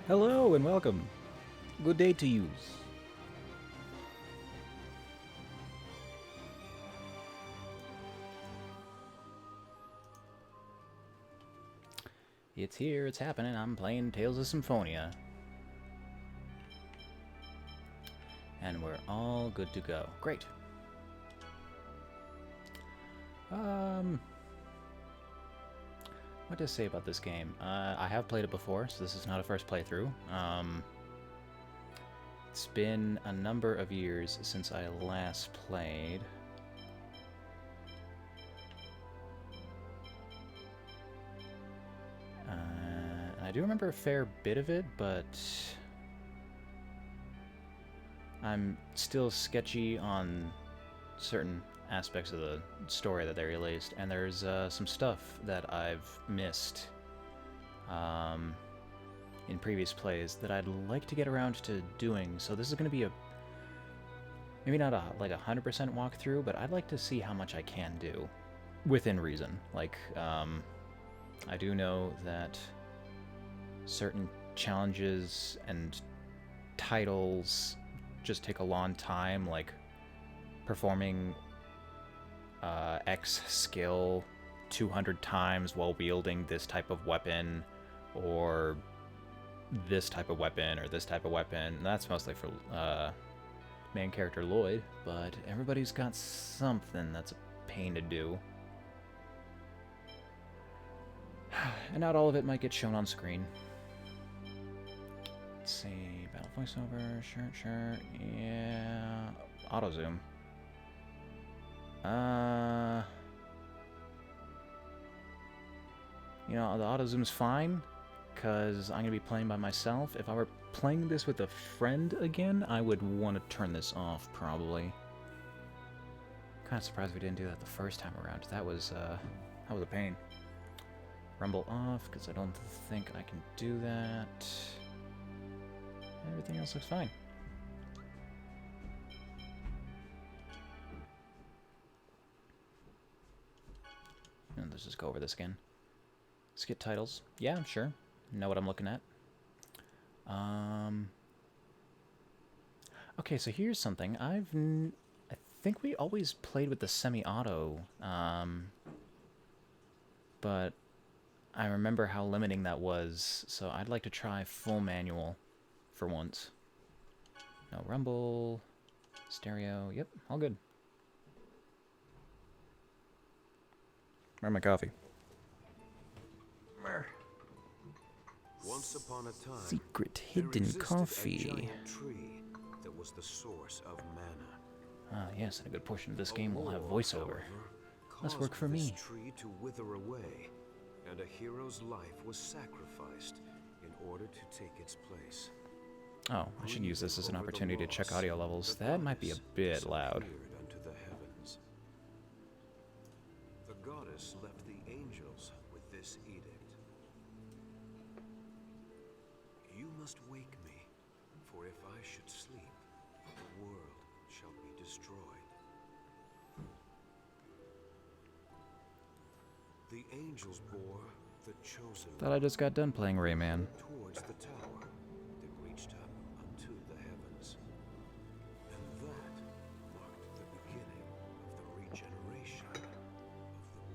Hello and welcome. Good day to you. It's here, it's happening. I'm playing Tales of Symphonia. And we're all good to go. Great. What to say about this game? I have played it before, so this is not a first playthrough. It's been a number of years since I last played. I do remember a fair bit of it, but I'm still sketchy on certain aspects of the story that they released, and there's some stuff that I've missed in previous plays that I'd like to get around to doing. So this is going to be a maybe not like 100% walkthrough, but I'd like to see how much I can do within reason. Like, I do know that certain challenges and titles just take a long time, like performing X skill 200 times while wielding this type of weapon, or this type of weapon, or this type of weapon. And that's mostly for main character Lloyd, but everybody's got something that's a pain to do. And not all of it might get shown on screen. Let's see, battle voiceover, sure, yeah, auto zoom. You know, the auto zoom's fine, because I'm going to be playing by myself. If I were playing this with a friend again, I would want to turn this off, probably. Kind of surprised we didn't do that the first time around. That was a pain. Rumble off, because I don't think I can do that. Everything else looks fine. And let's just go over this again. Skit titles. Yeah, sure. Know what I'm looking at. Okay, so here's something. I think we always played with the semi-auto, but I remember how limiting that was, so I'd like to try full manual for once. No rumble, stereo, yep, all good. Where's my coffee? Once upon a time, Secret hidden coffee. A tree that was the source of mana. Ah, yes, and a good portion of this game will have voiceover. Let's work for me. This tree to wither away, and a hero's life was sacrificed in order to take its place. Oh, I should use this as an opportunity to check audio levels. That might be a bit loud. Unto the heavens. The goddess left the angels with this edict. You must wake me, for if I should sleep, the world shall be destroyed. The angels bore the chosen Thought I just got done playing Rayman. towards the tower that reached up unto the heavens. And that marked the beginning of the regeneration of the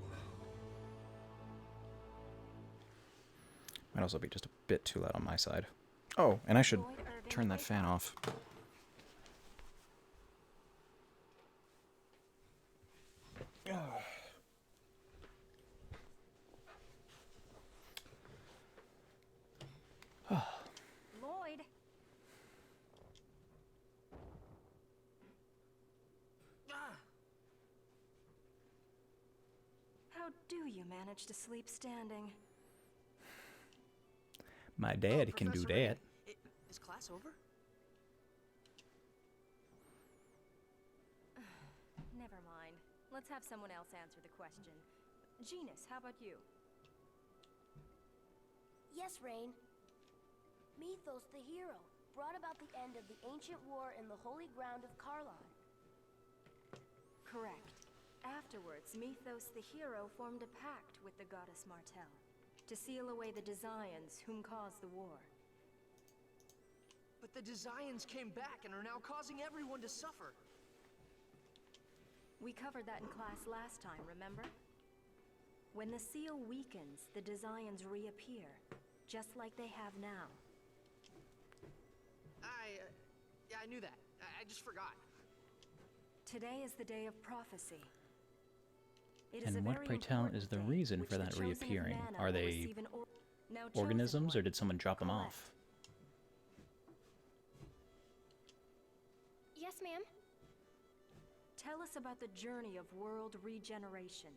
world. Might also be just a bit too loud on my side. Oh, and I should turn that fan off. Lloyd. How do you manage to sleep standing? My dad can do that. Is class over? Never mind. Let's have someone else answer the question. Genus, how about you? Yes, Rain. Mythos, the hero, brought about the end of the ancient war in the holy ground of Karlon. Correct. Afterwards, Mythos the hero formed a pact with the goddess Martel to seal away the Desians whom caused the war. But the Desians came back and are now causing everyone to suffer. We covered that in class last time, remember? When the seal weakens, the Desians reappear, just like they have now. Yeah, I knew that. I just forgot. Today is the day of prophecy. It is And a what, very pray tell, important is the day, reason which for the that chosen of reappearing? mana Are will they receive an Now, chosen organisms, or one, did someone drop them Colette. off? Yes, ma'am. Tell us about the journey of world regeneration.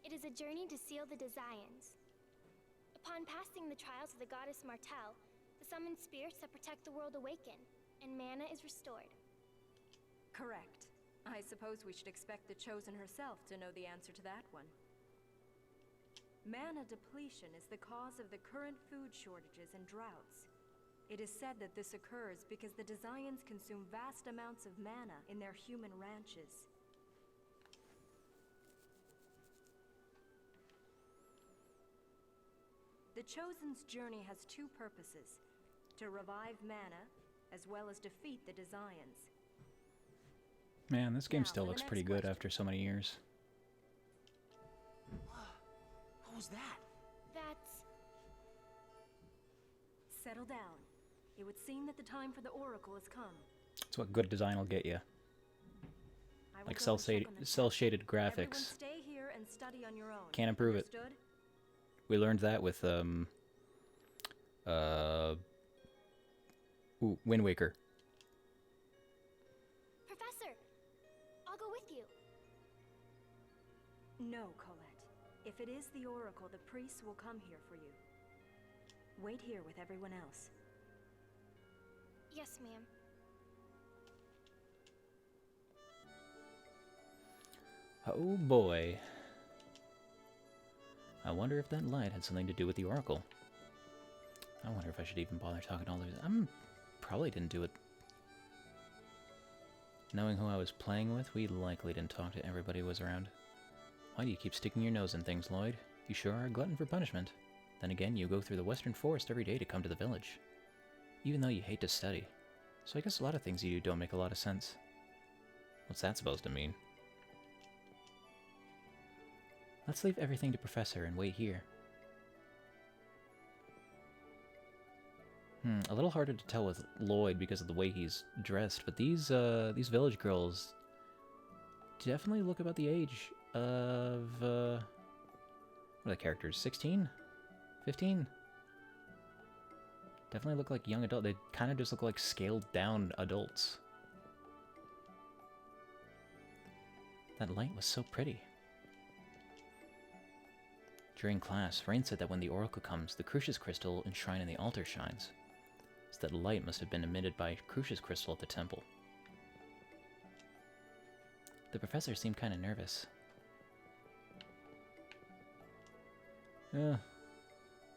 It is a journey to seal the Desians. Upon passing the trials of the goddess Martel, the summoned spirits that protect the world awaken, and mana is restored. Correct. I suppose we should expect the Chosen herself to know the answer to that one. Mana depletion is the cause of the current food shortages and droughts. It is said that this occurs because the Desians consume vast amounts of mana in their human ranches. The Chosen's journey has two purposes: to revive mana, as well as defeat the Desians. Man, this game Now, still for the looks next pretty good question. after so many years. What was that? That's... Settle down. It would seem that the time for the Oracle has come. That's what good design will get you. I will Like go and check on the cell-shaded Everyone graphics. stay here and study on your own. Can't improve it. Understood? We learned that with Wind Waker. Professor! I'll go with you. No, Colette. If it is the Oracle, the priests will come here for you. Wait here with everyone else. Yes, ma'am. Oh boy. I wonder if that light had something to do with the Oracle. I wonder if I should even bother talking to all those. Probably didn't do it. Knowing who I was playing with, we likely didn't talk to everybody who was around. Why do you keep sticking your nose in things, Lloyd? You sure are a glutton for punishment. Then again, you go through the western forest every day to come to the village. Even though you hate to study. So I guess a lot of things you do don't make a lot of sense. What's that supposed to mean? Let's leave everything to Professor and wait here. A little harder to tell with Lloyd because of the way he's dressed, but these village girls definitely look about the age of, what are the characters, 16? 15? Definitely look like young adult. They kind of just look like scaled down adults. That light was so pretty. During class, Rain said that when the Oracle comes, the Crucius Crystal enshrined in the altar shines. So that light must have been emitted by Crucius Crystal at the temple. The professor seemed kind of nervous. Yeah,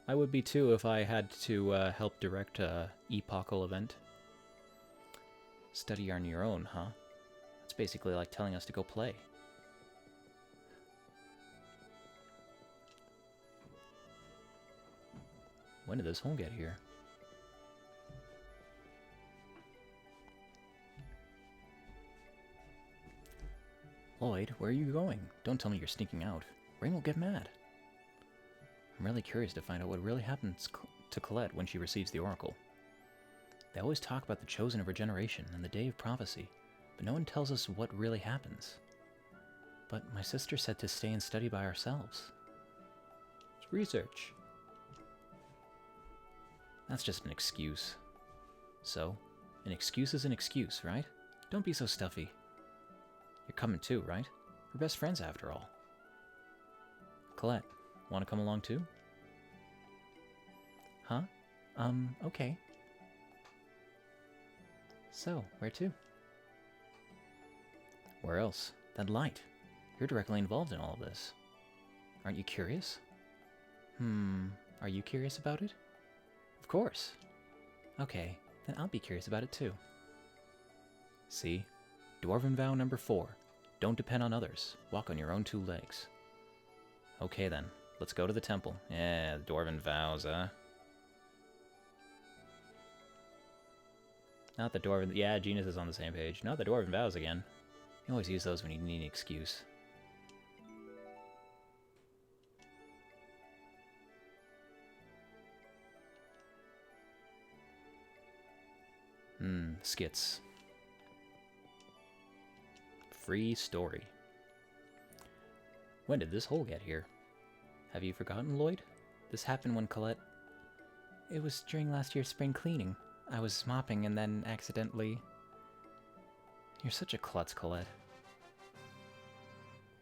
I would be too if I had to help direct a epochal event. Study on your own, huh? That's basically like telling us to go play. When did this hole get here? Lloyd, where are you going? Don't tell me you're sneaking out. Rain will get mad. I'm really curious to find out what really happens to Colette when she receives the Oracle. They always talk about the Chosen of Regeneration and the Day of Prophecy, but no one tells us what really happens. But my sister said to stay and study by ourselves. It's research. That's just an excuse. So, an excuse is an excuse, right? Don't be so stuffy. You're coming too, right? We're best friends after all. Colette, want to come along too? Huh? Okay. So, where to? Where else? That light. You're directly involved in all of this. Aren't you curious? Are you curious about it? Of course. Okay, then I'll be curious about it too. See? Dwarven Vow number 4. Don't depend on others. Walk on your own 2 legs. Okay then, let's go to the temple. Yeah, Dwarven Vows, huh? Not the Dwarven... Yeah, Genus is on the same page. Not the Dwarven Vows again. You always use those when you need an excuse. Skits. Free story. When did this hole get here? Have you forgotten, Lloyd? This happened when Colette... It was during last year's spring cleaning. I was mopping and then accidentally... You're such a klutz, Colette.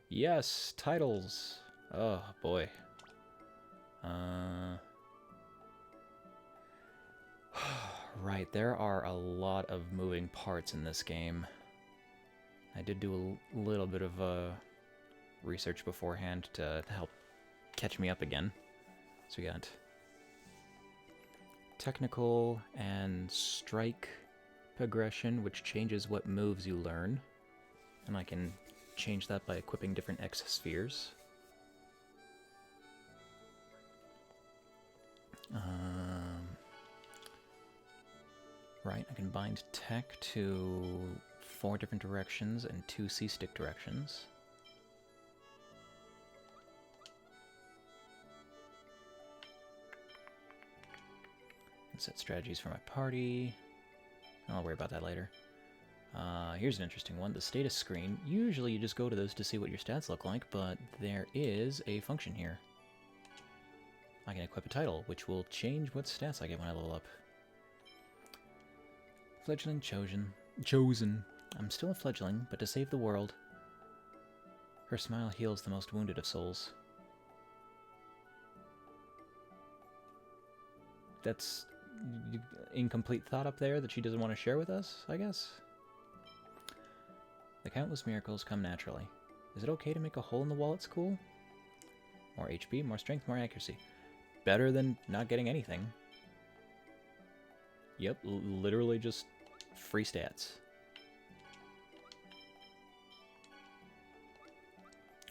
Yes, titles. Oh, boy. Right, there are a lot of moving parts in this game. I did do a little bit of research beforehand to help catch me up again. So we got technical and strike progression, which changes what moves you learn. And I can change that by equipping different X spheres. Right, I can bind tech to 4 different directions and 2 C-stick directions. And set strategies for my party. I'll worry about that later. Here's an interesting one. The status screen. Usually you just go to those to see what your stats look like, but there is a function here. I can equip a title, which will change what stats I get when I level up. Fledgling chosen. I'm still a fledgling, but to save the world. Her smile heals the most wounded of souls. That's incomplete thought up there that she doesn't want to share with us, I guess? The countless miracles come naturally. Is it okay to make a hole in the wall at school? More HP, more strength, more accuracy. Better than not getting anything. Yep, literally just free stats.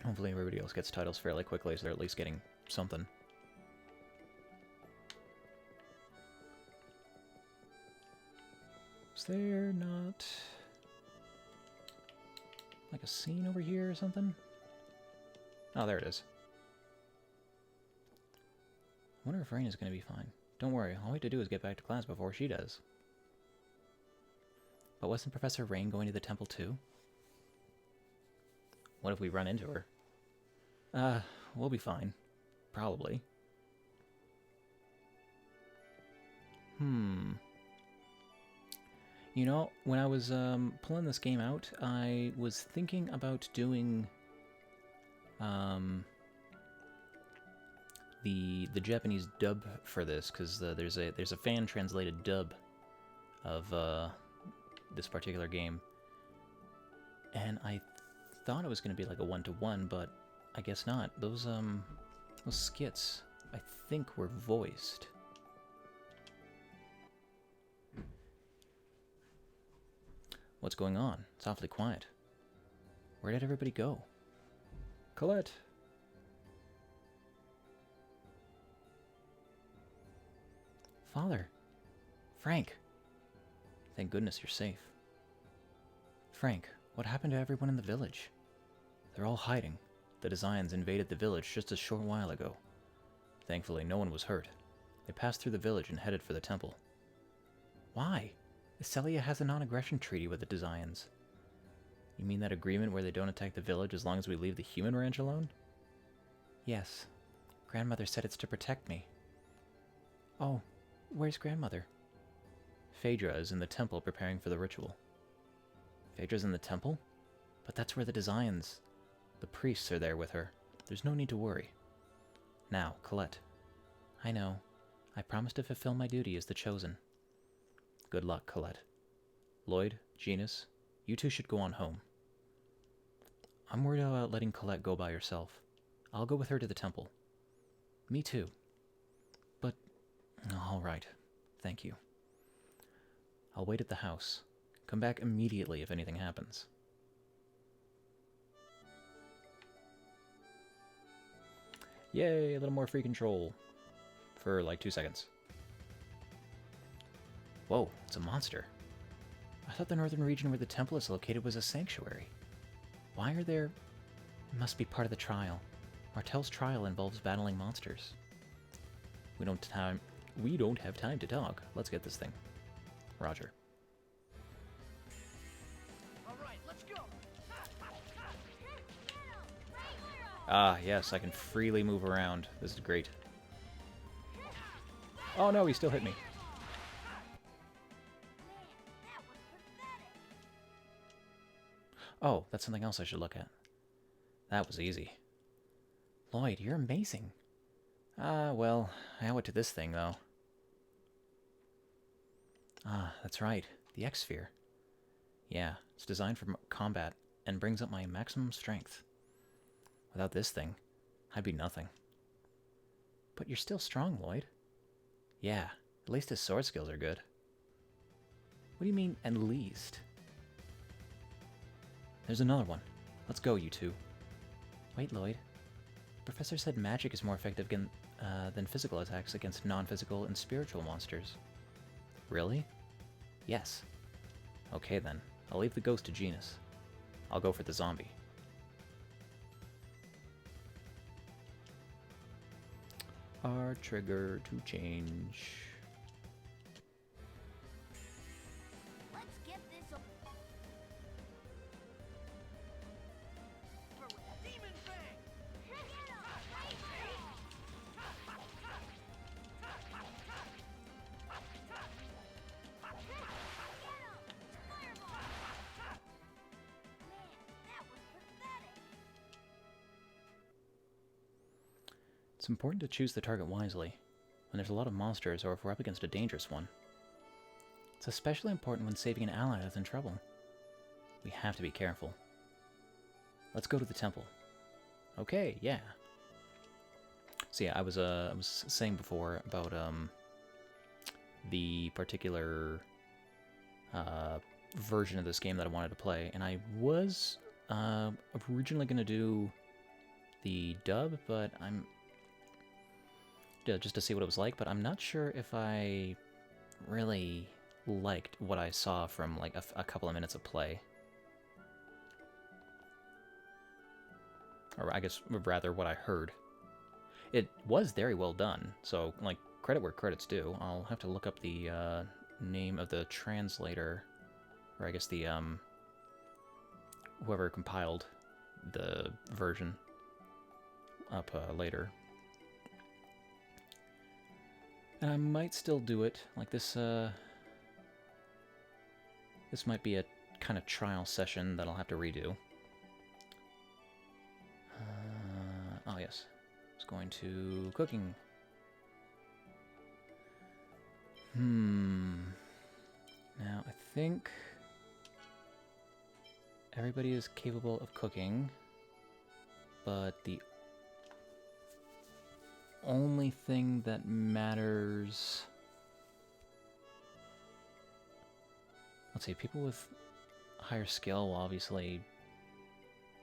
Hopefully everybody else gets titles fairly quickly, so they're at least getting something. Is there not like a scene over here or something? Oh, there it is. I wonder if Rain is going to be fine. Don't worry, all we have to do is get back to class before she does. But wasn't Professor Rain going to the temple too? What if we run into her? We'll be fine. Probably. You know, when I was pulling this game out, I was thinking about doing the Japanese dub for this, because there's a fan translated dub of this particular game, and I thought it was going to be like a 1-to-1, but I guess not. Those skits, I think, were voiced. What's going on? It's awfully quiet. Where did everybody go? Colette! Father! Frank! Thank goodness you're safe. Frank, what happened to everyone in the village? They're all hiding. The Desians invaded the village just a short while ago. Thankfully, no one was hurt. They passed through the village and headed for the temple. Why? Celia has a non-aggression treaty with the Desians. You mean that agreement where they don't attack the village as long as we leave the human ranch alone? Yes. Grandmother said it's to protect me. Oh, where's Grandmother? Phaedra is in the temple preparing for the ritual. Phaedra's in the temple? But that's where the Desians... The priests are there with her. There's no need to worry. Now, Colette. I know. I promise to fulfill my duty as the Chosen. Good luck, Colette. Lloyd, Genus, you two should go on home. I'm worried about letting Colette go by herself. I'll go with her to the temple. Me too. But, all right. Thank you. I'll wait at the house. Come back immediately if anything happens. Yay, a little more free control. For like 2 seconds. Whoa, it's a monster. I thought the northern region where the temple is located was a sanctuary. Why are there... It must be part of the trial. Martel's trial involves battling monsters. We don't have time to talk. Let's get this thing. Roger. All right, let's go. Ah, yes, I can freely move around. This is great. Oh no, he still hit me. Oh, that's something else I should look at. That was easy. Lloyd, you're amazing. Ah, well, I owe it to this thing, though. Ah, that's right. The X-Sphere. Yeah, it's designed for combat and brings up my maximum strength. Without this thing, I'd be nothing. But you're still strong, Lloyd. Yeah, at least his sword skills are good. What do you mean, at least? There's another one. Let's go, you two. Wait, Lloyd. Professor said magic is more effective than physical attacks against non-physical and spiritual monsters. Really? Yes. Okay then, I'll leave the ghost to Genus. I'll go for the zombie. R trigger to change. Let's get this over. Demon Fang! It's important to choose the target wisely, when there's a lot of monsters or if we're up against a dangerous one. It's especially important when saving an ally that's in trouble. We have to be careful. Let's go to the temple. Okay, yeah. So yeah, I was saying before about the particular version of this game that I wanted to play, and I was originally going to do the dub, but just to see what it was like, but I'm not sure if I really liked what I saw from like a couple of minutes of play. Or I guess rather what I heard. It was very well done, so like credit where credit's due. I'll have to look up the name of the translator, or I guess the whoever compiled the version up later. And I might still do it. Like this this might be a kind of trial session that I'll have to redo. Oh yes, it's going to cooking. Now I think everybody is capable of cooking, but the only thing that matters... Let's see, people with higher skill will obviously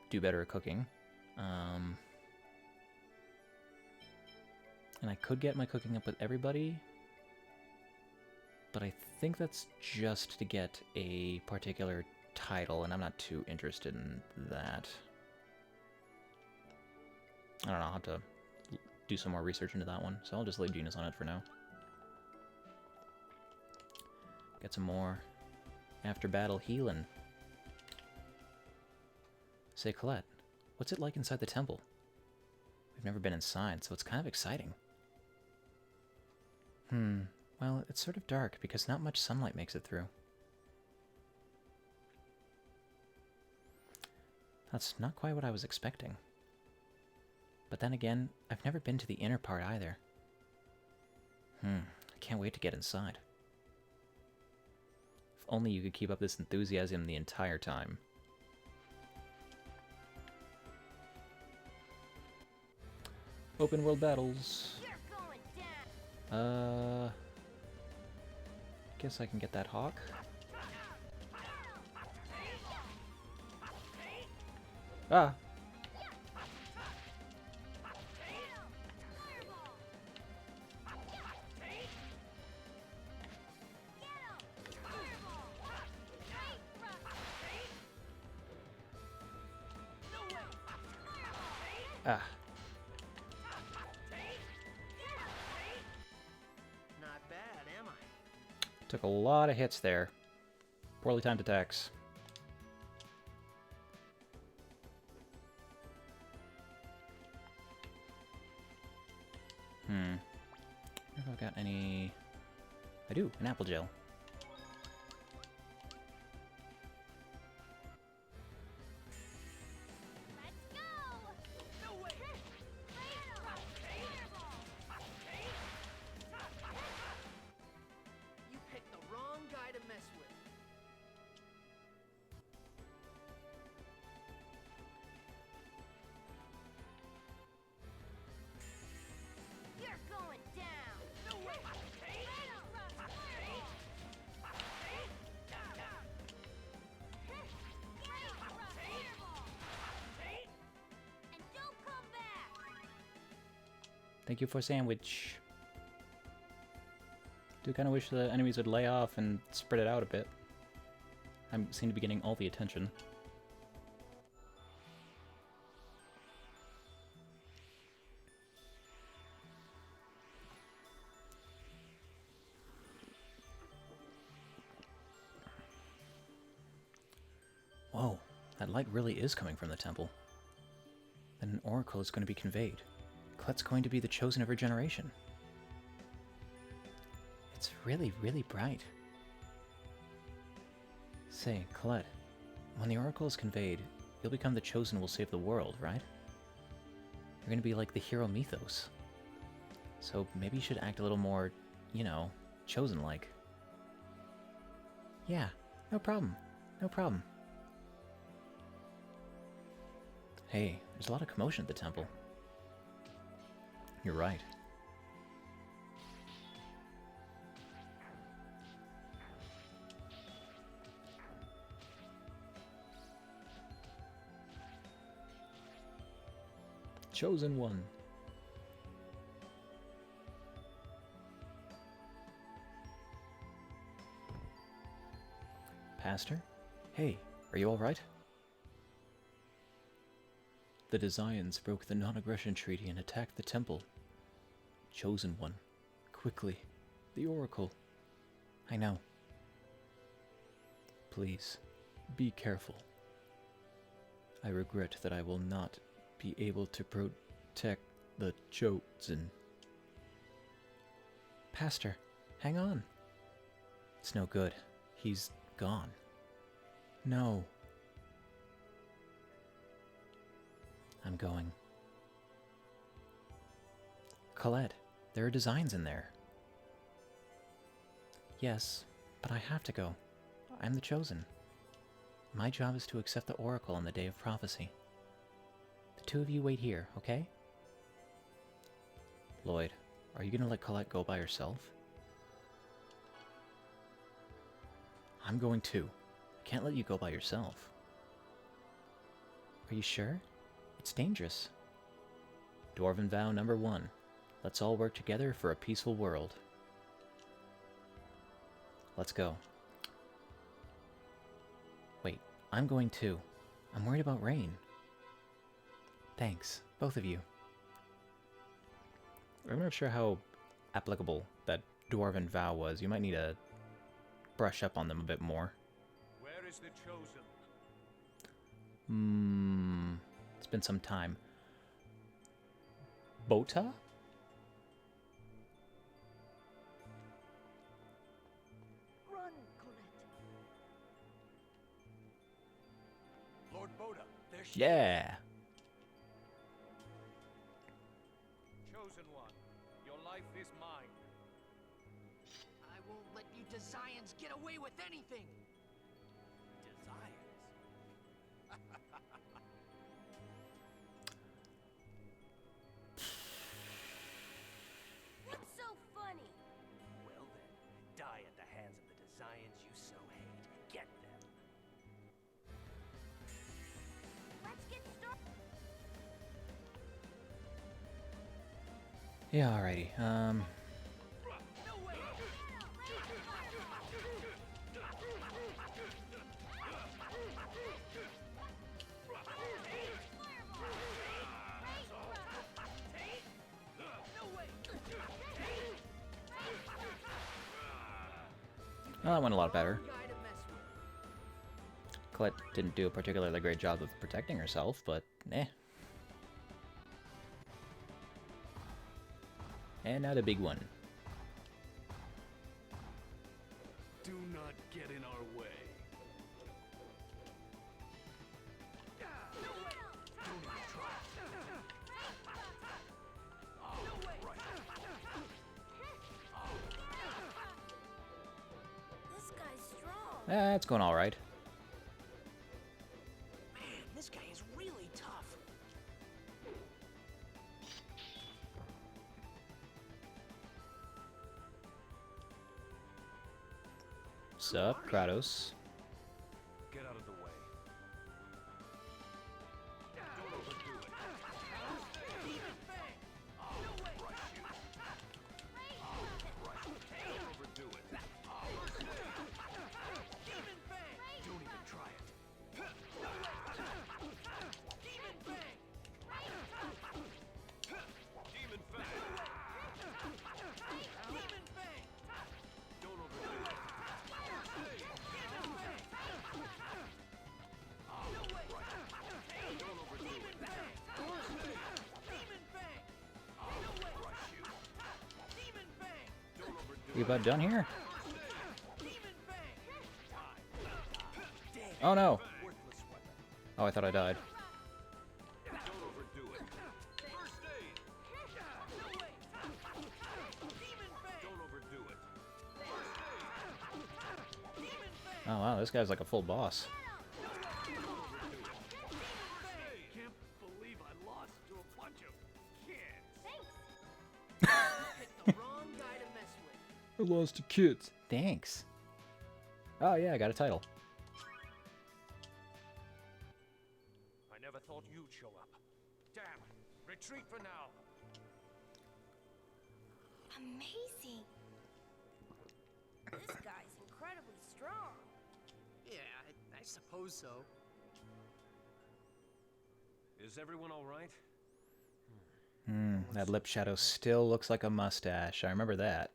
do better at cooking. And I could get my cooking up with everybody, but I think that's just to get a particular title, and I'm not too interested in that. I don't know, I'll have to do some more research into that one, so I'll just leave Genus on it for now. Get some more after battle healing. Say, Colette, what's it like inside the temple? We've never been inside, so it's kind of exciting. Well, it's sort of dark because not much sunlight makes it through. That's not quite what I was expecting. But then again, I've never been to the inner part either. I can't wait to get inside. If only you could keep up this enthusiasm the entire time. Open world battles. Guess I can get that hawk. Ah! Ah, Not bad, am I? took a lot of hits there. Poorly timed attacks. I wonder if I've got any... I do, an apple gel. Let's go! No way! You picked the wrong guy to mess with. You're going down! No way! And don't come back! Thank you for sandwich. Do kind of wish the enemies would lay off and spread it out a bit. I seem to be getting all the attention. Whoa, that light really is coming from the temple. Then an oracle is going to be conveyed. Colette's going to be the chosen of her generation. It's really, really bright. Say, Colette, when the oracle is conveyed, you'll become the chosen who will save the world, right? You're going to be like the hero mythos. So maybe you should act a little more, you know, chosen-like. Yeah, no problem. No problem. Hey, there's a lot of commotion at the temple. You're right. Chosen one. Pastor? Hey, are you alright? The Desians broke the non-aggression treaty and attacked the temple. Chosen one. Quickly. The Oracle. I know. Please, be careful. I regret that I will not be able to protect the Chosen. Pastor, hang on. It's no good. He's gone. No. I'm going. Colette, there are designs in there. Yes, but I have to go. I'm the Chosen. My job is to accept the Oracle on the day of prophecy. The two of you wait here, okay? Lloyd, are you gonna let Colette go by herself? I'm going too. I can't let you go by yourself. Are you sure? It's dangerous. Dwarven Vow number 1. Let's all work together for a peaceful world. Let's go. Wait, I'm going too. I'm worried about Rain. Thanks, both of you. I'm not sure how applicable that Dwarven Vow was. You might need to brush up on them a bit more. Where is the chosen? It's been some time. Bota? Run, Colette. Lord Boda, there she Yeah! Chosen one, your life is mine. I won't let you Desians get away with anything! Desires. What's so funny? Well then, die at the hands of the Desians you so hate. Get them. Let's get started. Yeah, alrighty. No way! Well, that went a lot better. Wrong guy to mess with. Colette didn't do a particularly great job of protecting herself, but eh. And now the big one. Do not get in our way. This guy's strong. It's going all right. Man, this guy is really tough. Sup, Kratos? Get out of the way. Don't even try it. Demon Fang! Demon Fang! Don't overdo it. Don't overdo it. Demon Fang! Demon Fang! Don't overdo We about done here? Demon Fang! Oh no! worthless weapon. Oh, I thought I died. Don't overdo it. First aid! Demon Fang! Don't overdo it. Oh wow, this guy's like a full boss. Can't believe I lost to a bunch of kids. Picked the wrong guy to mess with. I lost to kids. Thanks. Oh yeah, I got a title. I never thought you'd show up. Damn. Retreat for now. Amazing. This guy's incredibly strong. Yeah, I suppose so. Is everyone all right? That lip shadow still looks like a mustache. I remember that.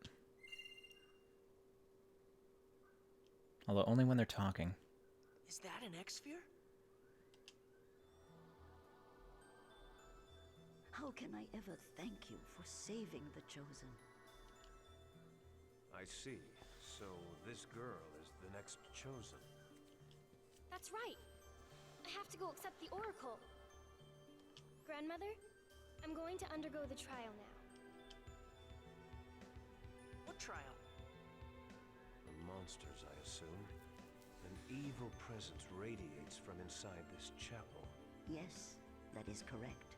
Although only when they're talking. Is that an X-Sphere? How can I ever thank you for saving the Chosen? I see. So this girl is the next chosen. That's right. I have to go accept the Oracle. Grandmother, I'm going to undergo the trial now. What trial? The monsters, I assume. An evil presence radiates from inside this chapel. Yes, that is correct.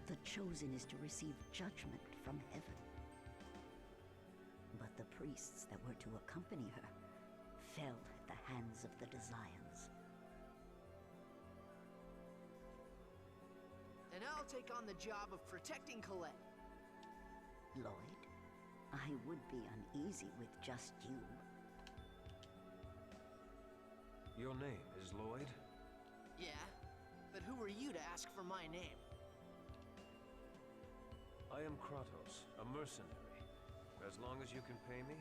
The Chosen is to receive judgment from heaven. But the priests that were to accompany her fell at the hands of the Desians. Then I'll take on the job of protecting Colette. Lloyd, I would be uneasy with just you. Your name is Lloyd? Yeah, but who are you to ask for my name? I am Kratos, a mercenary. As long as you can pay me,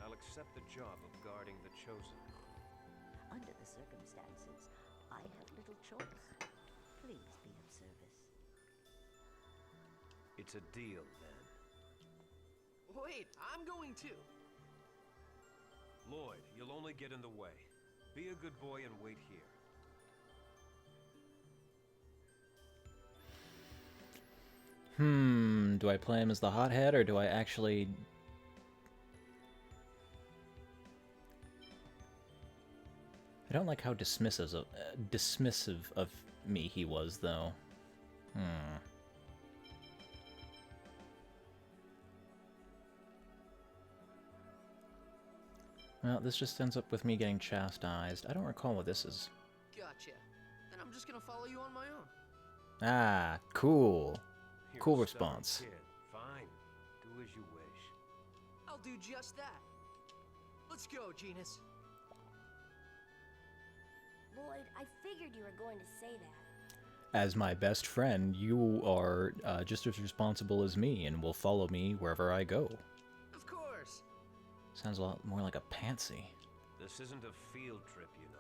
I'll accept the job of guarding the Chosen. Under the circumstances, I have little choice. Please be of service. It's a deal, then. Wait, I'm going too. Lloyd, you'll only get in the way. Be a good boy and wait here. Do I play him as the hothead, or do I actually... I don't like how dismissive of me he was, though. Well, this just ends up with me getting chastised. I don't recall what this is. Gotcha. Then I'm just gonna follow you on my own. Ah, cool. You're Cool a stubborn response. kid. Fine. Do as you wish. I'll do just that. Let's go, Genus. Lloyd, I figured you were going to say that. As my best friend, you are just as responsible as me and will follow me wherever I go. Of course. Sounds a lot more like a pantsy. This isn't a field trip, you know.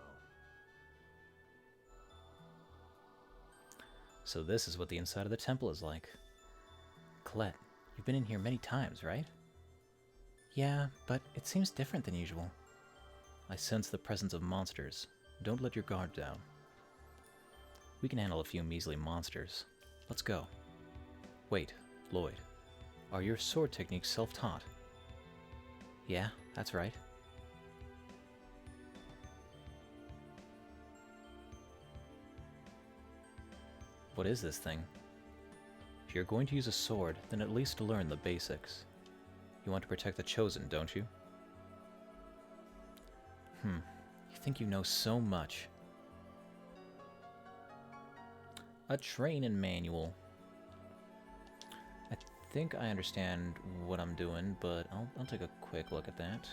So this is what the inside of the temple is like. Colette, you've been in here many times, right? Yeah, but it seems different than usual. I sense the presence of monsters. Don't let your guard down. We can handle a few measly monsters. Let's go. Wait, Lloyd. Are your sword techniques self-taught? Yeah, that's right. What is this thing? If you're going to use a sword, then at least learn the basics. You want to protect the Chosen, don't you? You think you know so much. A training manual. I think I understand what I'm doing, but I'll take a quick look at that.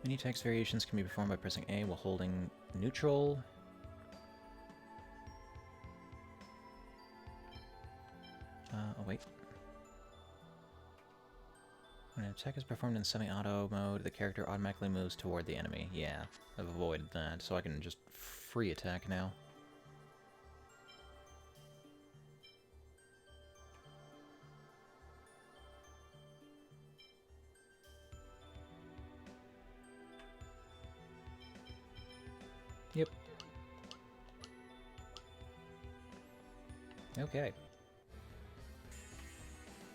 Many text variations can be performed by pressing A while holding neutral. Oh wait. When an attack is performed in semi-auto mode, the character automatically moves toward the enemy. Yeah, I've avoided that, so I can just free attack now. Yep. Okay.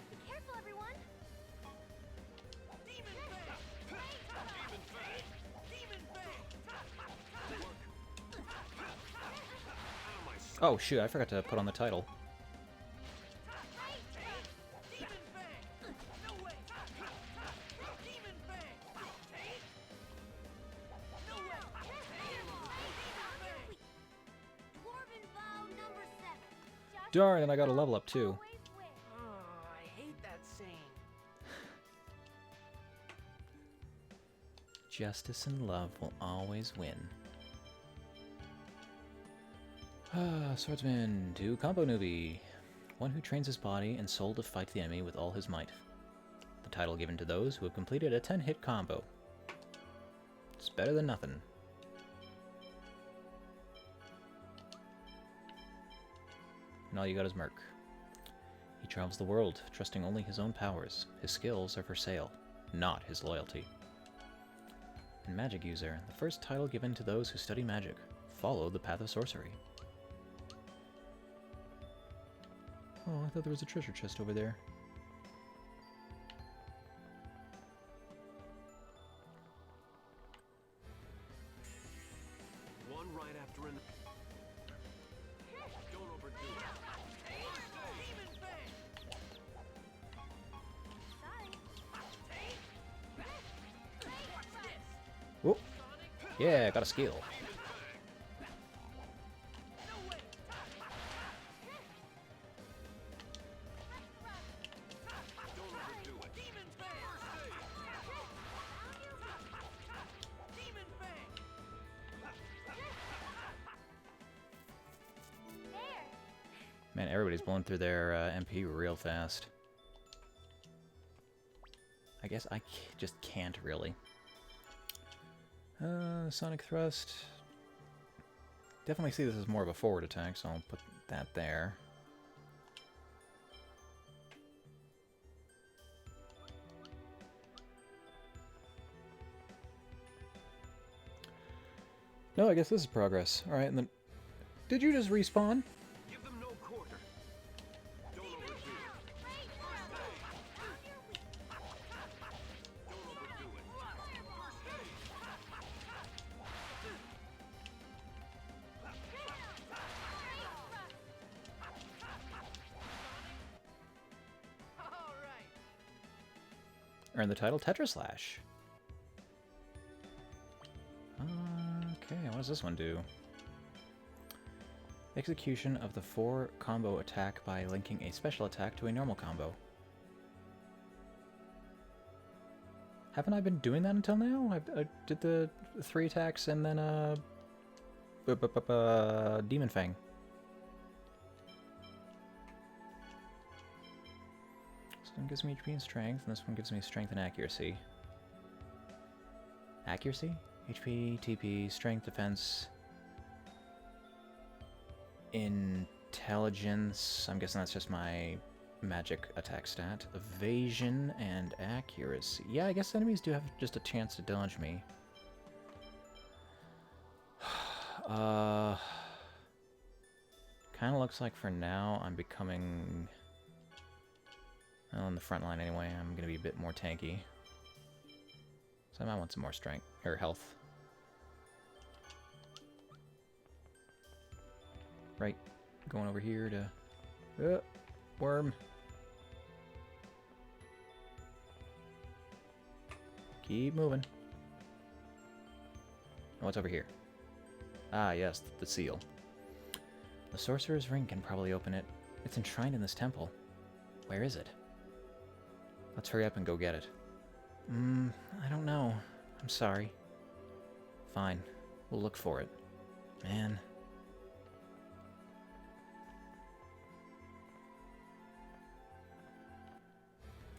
Be careful, everyone! Oh shoot, I forgot to put on the title. Dwarven Vow number 7. Darn, and I got a level up too. Always win. Oh, I hate that saying. Justice and love will always win. Swordsman 2 combo newbie. One who trains his body and soul to fight the enemy with all his might. The title given to those who have completed a 10-hit combo. It's better than nothing. And all you got is Merc. He travels the world, trusting only his own powers. His skills are for sale, not his loyalty. And Magic User, the first title given to those who study magic. Follow the path of sorcery. Oh, I thought there was a treasure chest over there. One right after another. Don't overdo it. Whoop. Yeah, got a skill. Man, everybody's blowing through their MP real fast. I guess I just can't really. Sonic Thrust. Definitely see this as more of a forward attack, so I'll put that there. No, I guess this is progress. Alright, and then... Did you just respawn? Give them no quarter. Don't overdo it. Don't overdo it. All right. Earn the title Tetraslash. Okay, what does this one do? Execution of the 4 combo attack by linking a special attack to a normal combo. Haven't I been doing that until now? I did the 3 attacks and then Demon Fang. one gives me HP and strength, and this one gives me strength and accuracy. Accuracy? HP, TP, strength, defense, intelligence. I'm guessing that's just my magic attack stat. Evasion and accuracy. Yeah, I guess enemies do have just a chance to dodge me. Kind of looks like for now I'm becoming... Well, in the front line anyway, I'm going to be a bit more tanky. So I might want some more strength, or health. Right, going over here to... worm. Keep moving. Oh, what's over here? Ah, yes, the seal. The Sorcerer's Ring can probably open it. It's enshrined in this temple. Where is it? Let's hurry up and go get it. I don't know. I'm sorry. Fine. We'll look for it. Man.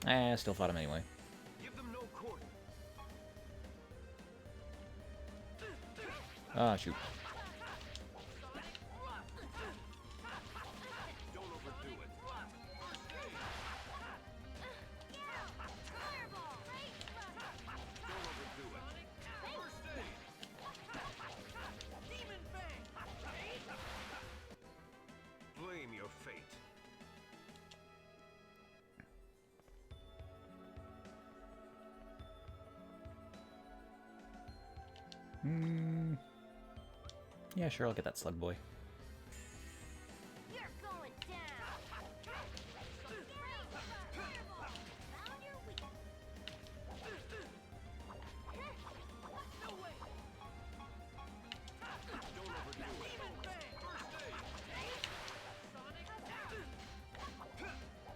I still fought him anyway. Give them no quarter. Ah, shoot. Don't overdo it. Don't overdo it. First aid. Demon Bang. Blame your fate. Yeah, sure, I'll get that slug boy. You're going down. Found your weak. No way! Don't overdo it. Demon Bang! First aid! Sonic attack!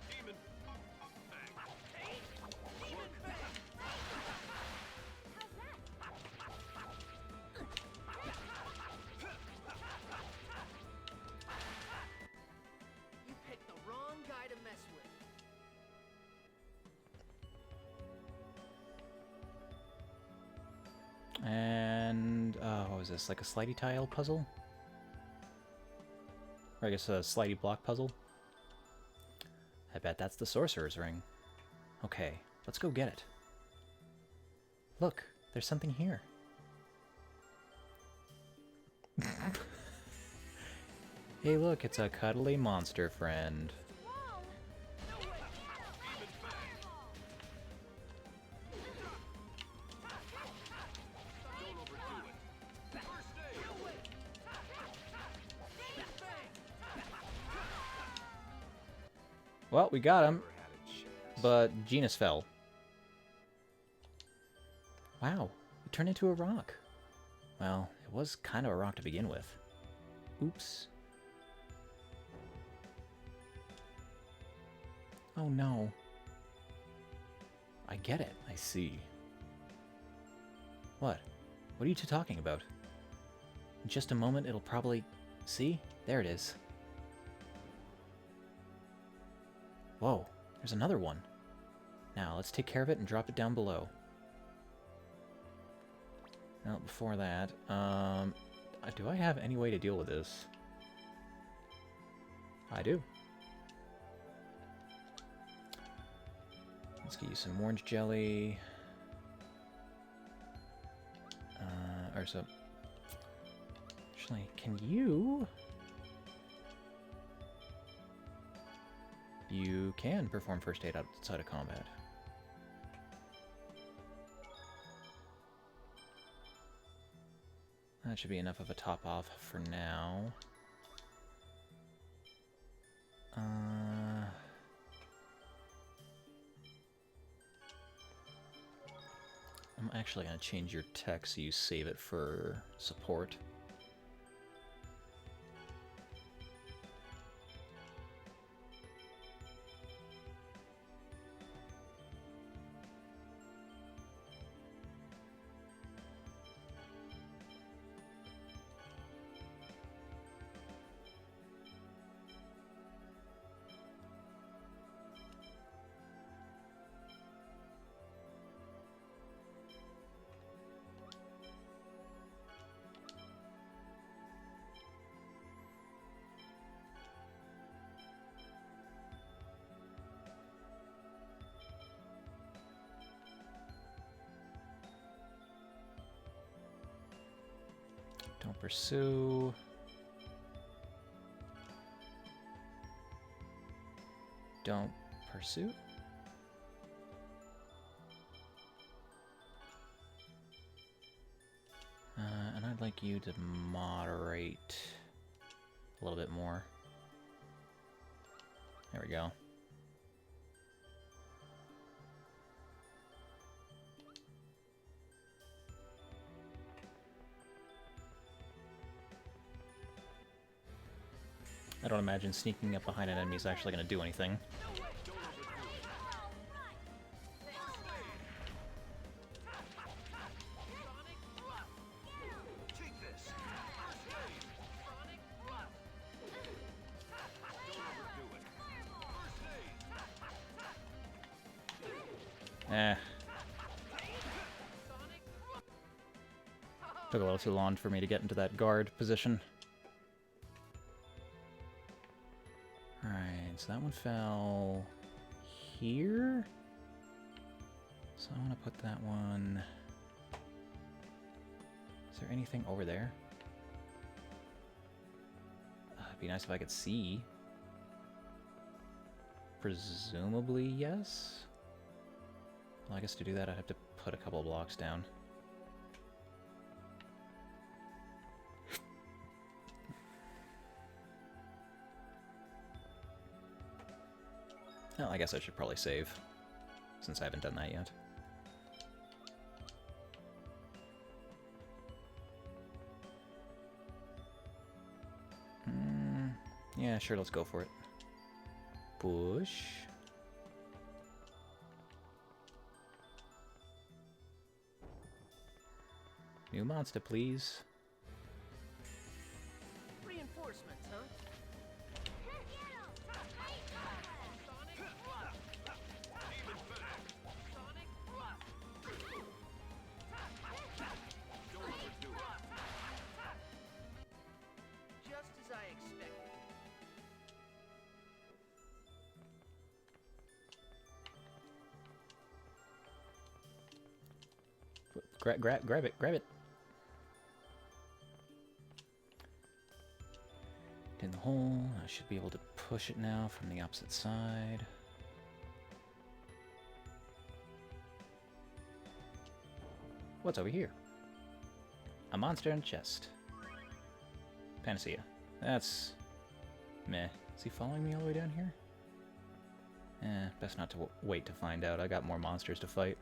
Demon Bang. Demon Bang! How's that? You picked the wrong guy to mess with. And, what was this? Like a slidey tile puzzle? Or I guess a slidey block puzzle? I bet that's the Sorcerer's Ring. Okay, let's go get it. Look, there's something here. Hey look, it's a cuddly monster friend. Wrong. Don't overdo it. First aid. Demon Bang! Well, we got him, Never had a chance. but Genus fell. Wow, it turned into a rock. Well, it was kind of a rock to begin with. Oops. Oh no. I get it, I see. What? What are you two talking about? In just a moment, it'll probably... See? There it is. Whoa, there's another one. Now, let's take care of it and drop it down below. Now, before that, do I have any way to deal with this? I do. Let's get you some orange jelly. Or so... Actually, can you... You can perform first aid outside of combat. That should be enough of a top off for now. I'm actually going to change your tech so you save it for support. Pursue. Don't pursue. And I'd like you to moderate a little bit more. There we go. I don't imagine sneaking up behind an enemy is actually going to do anything. Eh. Took a little too long for me to get into that guard position. Alright, so that one fell here. So I want to put that one... Is there anything over there? It'd be nice if I could see. Presumably, yes? Well, I guess to do that I'd have to put a couple of blocks down. Well, I guess I should probably save, since I haven't done that yet. Yeah, sure, let's go for it. Push. New monster, please. Reinforcements, huh? Just as I expected. Grab it, grab it. In the hole, I should be able to push it now from the opposite side. What's over here? A monster in a chest. Panacea. That's... meh. Is he following me all the way down here? Best not to wait to find out. I got more monsters to fight.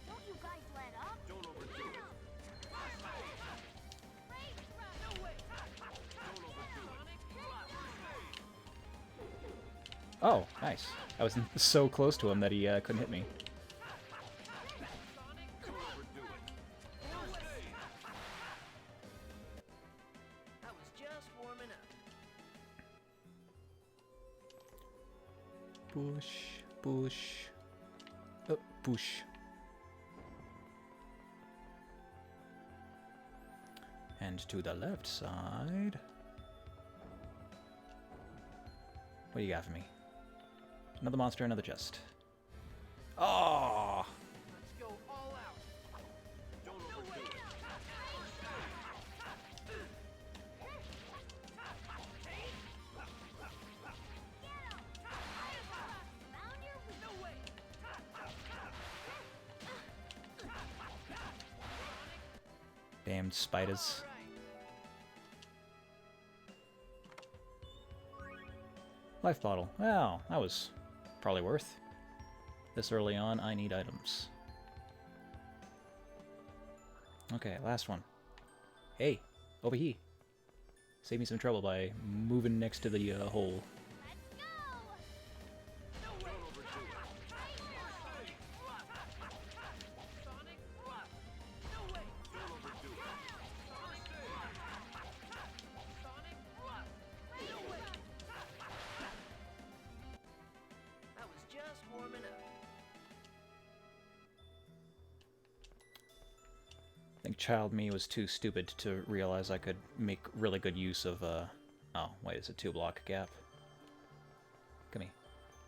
Don't you guys let up? Don't overdo it. Oh, nice. I was so close to him that he couldn't hit me. I was just warming up. Push, push. Oh, push. And to the left side. What do you got for me? Another monster, another chest. Oh! Let's go all out. Don't overdo it. Damned spiders. Life bottle. Well, that was probably worth. This early on, I need items. Okay, last one. Hey, over here. Save me some trouble by moving next to the hole. I was just warming up. I think child me was too stupid to realize I could make really good use of, oh, wait, it's a 2-block gap. Come here.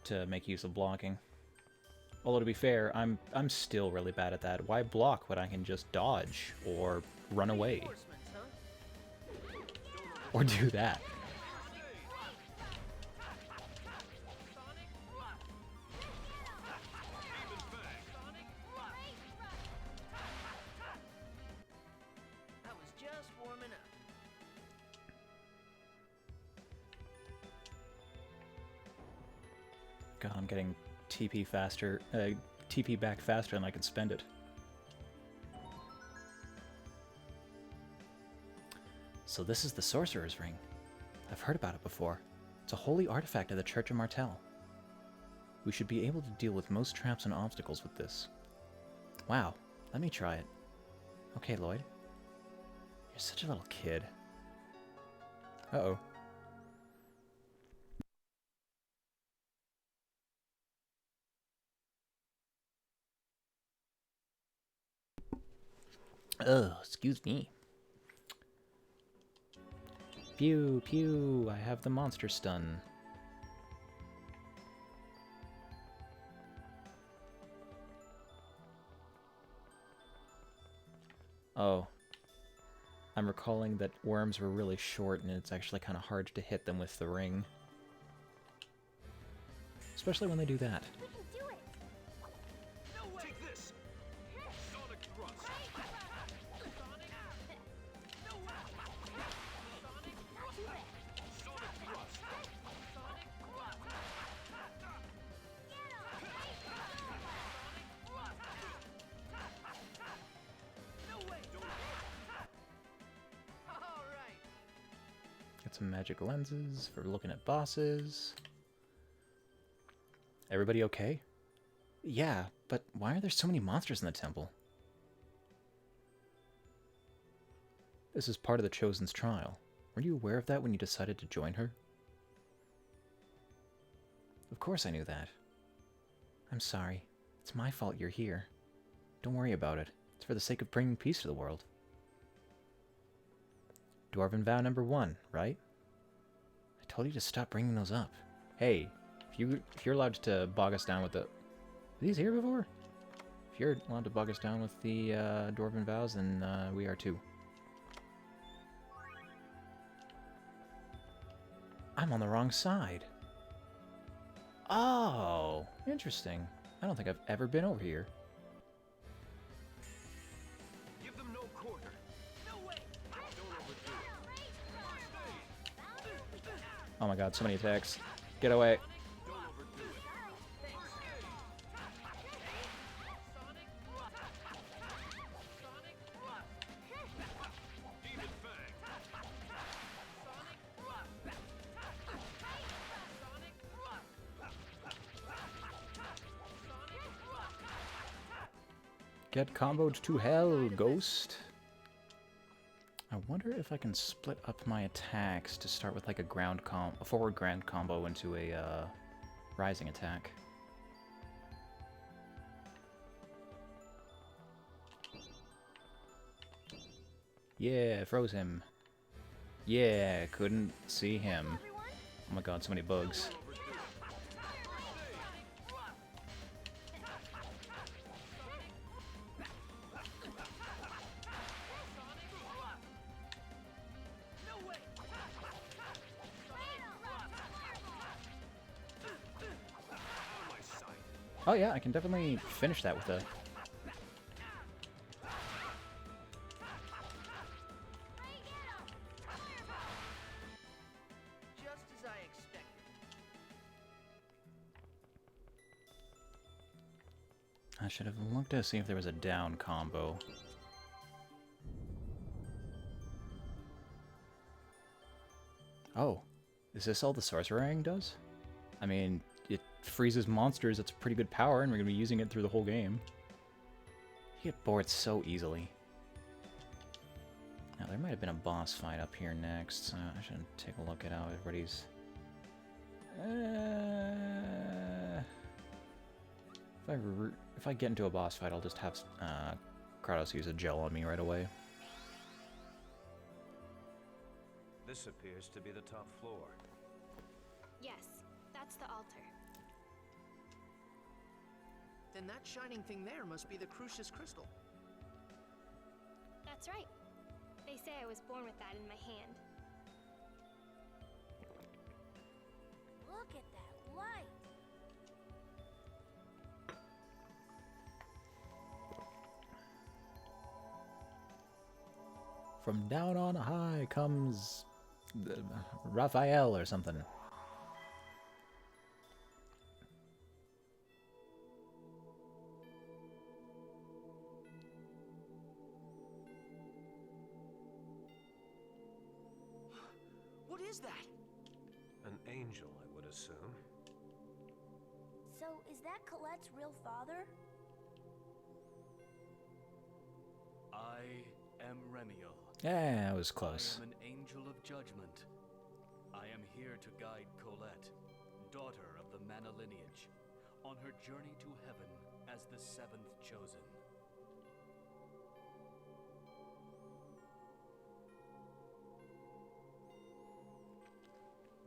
To make use of blocking. Although to be fair, I'm still really bad at that. Why block when I can just dodge or run away Reinforcements, huh? or do that? I was just warming up. God, I'm getting TP faster, TP back faster than I can spend it. So this is the Sorcerer's Ring. I've heard about it before. It's a holy artifact of the Church of Martel. We should be able to deal with most traps and obstacles with this. Wow, let me try it. Okay, Lloyd. You're such a little kid. Uh-oh. Oh, excuse me. Pew, pew, I have the monster stun. Oh. I'm recalling that worms were really short and it's actually kind of hard to hit them with the ring. Especially when they do that. We can do it! Take this! Sonic thrust! Sonic thrust! All right. Get some magic lenses for looking at bosses. Everybody okay? Yeah, but why are there so many monsters in the temple? This is part of the Chosen's trial. Were you aware of that when you decided to join her? Of course I knew that. I'm sorry. It's my fault you're here. Don't worry about it. It's for the sake of bringing peace to the world. Dwarven Vow number 1, right? I told you to stop bringing those up. Hey, if you're allowed to bog us down with the... Were these here before? If you're allowed to bog us down with the Dwarven Vows, then we are too. I'm on the wrong side. Oh, interesting. I don't think I've ever been over here. Give them no quarter! No way. Don't overdo it! Oh my god, so many attacks. Get away. Don't overdo it! Demon Fang! Get comboed to hell, ghost. I wonder if I can split up my attacks to start with like a forward ground combo into a rising attack. Yeah, froze him. Yeah, couldn't see him. Oh my god, so many bugs. Oh yeah, I can definitely finish that with a... Just as I expected. I should have looked to see if there was a down combo. Oh, is this all the Sorcerering does? I mean, it freezes monsters, that's pretty good power, and we're going to be using it through the whole game. You get bored so easily. Now, there might have been a boss fight up here next, so I should take a look at how everybody's... If I get into a boss fight, I'll just have Kratos use a gel on me right away. This appears to be the top floor. Yes, that's the altar. Then that shining thing there must be the Crucius crystal. That's right. They say I was born with that in my hand. Look at that light. From down on high comes Raphael or something. What is that? An angel, I would assume. So, is that Colette's real father? I am Remiel. Yeah, I was close. I am an angel of judgment. I am here to guide Colette, daughter of the Mana lineage, on her journey to heaven as the seventh chosen.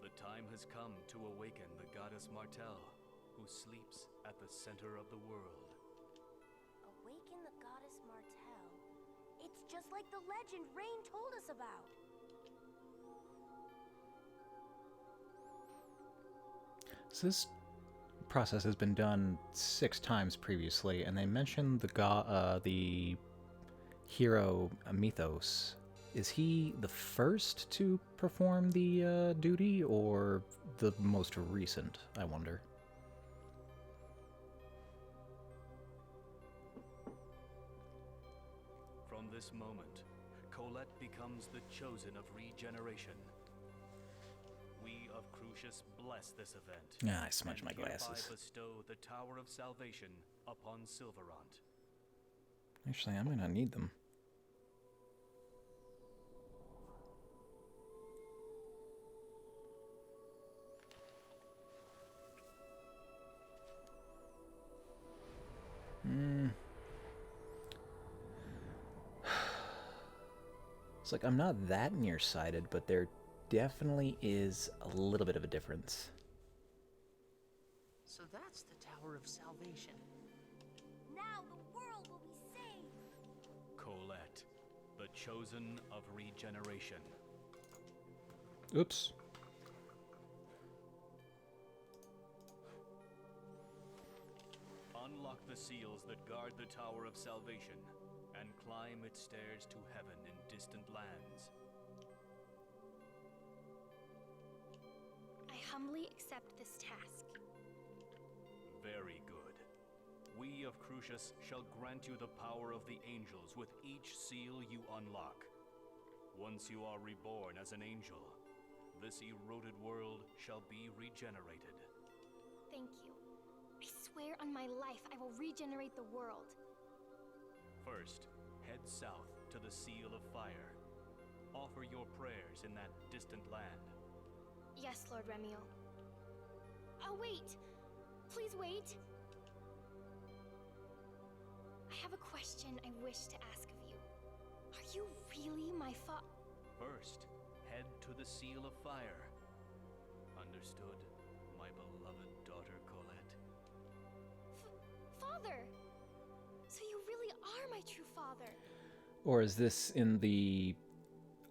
The time has come to awaken the goddess Martel, who sleeps at the center of the world. Awaken the goddess Martel. It's just like the legend Rain told us about. So this process has been done 6 times previously, and they mentioned the hero Mythos. Is he the first to perform the duty, or the most recent, I wonder? From this moment, Colette becomes the chosen of regeneration. We of Crucius bless this event. Yeah, I smudged my and hereby glasses. bestow the Tower of Salvation upon Silverant. Actually, I'm gonna need them. It's like I'm not that nearsighted, but there definitely is a little bit of a difference. So that's the Tower of Salvation. Now the world will be saved. Colette, the chosen of regeneration. Oops. Unlock the seals that guard the Tower of Salvation, and climb its stairs to heaven in distant lands. I humbly accept this task. Very good. We of Crucius shall grant you the power of the angels with each seal you unlock. Once you are reborn as an angel, this eroded world shall be regenerated. Thank you. I swear on my life I will regenerate the world. First, head south to the Seal of Fire. Offer your prayers in that distant land. Yes, Lord Remiel. Oh, wait! Please wait! I have a question I wish to ask of you. Are you really my First, head to the Seal of Fire. Understood, my beloved daughter Colette? Father? So you really are my true father? Or is this in the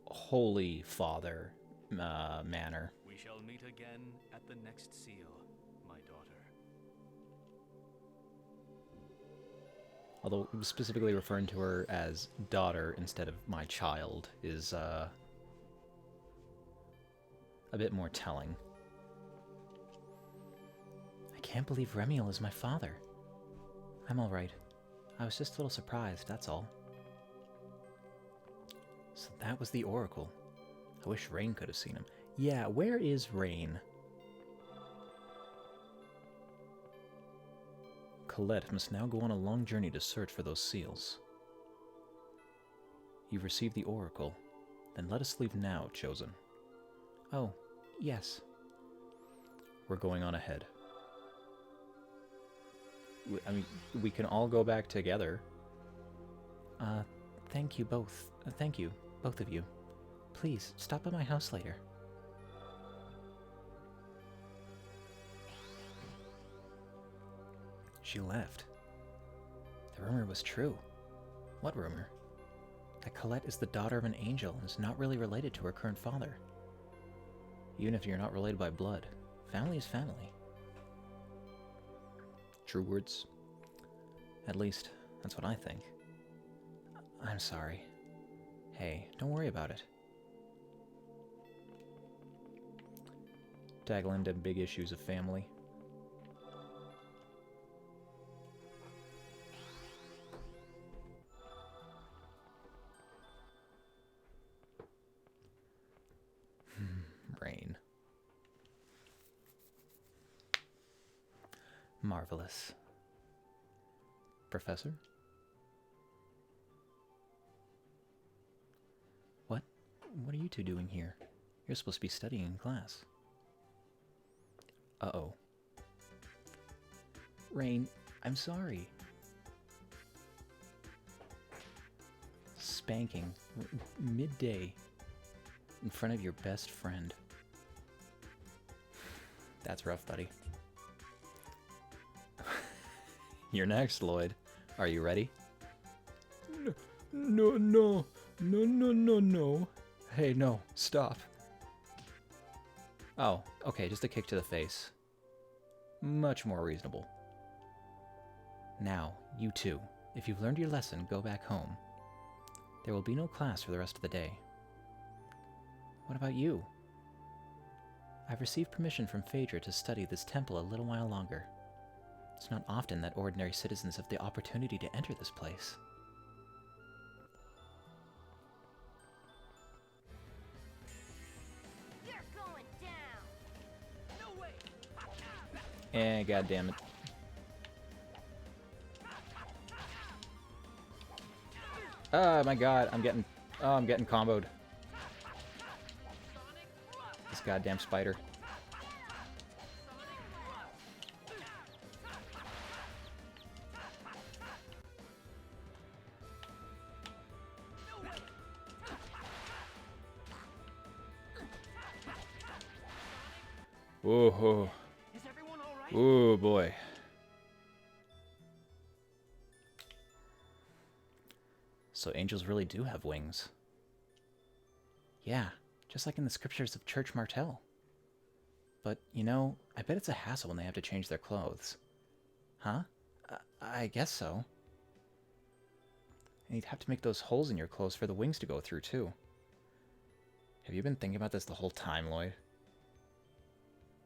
Holy Father manner? We shall meet again at the next seal, my daughter. Although specifically referring to her as daughter instead of my child is a bit more telling. I can't believe Remiel is my father. I'm alright. I was just a little surprised, that's all. So that was the Oracle. I wish Rain could have seen him. Yeah, where is Rain? Colette must now go on a long journey to search for those seals. You've received the Oracle. Then let us leave now, Chosen. Oh, yes. We're going on ahead. I mean, we can all go back together. Thank you both. Thank you, both of you. Please, stop by my house later. She left. The rumor was true. What rumor? That Colette is the daughter of an angel and is not really related to her current father. Even if you're not related by blood, family is family. True words. At least, that's what I think. I'm sorry. Hey, don't worry about it. Tackle into big issues of family. Rain. Marvelous. Professor? What? What are you two doing here? You're supposed to be studying in class. Uh-oh. Rain, I'm sorry. Spanking. Midday. In front of your best friend. That's rough, buddy. You're next, Lloyd. Are you ready? No. Hey, no. Stop. Oh, okay, just a kick to the face. Much more reasonable. Now, you two, if you've learned your lesson, go back home. There will be no class for the rest of the day. What about you? I've received permission from Phaedra to study this temple a little while longer. It's not often that ordinary citizens have the opportunity to enter this place. You're going down. No way! Eh, goddammit. Oh my god, I'm getting comboed. This goddamn spider. Whoa. Is everyone all right? Oh boy. So angels really do have wings. Yeah, just like in the scriptures of Church Martell. But, you know, I bet it's a hassle when they have to change their clothes. Huh? I guess so. And you'd have to make those holes in your clothes for the wings to go through, too. Have you been thinking about this the whole time, Lloyd?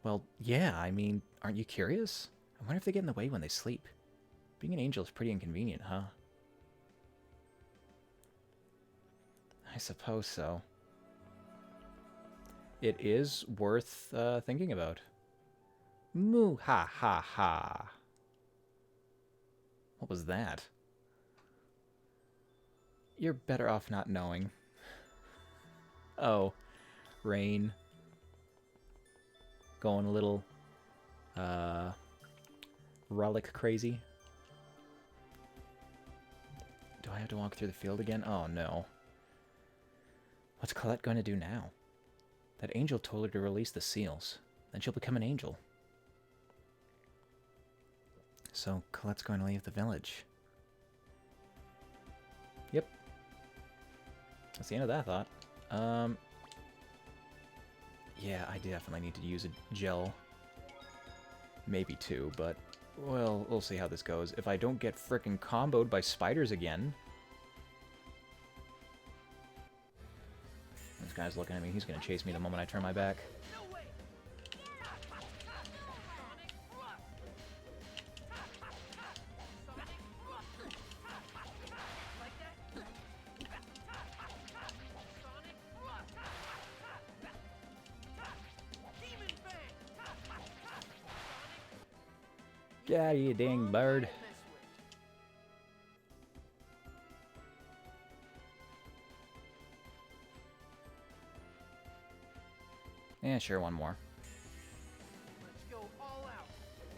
Well, yeah, I mean, aren't you curious? I wonder if they get in the way when they sleep. Being an angel is pretty inconvenient, huh? I suppose so. It is worth thinking about. Moo ha ha ha. What was that? You're better off not knowing. Oh, rain. Going a little relic crazy. Do I have to walk through the field again? Oh no. What's Colette going to do now? That angel told her to release the seals. Then she'll become an angel. So Colette's going to leave the village. Yep. That's the end of that thought. Yeah, I definitely need to use a gel. Maybe two, but well, we'll see how this goes. If I don't get frickin' comboed by spiders again... This guy's looking at me. He's gonna chase me the moment I turn my back. No way! Get out of here, dang bird. Yeah, sure, one more. Let's go all out.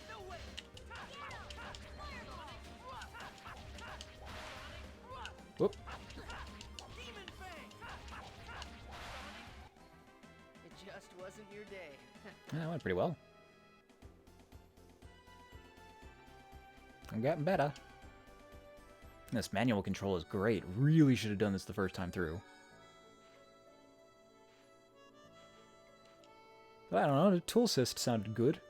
No way! Whoop. Demon Fang! It just wasn't your day. Yeah, that went pretty well. I'm getting better. This manual control is great. Really should have done this the first time through. But I don't know, the tool assist sounded good.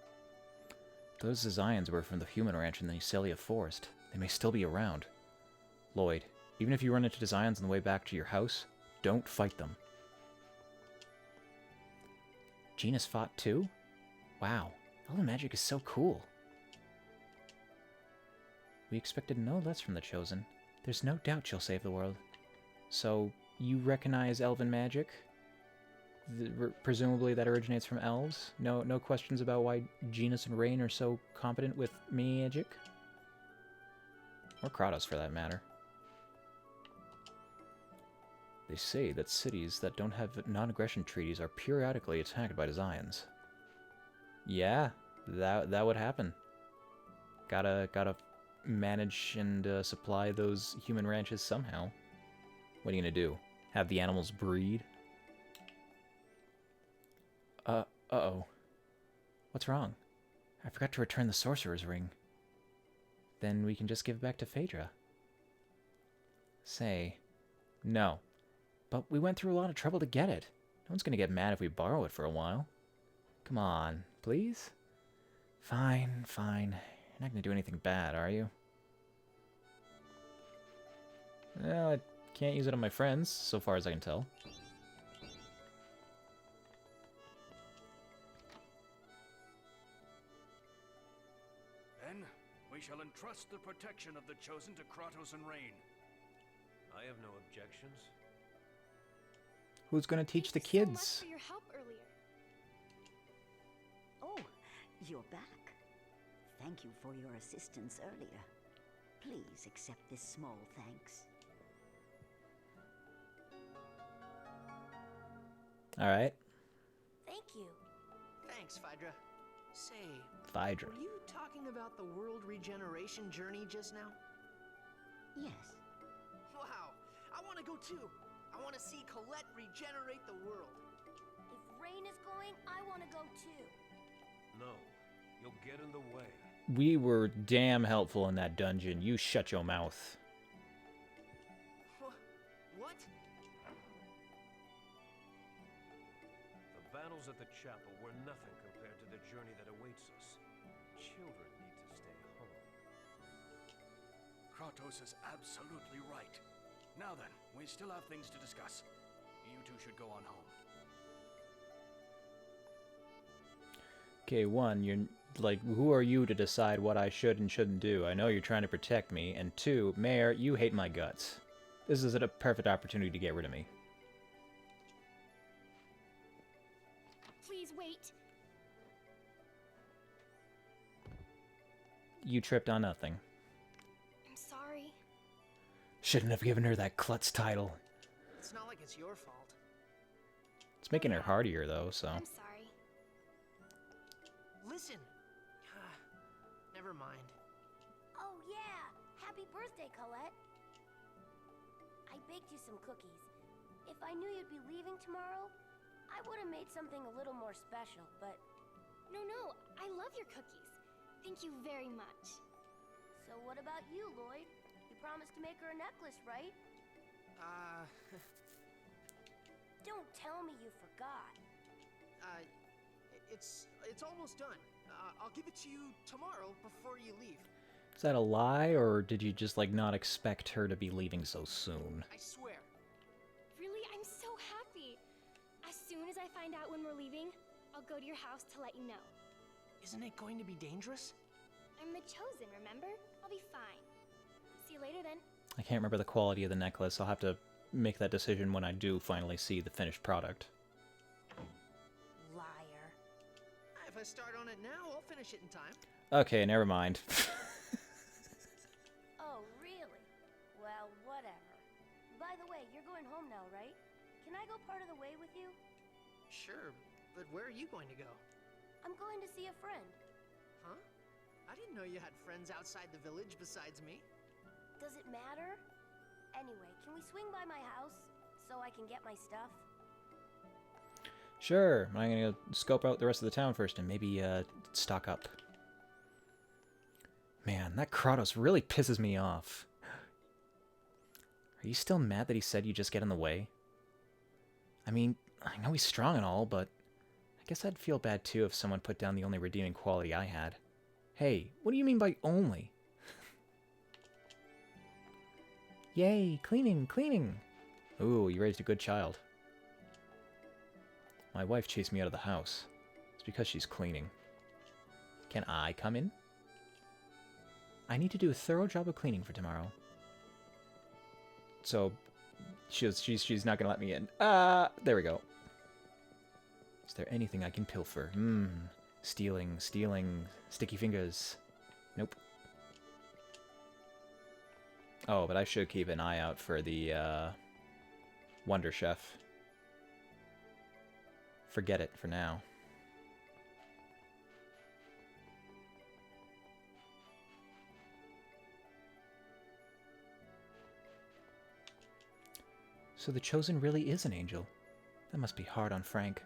Those designs were from the human ranch in the Celia Forest. They may still be around. Lloyd, even if you run into designs on the way back to your house, don't fight them. Genus fought too? Wow, elven magic is so cool. We expected no less from the Chosen. There's no doubt she'll save the world. So, you recognize elven magic? Presumably that originates from elves? No questions about why Genus and Rain are so competent with magic? Or Kratos, for that matter. They say that cities that don't have non-aggression treaties are periodically attacked by Dezions. Yeah, that would happen. Gotta manage and supply those human ranches somehow. What are you gonna do? Have the animals breed? Uh-oh. What's wrong? I forgot to return the Sorcerer's Ring. Then we can just give it back to Phaedra. Say, no. But we went through a lot of trouble to get it. No one's gonna get mad if we borrow it for a while. Come on, please? Fine. You're not gonna do anything bad, are you? Well, I can't use it on my friends, so far as I can tell. Then, we shall entrust the protection of the Chosen to Kratos and Rain. I have no objections. Who's gonna teach the Thank you so much kids? for your help earlier. Oh, you're back. Thank you for your assistance earlier. Please accept this small thanks. Alright. Thank you. Thanks, Phaedra. Say, Phaedra. were you talking about the world regeneration journey just now? Yes. Wow, I want to go too. I want to see Colette regenerate the world. If Rain is going, I want to go too. No, you'll get in the way. We were damn helpful in that dungeon. You shut your mouth. What? The battles at the chapel were nothing compared to the journey that awaits us. Children need to stay home. Kratos is absolutely right. Now then, we still have things to discuss. You two should go on home. Okay, one, you're like, who are you to decide what I should and shouldn't do? I know you're trying to protect me. And two, Mayor, you hate my guts. This is a perfect opportunity to get rid of me. Please wait. You tripped on nothing. I'm sorry. Shouldn't have given her that klutz title. It's not like it's your fault. It's making her hardier, though, so... I'm sorry. Listen. Never mind. Oh yeah! Happy birthday, Colette. I baked you some cookies. If I knew you'd be leaving tomorrow, I would have made something a little more special, but... No, I love your cookies. Thank you very much. So what about you, Lloyd? You promised to make her a necklace, right? Don't tell me you forgot. It's almost done. I'll give it to you tomorrow before you leave. Is that a lie, or did you just, like, not expect her to be leaving so soon? I swear. Really, I'm so happy. As soon as I find out when we're leaving, I'll go to your house to let you know. Isn't it going to be dangerous? I'm the Chosen, remember? I'll be fine. See you later then. I can't remember the quality of the necklace. I'll have to make that decision when I do finally see the finished product. Liar. If I start on it now, I'll finish it in time. Okay, never mind. Oh, really? Well, whatever. By the way, you're going home now, right? Can I go part of the way with you? Sure, but where are you going to go? I'm going to see a friend. Huh? I didn't know you had friends outside the village besides me. Does it matter? Anyway, can we swing by my house so I can get my stuff? Sure, I'm gonna go scope out the rest of the town first and maybe stock up. Man, that Kratos really pisses me off. Are you still mad that he said you just get in the way? I mean, I know he's strong and all, but I guess I'd feel bad too if someone put down the only redeeming quality I had. Hey, what do you mean by only? Yay, cleaning, cleaning! Ooh, you raised a good child. My wife chased me out of the house. It's because she's cleaning. Can I come in? I need to do a thorough job of cleaning for tomorrow. So, she's not gonna let me in. There we go. Is there anything I can pilfer? Stealing, sticky fingers. Nope. Oh, but I should keep an eye out for the, Wonder Chef. Forget it for now. So the Chosen really is an angel. That must be hard on Frank.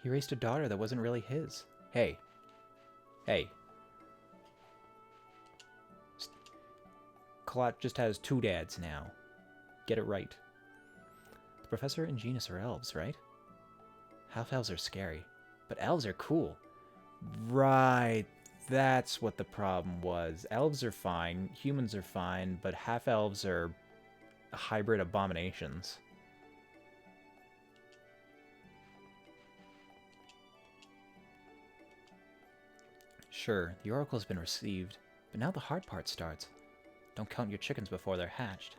He raised a daughter that wasn't really his. Hey. Hey. Colette just has 2 dads now. Get it right. The Professor and Genus are elves, right? Half-elves are scary, but elves are cool. Right. That's what the problem was. Elves are fine, humans are fine, but half-elves are hybrid abominations. Sure, the oracle's been received, but now the hard part starts. Don't count your chickens before they're hatched.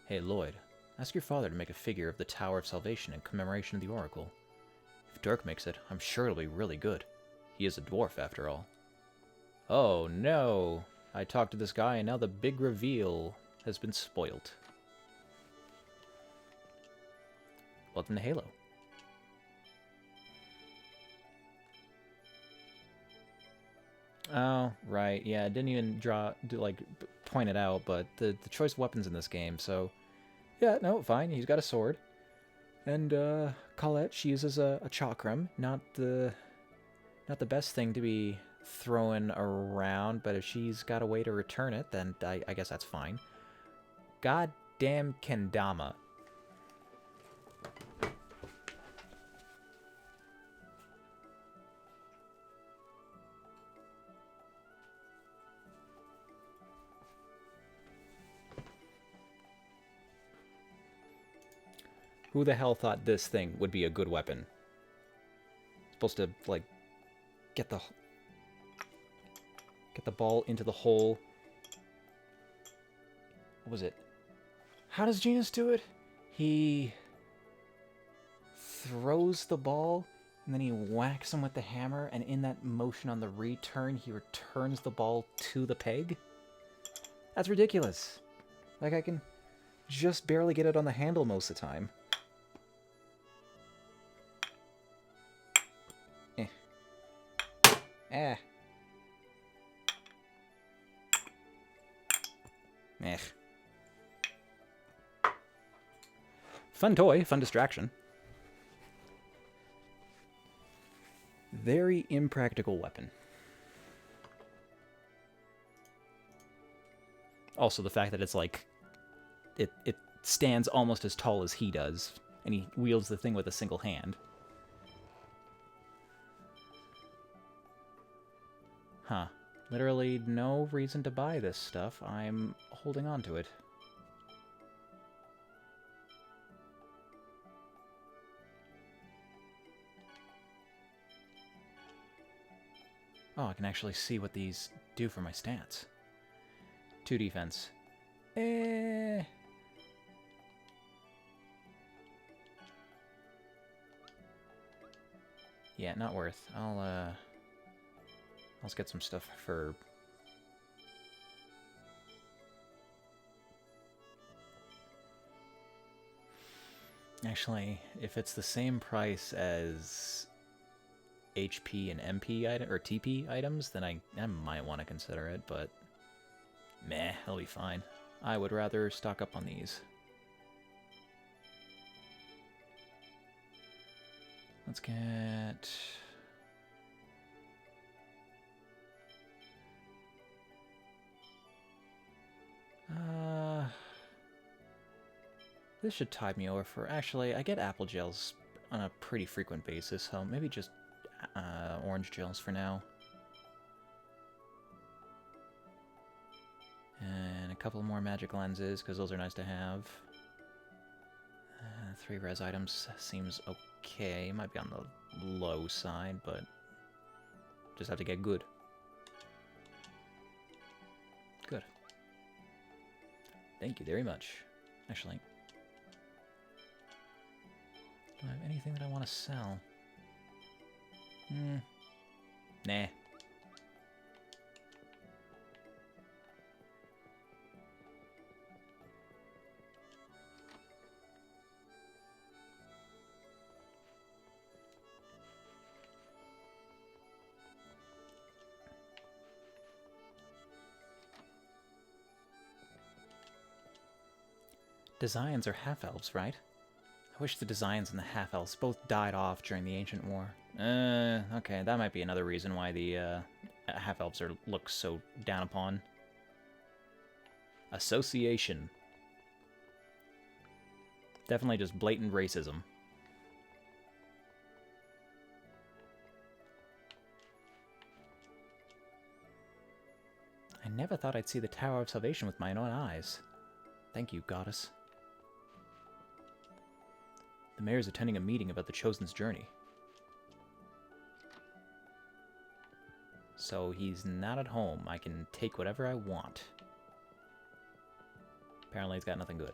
Hey, Lloyd, ask your father to make a figure of the Tower of Salvation in commemoration of the oracle. If Dirk makes it, I'm sure it'll be really good. He is a dwarf, after all. Oh, no! I talked to this guy, and now the big reveal has been spoilt. Welcome to Halo. Oh, right. Yeah, I didn't even point it out, but the choice of weapons in this game, so... Yeah, no, fine. He's got a sword. And, Colette, she uses a chakram. Not the best thing to be throwing around, but if she's got a way to return it, then I guess that's fine. Goddamn kendama. Who the hell thought this thing would be a good weapon? Supposed to, like, get the ball into the hole. What was it? How does Genus do it? He throws the ball, and then he whacks him with the hammer, and in that motion on the return, he returns the ball to the peg? That's ridiculous. Like, I can just barely get it on the handle most of the time. Eh. Eh. Fun toy, fun distraction. Very impractical weapon. Also, the fact that it's like... It stands almost as tall as he does, and he wields the thing with a single hand. Huh. Literally no reason to buy this stuff. I'm holding on to it. Oh, I can actually see what these do for my stats. 2 defense. Eh. Yeah, not worth. Let's get some stuff for... Actually, if it's the same price as HP and MP or TP items, then I might want to consider it, but meh, it'll be fine. I would rather stock up on these. Let's get... this should tide me over for... Actually, I get apple gels on a pretty frequent basis, so maybe just orange gels for now. And a couple more magic lenses, because those are nice to have. 3 res items seems okay. Might be on the low side, but just have to get good. Good. Thank you very much. Actually, do I have anything that I want to sell? Nah. Designs are half-elves, right? I wish the Designs and the half-elves both died off during the Ancient War. Okay, that might be another reason why the half-elves are looked so down upon. Association. Definitely just blatant racism. I never thought I'd see the Tower of Salvation with my own eyes. Thank you, goddess. The mayor's attending a meeting about the Chosen's journey. So he's not at home. I can take whatever I want. Apparently he's got nothing good.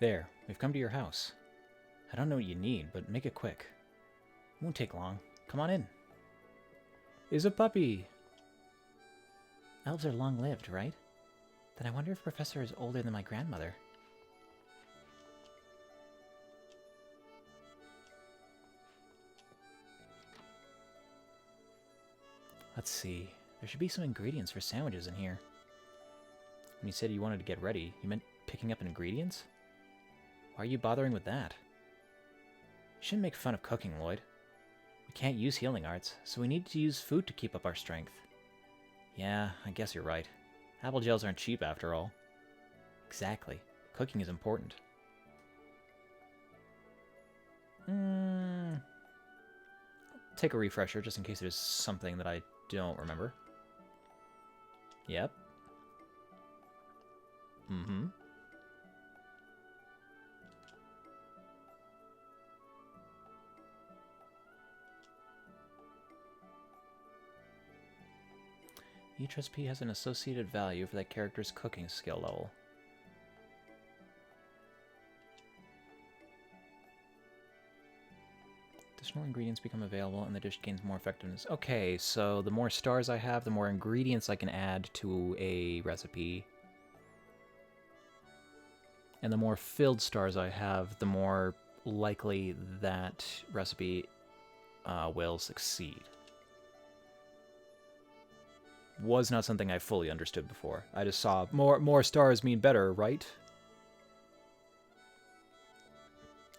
There, we've come to your house. I don't know what you need, but make it quick. It won't take long. Come on in. Is a puppy. Elves are long-lived, right? Then I wonder if Professor is older than my grandmother. Let's see. There should be some ingredients for sandwiches in here. When you said you wanted to get ready, you meant picking up ingredients? Why are you bothering with that? You shouldn't make fun of cooking, Lloyd. We can't use healing arts, so we need to use food to keep up our strength. Yeah, I guess you're right. Apple gels aren't cheap after all. Exactly. Cooking is important. Take a refresher just in case there's something that I don't remember. Yep. Each recipe has an associated value for that character's cooking skill level. Additional ingredients become available and the dish gains more effectiveness. Okay, so the more stars I have, the more ingredients I can add to a recipe. And the more filled stars I have, the more likely that recipe will succeed. Was not something I fully understood before. I just saw more stars mean better, right?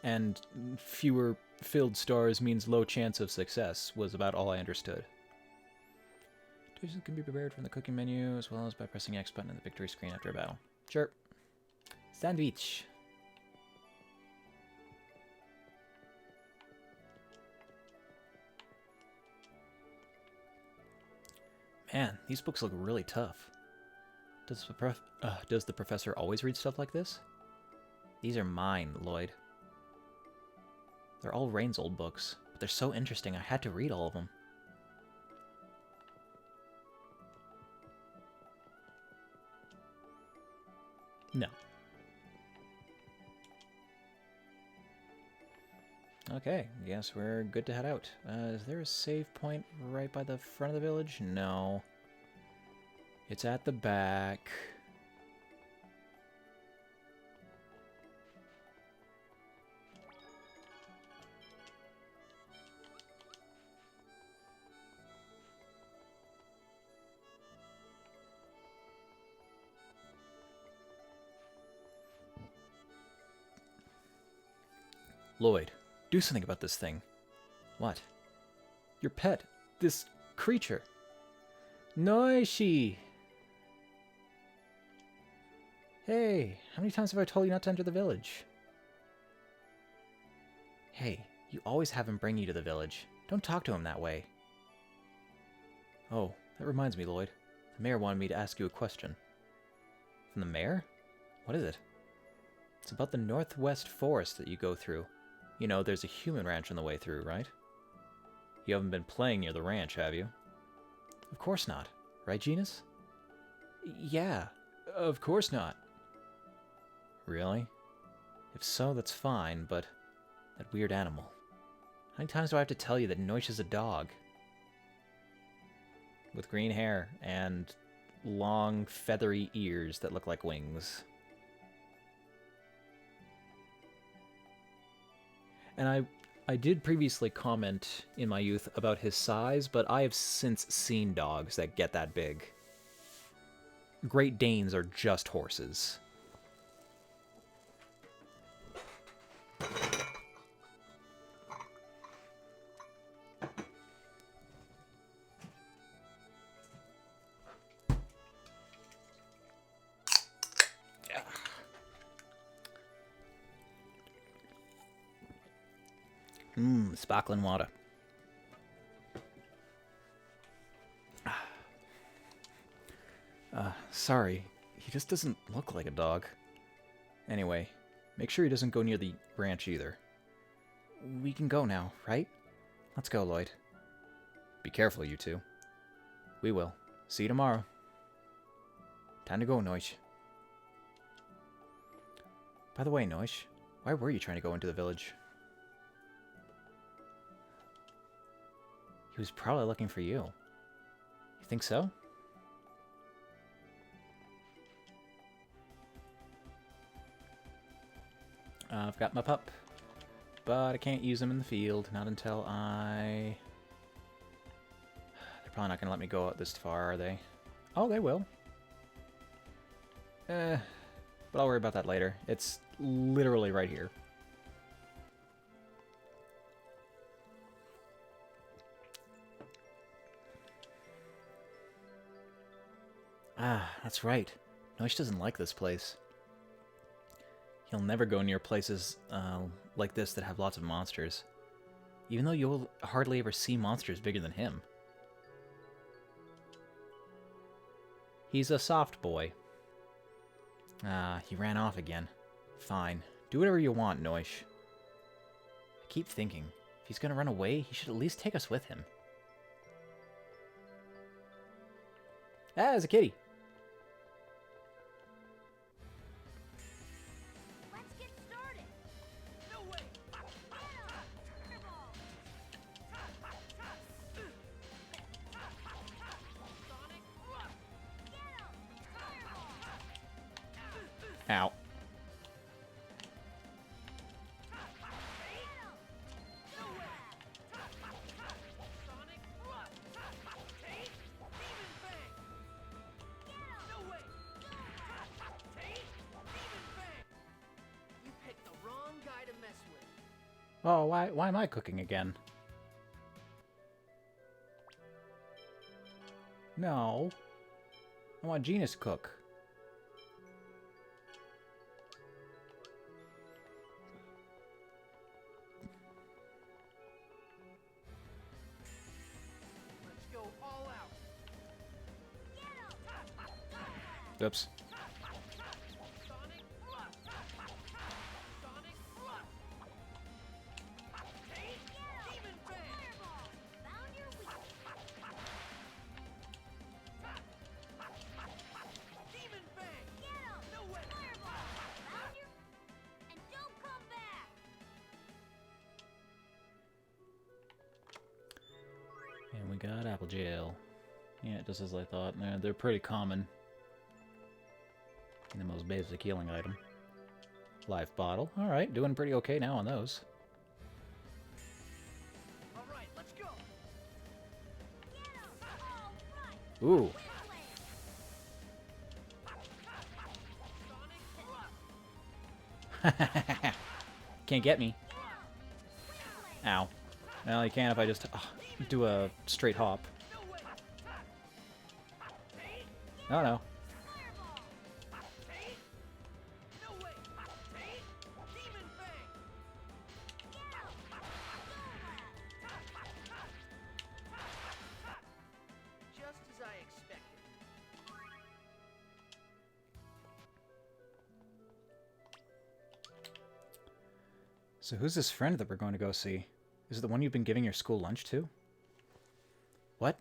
And fewer filled stars means low chance of success was about all I understood. Dishes can be prepared from the cooking menu as well as by pressing X button on the victory screen after a battle. Sure. Sandwich. Man, these books look really tough. Does the professor always read stuff like this? These are mine, Lloyd. They're all Rain's old books, but they're so interesting I had to read all of them. No. Okay, guess we're good to head out. Is there a save point right by the front of the village? No. It's at the back. Lloyd, do something about this thing. What? Your pet. This creature. Noishi! Hey, how many times have I told you not to enter the village? Hey, you always have him bring you to the village. Don't talk to him that way. Oh, that reminds me, Lloyd. The mayor wanted me to ask you a question. From the mayor? What is it? It's about the northwest forest that you go through. You know, there's a human ranch on the way through, right? You haven't been playing near the ranch, have you? Of course not. Right, Genus? Yeah, of course not. Really? If so, that's fine, but that weird animal. How many times do I have to tell you that Noish is a dog? With green hair and long, feathery ears that look like wings. And I did previously comment in my youth about his size, but I have since seen dogs that get that big. Great Danes are just horses. Sparkling water. Sorry. He just doesn't look like a dog. Anyway, make sure he doesn't go near the ranch either. We can go now, right? Let's go, Lloyd. Be careful, you two. We will. See you tomorrow. Time to go, Noish. By the way, Noish, why were you trying to go into the village? He was probably looking for you. You think so? I've got my pup, but I can't use him in the field, not until I... They're probably not going to let me go out this far, are they? Oh, they will. But I'll worry about that later. It's literally right here. Ah, that's right. Noish doesn't like this place. He'll never go near places like this that have lots of monsters. Even though you'll hardly ever see monsters bigger than him. He's a soft boy. Ah, he ran off again. Fine. Do whatever you want, Noish. I keep thinking, if he's gonna run away, he should at least take us with him. Ah, there's a kitty. Ow. Oh, why am I cooking again? No. I want Genus to cook. Oops. And we got apple jail. Yeah, just as I thought. They're pretty common. The most basic healing item. Life bottle. Alright, doing pretty okay now on those. Alright, let's go. Ooh. Can't get me. Ow. Well, you can if I just do a straight hop. Oh no. Just as I expected. So who's this friend that we're going to go see? Is it the one you've been giving your school lunch to? What?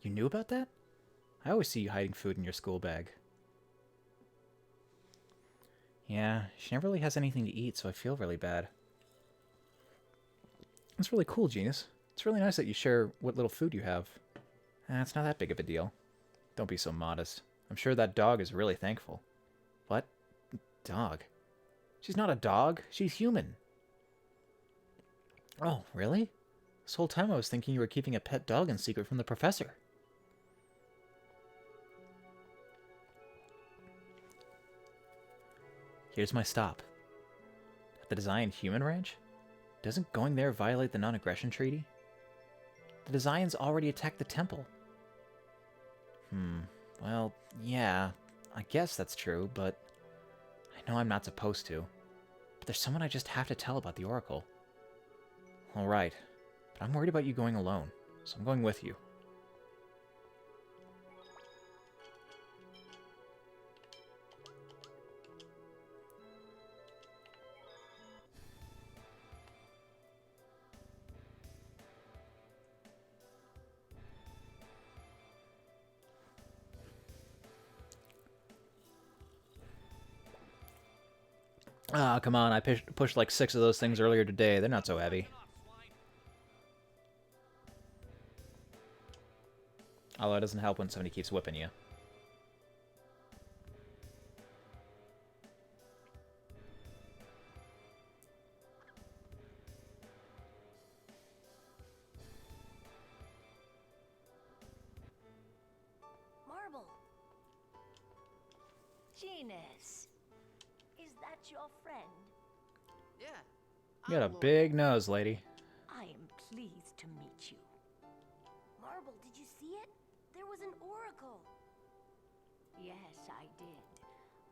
You knew about that? I always see you hiding food in your school bag. Yeah, she never really has anything to eat, so I feel really bad. That's really cool, Genius. It's really nice that you share what little food you have. It's not that big of a deal. Don't be so modest. I'm sure that dog is really thankful. What? Dog? She's not a dog. She's human. Oh, really? This whole time I was thinking you were keeping a pet dog in secret from the professor. Here's my stop. At the Desian Human Ranch? Doesn't going there violate the non-aggression treaty? The Desians already attacked the temple. Well, yeah, I guess that's true, but I know I'm not supposed to. But there's someone I just have to tell about the Oracle. Alright, but I'm worried about you going alone, so I'm going with you. Ah, come on, I pushed like 6 of those things earlier today. They're not so heavy. Although it doesn't help when somebody keeps whipping you. Marble. Genus. Is that your friend? Yeah. You got a big nose, lady. I am pleased to meet you. Marble, did you see it? There was an oracle. Yes, I did.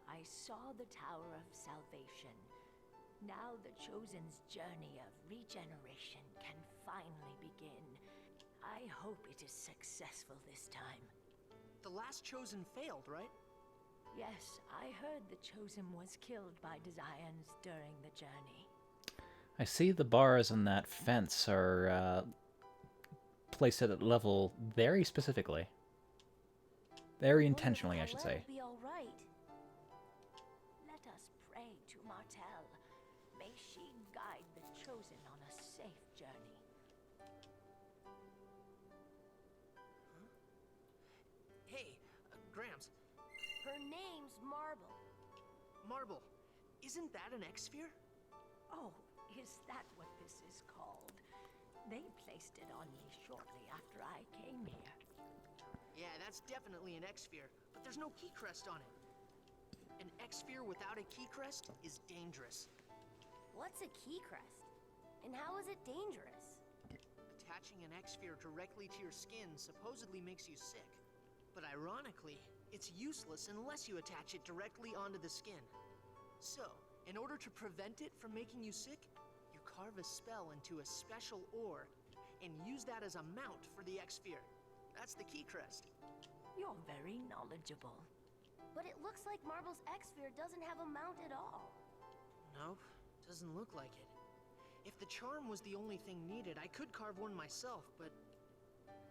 I saw the Tower of Salvation. Now the Chosen's journey of regeneration can finally begin. I hope it is successful this time. The last Chosen failed, right? Yes, I heard the Chosen was killed by Desians during the journey. I see the bars on that fence are placed at a level very specifically. Very intentionally, I should say. Be all right. Let us pray to Martel. May she guide the Chosen on a safe journey. Hey, Gramps. Her name's Marble. Marble. Isn't that an X-Sphere? Oh, is that what this is called? They placed it on me shortly after I came here. Yeah, that's definitely an X-Sphere, but there's no key crest on it. An X-Sphere without a key crest is dangerous. What's a key crest? And how is it dangerous? Attaching an X-Sphere directly to your skin supposedly makes you sick. But ironically, it's useless unless you attach it directly onto the skin. So, in order to prevent it from making you sick, you carve a spell into a special ore and use that as a mount for the X-Sphere. That's the key crest. You're very knowledgeable. But it looks like Marble's X-Sphere doesn't have a mount at all. Nope, doesn't look like it. If the charm was the only thing needed, I could carve one myself, but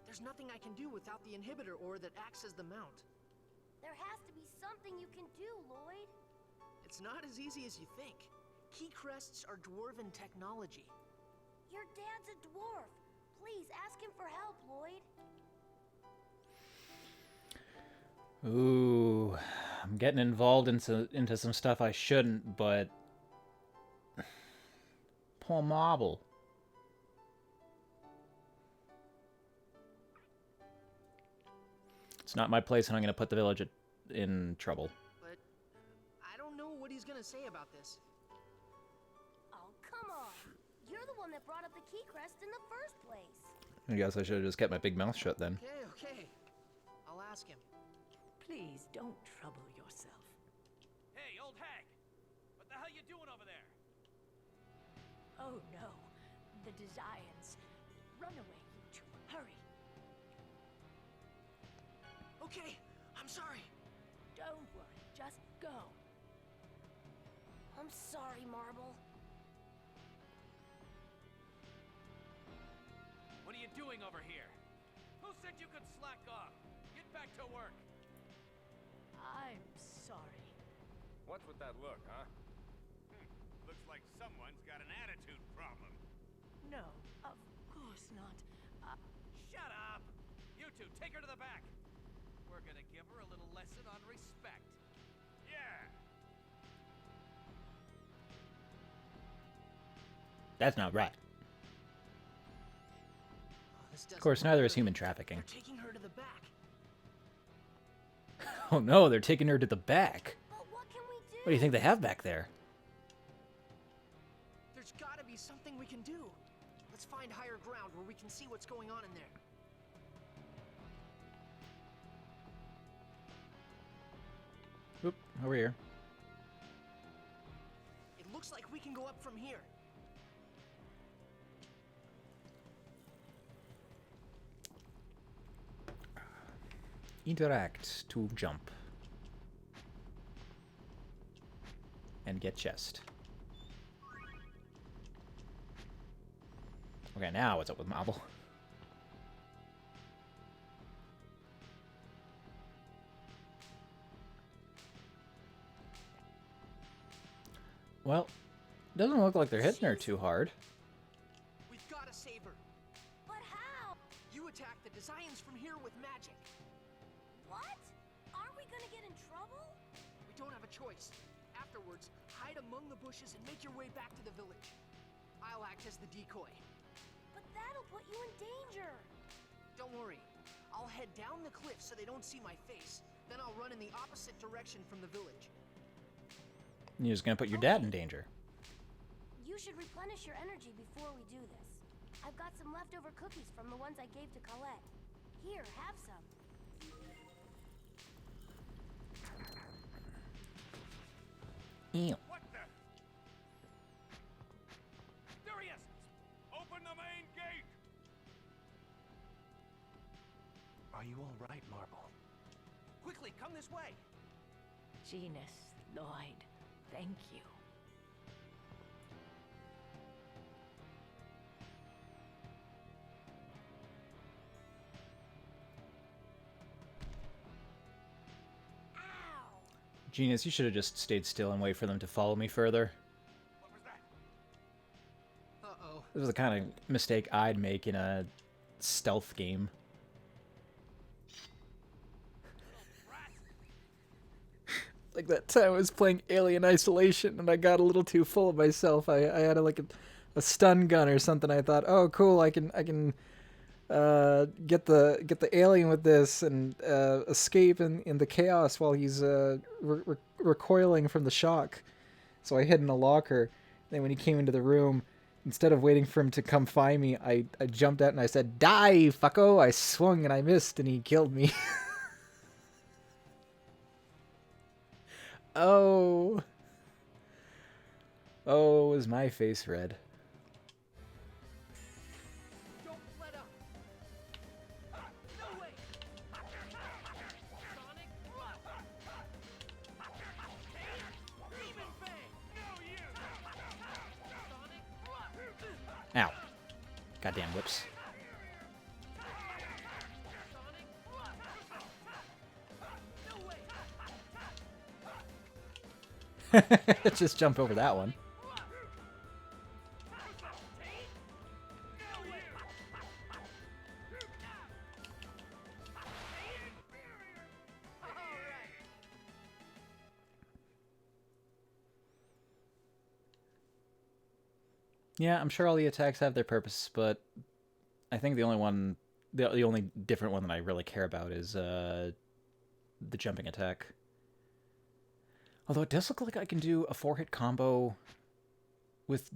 there's nothing I can do without the inhibitor ore that acts as the mount. There has to be something you can do, Lloyd. It's not as easy as you think. Key crests are Dwarven technology. Your dad's a dwarf. Please ask him for help, Lloyd. Ooh, I'm getting involved into some stuff I shouldn't, but poor Marble. It's not my place, and I'm going to put the village in trouble. But I don't know what he's gonna say about this. Oh, come on. You're the one one that brought up the key crest in the first place. I guess I should have just kept my big mouth shut then. Okay. I'll ask him. Please don't trouble yourself. Hey, old hag! What the hell you doing over there? Oh no, the Desires. Run away, you two. Hurry. Okay, I'm sorry. Don't worry, just go. I'm sorry, Marble. What are you doing over here? Who said you could slack off? Get back to work. I'm sorry. What's with that look, huh? Looks like someone's got an attitude problem. No, of course not. Shut up! You two, take her to the back. We're gonna give her a little lesson on respect. Yeah! That's not right. This Of course, doesn't neither look is human good. trafficking. They're taking her to the back. Oh no, they're taking her to the back. But what can we do? What do you think they have back there? There's gotta be something we can do. Let's find higher ground where we can see what's going on in there. Oop, over here. It looks like we can go up from here. Interact to jump. And get chest. Okay, now what's up with Marble? Well, doesn't look like they're hitting her too hard. We've gotta save her. But how? You attack the Desires from here with magic. What? Aren't we gonna get in trouble? We don't have a choice. Afterwards, hide among the bushes and make your way back to the village. I'll act as the decoy. But that'll put you in danger. Don't worry. I'll head down the cliff so they don't see my face. Then I'll run in the opposite direction from the village. You're just gonna put your dad in danger. You should replenish your energy before we do this. I've got some leftover cookies from the ones I gave to Colette. Here, have some. Ew. What the? Darius! Open the main gate! Are you all right, Marble? Quickly, come this way! Genus, Lloyd, thank you. Ow! Genius, you should have just stayed still and wait for them to follow me further. What was that? Uh-oh. This was the kind of mistake I'd make in a stealth game. Like that time I was playing Alien Isolation and I got a little too full of myself. I had a stun gun or something. I thought, oh cool, I can get the alien with this and escape in the chaos while he's recoiling from the shock. So I hid in a locker. Then when he came into the room, instead of waiting for him to come find me, I jumped out and I said, "Die, fucko!" I swung and I missed and he killed me. Oh. Oh, was my face red. Don't let up. No way. Sonic Thrust. Demon Fang. No you. Sonic Thrust. Ow. Goddamn whips. Sonic Thrust. No way. Just jump over that one. Yeah, I'm sure all the attacks have their purpose, but I think the only one, the only different one that I really care about is the jumping attack. Although it does look like I can do a 4-hit combo with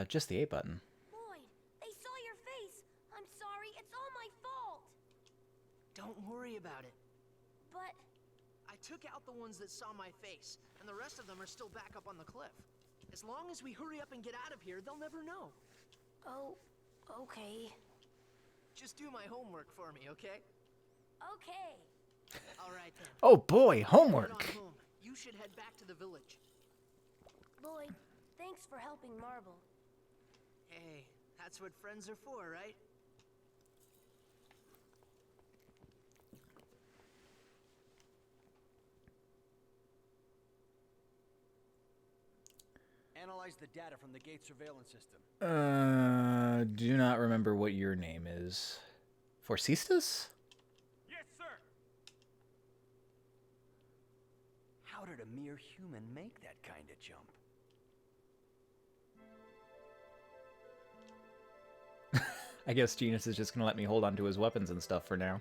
just the A button. I'm sorry. It's all my fault. Don't worry about it. But I took out the ones that saw my face, and the rest of them are still back up on the cliff. As long as we hurry up and get out of here, they'll never know. oh, okay. Just do my homework for me, okay? Okay. All right then. Oh boy, Head homework. on home. You should head back to the village. Lloyd, thanks for helping Marble. Hey, that's what friends are for, right? Analyze the data from the gate surveillance system. Do not remember what your name is. Forcistas? Yes, sir. How did a mere human make that kind of jump? I guess Genus is just gonna let me hold on to his weapons and stuff for now.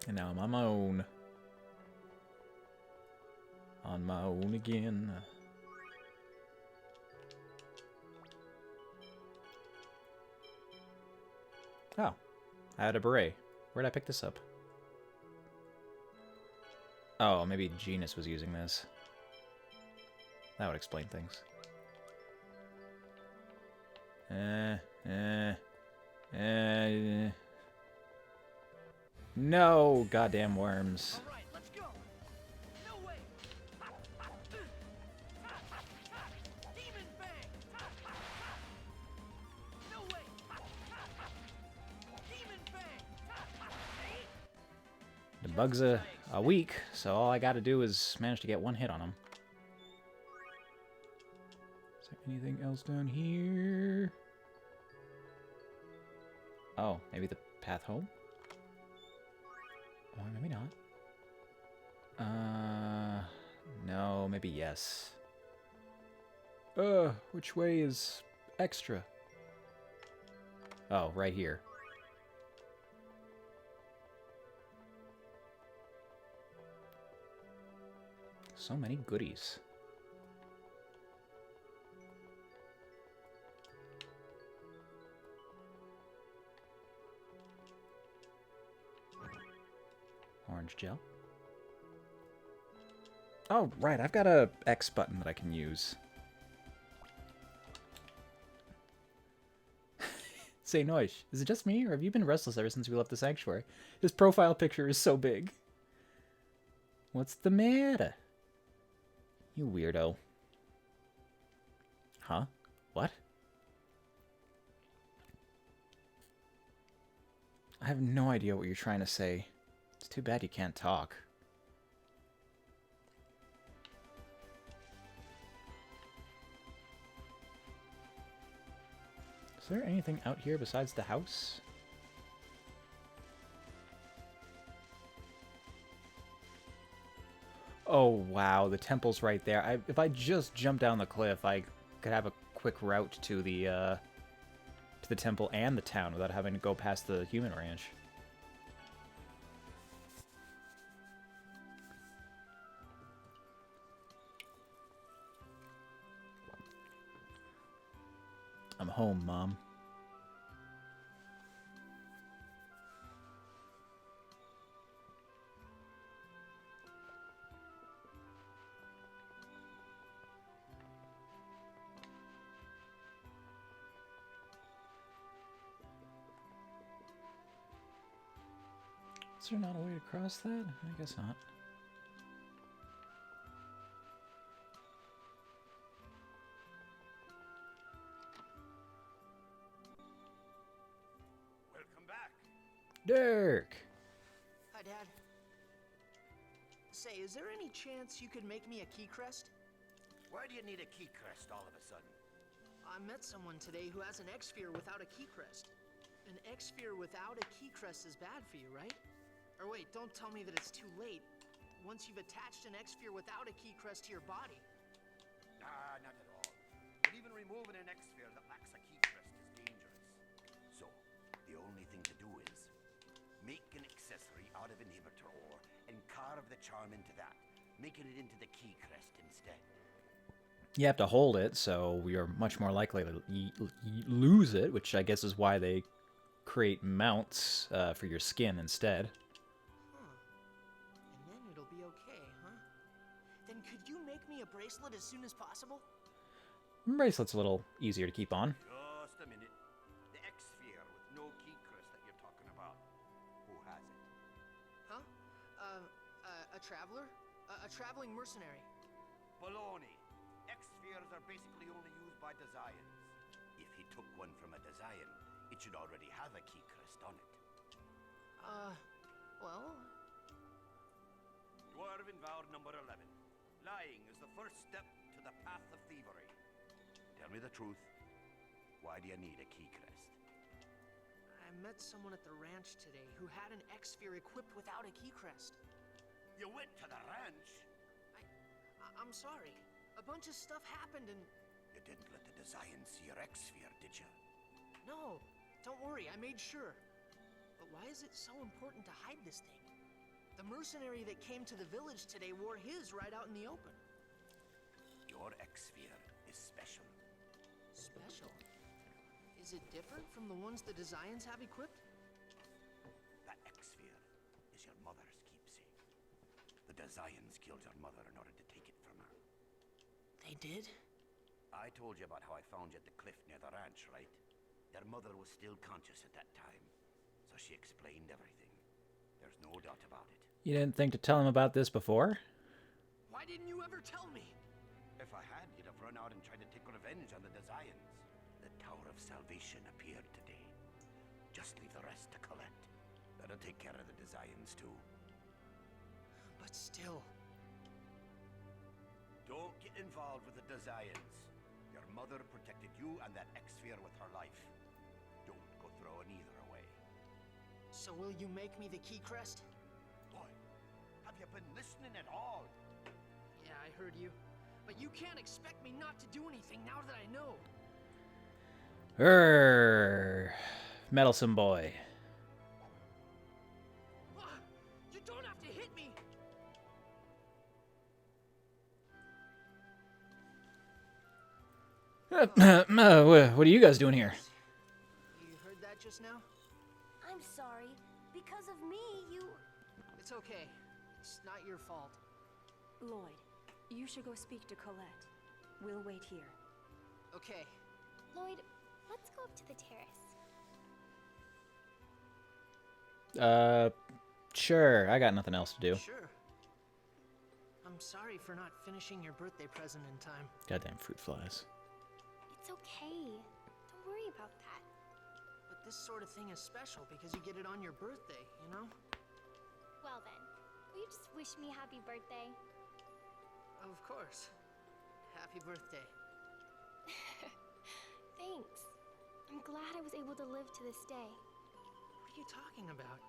And now I'm on my own. On my own again. Oh, I had a beret. Where'd I pick this up? Oh, maybe Genus was using this. That would explain things. No, goddamn worms. All right, let's go. No way. Demon bang. No way. Demon bang. The bug's a weak, so all I gotta do is manage to get one hit on him. Is there anything else down here? Oh, maybe the path home? Or maybe not. No, maybe yes. Which way is extra? Oh, right here. So many goodies. Orange gel. Oh, right, I've got a X button that I can use. Say Noish, is it just me, or have you been restless ever since we left the sanctuary? His profile picture is so big. What's the matter? You weirdo. Huh? What? I have no idea what you're trying to say. It's too bad you can't talk. Is there anything out here besides the house? Oh wow, the temple's right there. If I just jump down the cliff, I could have a quick route to the temple and the town without having to go past the human ranch. I'm home, Mom. Is there not a way to cross that? I guess not. Welcome back. Dirk! Hi, Dad. Say, is there any chance you could make me a key crest? Why do you need a key crest all of a sudden? I met someone today who has an X-Sphere without a key crest. An X-Sphere without a key crest is bad for you, right? Or wait, don't tell me that it's too late. Once you've attached an X-Sphere without a key crest to your body. Nah, not at all. But even removing an X-Sphere that lacks a key crest is dangerous. So, the only thing to do is make an accessory out of inhibitor ore and carve the charm into that, making it into the key crest instead. You have to hold it, so you're much more likely to lose it, which I guess is why they create mounts for your skin instead. Huh. And then it'll be okay, huh? Then could you make me a bracelet as soon as possible? Bracelet's a little easier to keep on. Just a minute. The X-sphere with no key crest that you're talking about. Who has it? Huh? A traveler? A traveling mercenary. Baloney. X-spheres are basically only used by Desians. If he took one from a Desian, it should already have a key crest on it. Well... Dwarven Vow number 11. Lying is the first step to the path of thievery. Tell me the truth. Why do you need a key crest? I met someone at the ranch today who had an X-sphere equipped without a key crest. You went to the ranch? I'm sorry. A bunch of stuff happened and... You didn't let the Desians see your X-sphere, did you? No, don't worry, I made sure. But why is it so important to hide this thing? The mercenary that came to the village today wore his right out in the open. Your X-sphere is special. Special? Is it different from the ones the Desians have equipped? That X-sphere is your mother's keepsake. The Desians killed your mother in order to take it from her. They did? I told you about how I found you at the cliff near the ranch, right? Your mother was still conscious at that time, so she explained everything. There's no doubt about it. You didn't think to tell him about this before? Why didn't you ever tell me? If I had, you'd have run out and tried to take revenge on the Desians. The Tower of Salvation appeared today. Just leave the rest to Colette. Let her take care of the Desians, too. But still... Don't get involved with the Desians. Your mother protected you and that X-sphere with her life. Don't go throwing either away. So will you make me the key crest? Boy, have you been listening at all? Yeah, I heard you. But you can't expect me not to do anything now that I know. Meddlesome boy. You don't have to hit me! What are you guys doing here? You heard that just now? I'm sorry. Because of me, you... It's okay. It's not your fault. Lloyd, you should go speak to Colette. We'll wait here. Okay. Lloyd, let's go up to the terrace. Sure. I got nothing else to do. Sure. I'm sorry for not finishing your birthday present in time. Goddamn fruit flies. It's okay. Don't worry about that. But this sort of thing is special because you get it on your birthday, you know? Well then, will you just wish me happy birthday? Of course. Happy birthday. Thanks. I'm glad I was able to live to this day. What are you talking about?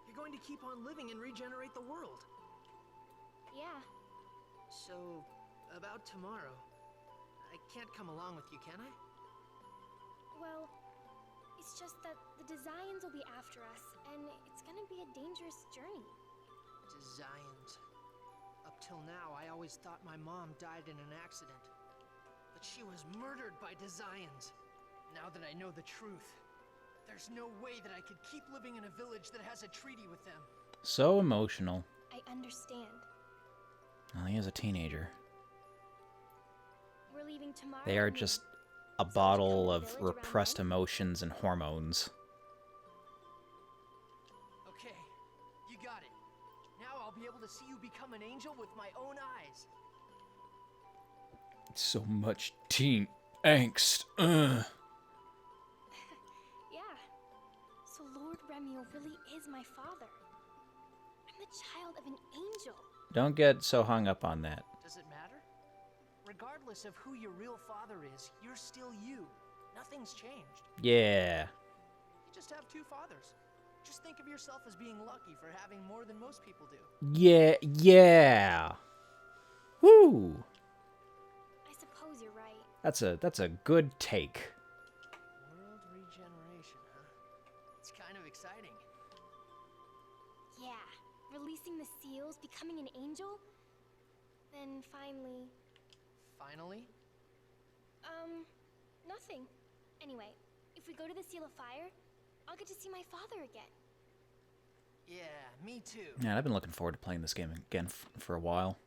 You're going to keep on living and regenerate the world. Yeah. So, about tomorrow. I can't come along with you, can I? Well, it's just that the Desians will be after us, and it's gonna be a dangerous journey. Desians. Up till now, I always thought my mom died in an accident. But she was murdered by Desians. Now that I know the truth, there's no way that I could keep living in a village that has a treaty with them. So emotional. I understand. Well, he is a teenager. We're leaving tomorrow. They are and just a so to bottle come to the of village around repressed then? emotions and hormones. Okay, you got it. Now I'll be able to see you become an angel with my own eyes. So much teen angst. Ugh. Yeah. So Lord Remiel really is my father. I'm the child of an angel. Don't get so hung up on that. Does it matter? Regardless of who your real father is, you're still you. Nothing's changed. Yeah. You just have two fathers. Just think of yourself as being lucky for having more than most people do. Yeah, yeah. Woo. I suppose you're right. That's a good take. World regeneration, huh? It's kind of exciting. Yeah. Releasing the seals, becoming an angel. Then finally... Finally? Nothing. Anyway, if we go to the Seal of Fire, I'll get to see my father again. Yeah, me too. Yeah, I've been looking forward to playing this game again for a while.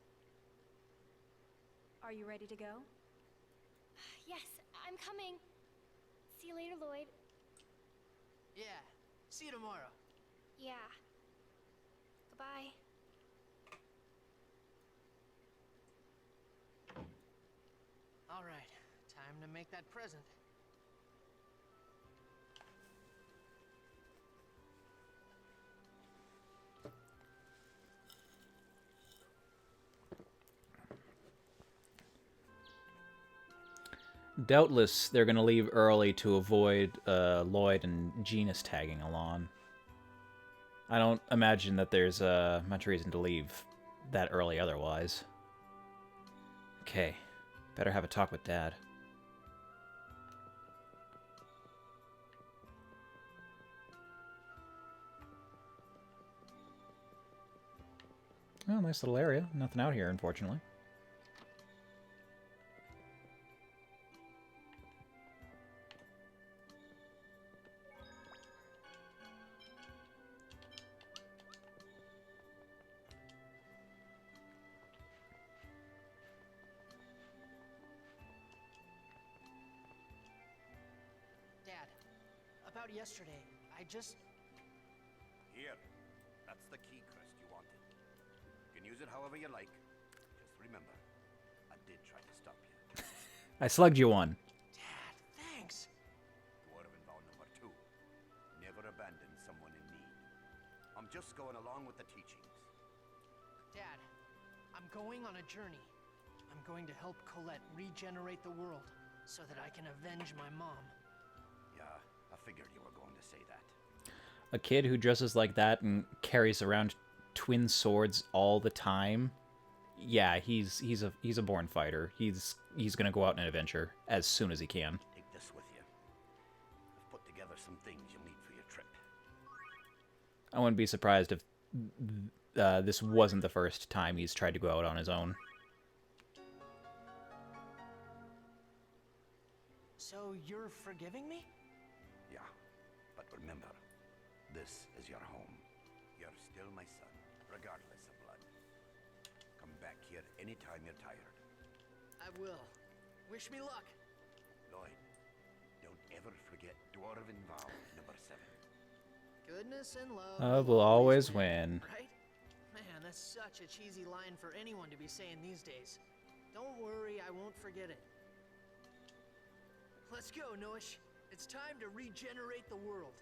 Are you ready to go? Yes, I'm coming. See you later, Lloyd. Yeah, see you tomorrow. Yeah. Goodbye. All right, time to make that present. Doubtless, they're going to leave early to avoid Lloyd and Genus tagging along. I don't imagine that there's much reason to leave that early otherwise. Okay, better have a talk with Dad. Oh, nice little area. Nothing out here, unfortunately. Dad, about yesterday, I just... Here. That's the key crest you wanted. You can use it however you like. Just remember, I did try to stop you. I slugged you one. Dad, thanks. Dwarven Vow number 2. Never abandon someone in need. I'm just going along with the teachings. Dad, I'm going on a journey. I'm going to help Colette regenerate the world so that I can avenge my mom. Yeah, I figured you were going to say that. A kid who dresses like that and carries around twin swords all the time. Yeah, he's a born fighter. He's gonna go out on an adventure as soon as he can. Take this with you. I've put together some things you'll need for your trip. I wouldn't be surprised if this wasn't the first time he's tried to go out on his own. So you're forgiving me? Yeah, but remember, this is your home. You're still my son, regardless of blood. Come back here anytime you're tired. I will. Wish me luck. Lloyd, don't ever forget Dwarven Vow number 7. Goodness and love Love will always win. Right? Man, that's such a cheesy line for anyone to be saying these days. Don't worry, I won't forget it. Let's go, Noish. It's time to regenerate the world.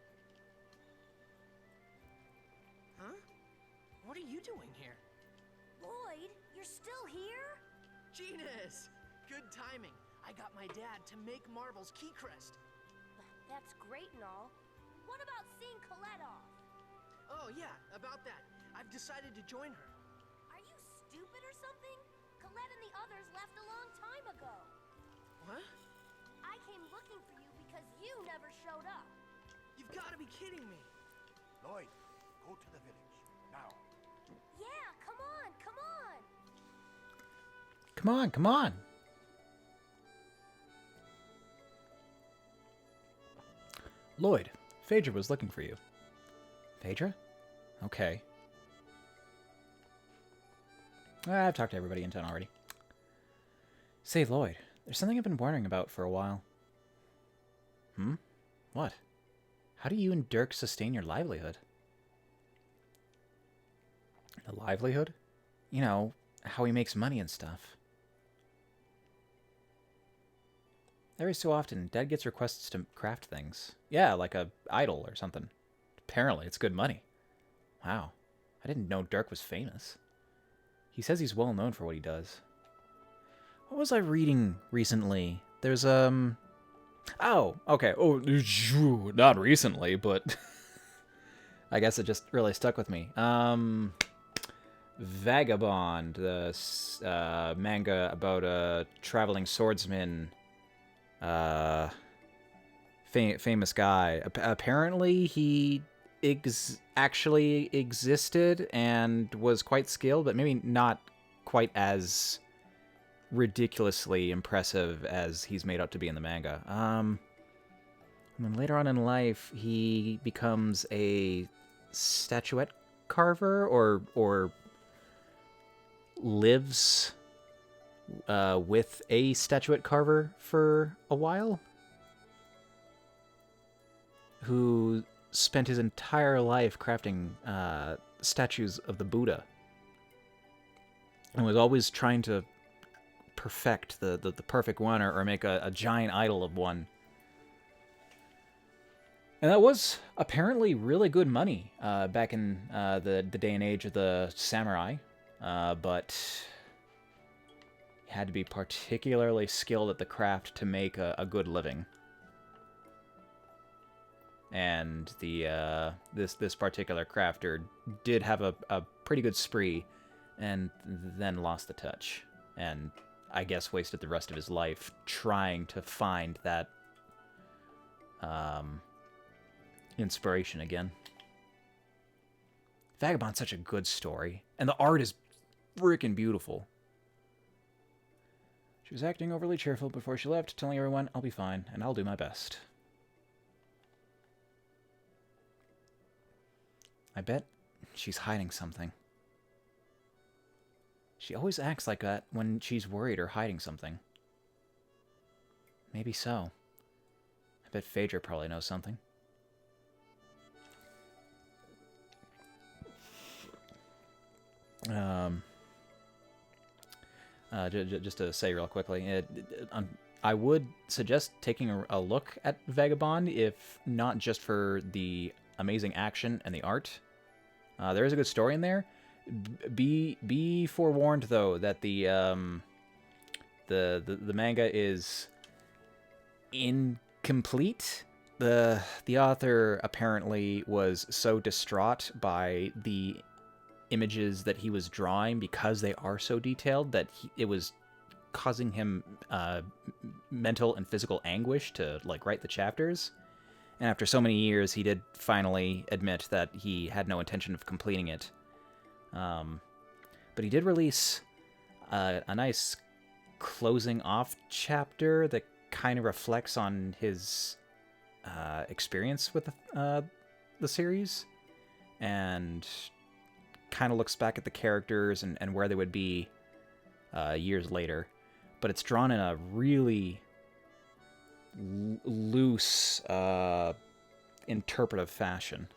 Huh? What are you doing here? Lloyd, you're still here? Genus! Good timing. I got my dad to make Marvel's key crest. That's great and all. What about seeing Colette off? Oh yeah, about that. I've decided to join her. Are you stupid or something? Colette and the others left a long time ago. What? I came looking for you because you never showed up. You've got to be kidding me. Lloyd, go to the village, now. Yeah, come on, come on. Come on, come on. Lloyd, Phaedra was looking for you. Phaedra? Okay. I've talked to everybody in town already. Say, Lloyd, there's something I've been wondering about for a while. Hmm? What? How do you and Dirk sustain your livelihood? The livelihood? You know, how he makes money and stuff. Every so often, Dad gets requests to craft things. Yeah, like a idol or something. Apparently, it's good money. Wow. I didn't know Dirk was famous. He says he's well known for what he does. What was I reading recently? There's, Oh, okay. Oh, not recently, but... I guess it just really stuck with me. Vagabond, the manga about a traveling swordsman, famous guy. Apparently, he actually existed and was quite skilled, but maybe not quite as ridiculously impressive as he's made out to be in the manga. And then later on in life, he becomes a statuette carver, or lives with a statuette carver for a while, who spent his entire life crafting statues of the Buddha, and was always trying to perfect the perfect one, or make a giant idol of one. And that was apparently really good money back in the day and age of the samurai, but you had to be particularly skilled at the craft to make a good living. And this particular crafter did have a pretty good spree, and then lost the touch, and I guess wasted the rest of his life trying to find that inspiration again. Vagabond's such a good story, and the art is freaking beautiful. She was acting overly cheerful before she left, telling everyone, "I'll be fine, and I'll do my best." I bet she's hiding something. She always acts like that when she's worried or hiding something. Maybe so. I bet Phaedra probably knows something. Just to say real quickly, I would suggest taking a look at Vagabond, if not just for the amazing action and the art. There is a good story in there. Be forewarned, though, that the manga is incomplete. The author apparently was so distraught by the images that he was drawing, because they are so detailed, that it was causing him mental and physical anguish to write the chapters. And after so many years, he did finally admit that he had no intention of completing it. But he did release a nice closing off chapter that kind of reflects on his experience with the series, and kind of looks back at the characters and where they would be years later. But it's drawn in a really loose, interpretive fashion.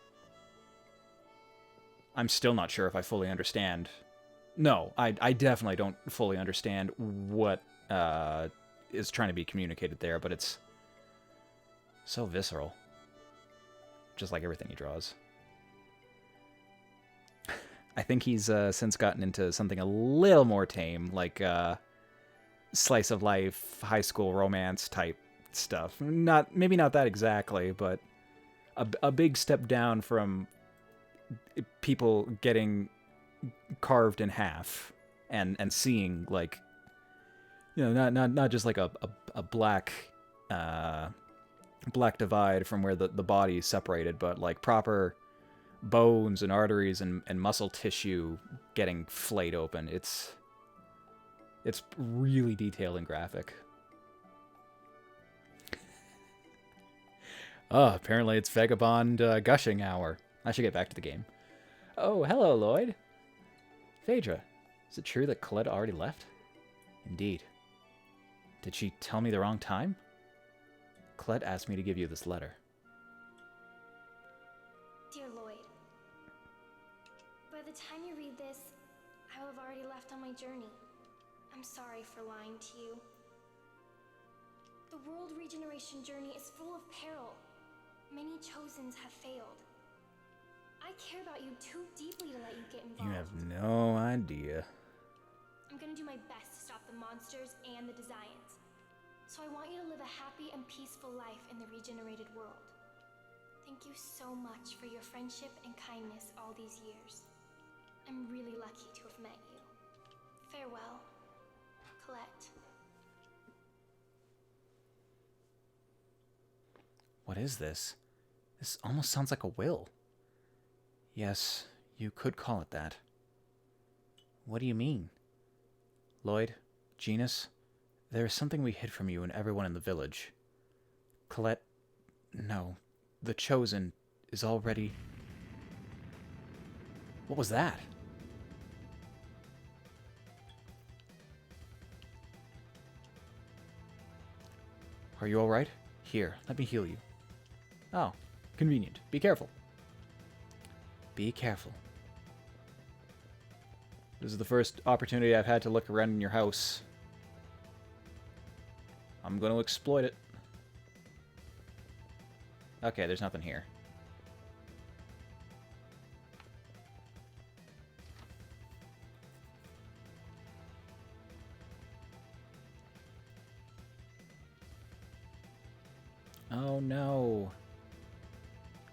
I'm still not sure if I fully understand. No, I definitely don't fully understand what is trying to be communicated there, but it's so visceral. Just like everything he draws. I think he's since gotten into something a little more tame, like slice of life, high school romance type stuff. Maybe not that exactly, but a big step down from people getting carved in half and seeing, like, you know, not just like a black divide from where the body is separated, but like proper bones and arteries and muscle tissue getting flayed open. It's really detailed and graphic. Oh, apparently it's Vagabond gushing hour. I should get back to the game. Oh, hello, Lloyd. Phaedra, is it true that Colette already left? Indeed. Did she tell me the wrong time? Colette asked me to give you this letter. Dear Lloyd, by the time you read this, I will have already left on my journey. I'm sorry for lying to you. The world regeneration journey is full of peril. Many Chosens have failed. I care about you too deeply to let you get involved. You have no idea. I'm gonna do my best to stop the monsters and the Desians. So I want you to live a happy and peaceful life in the regenerated world. Thank you so much for your friendship and kindness all these years. I'm really lucky to have met you. Farewell, Colette. What is this? This almost sounds like a will. Yes, you could call it that. What do you mean? Lloyd, Genus, there is something we hid from you and everyone in the village. Colette, no, the Chosen is already... What was that? Are you alright? Here, let me heal you. Oh, convenient. Be careful. Be careful. This is the first opportunity I've had to look around in your house. I'm going to exploit it. Okay, there's nothing here. Oh no.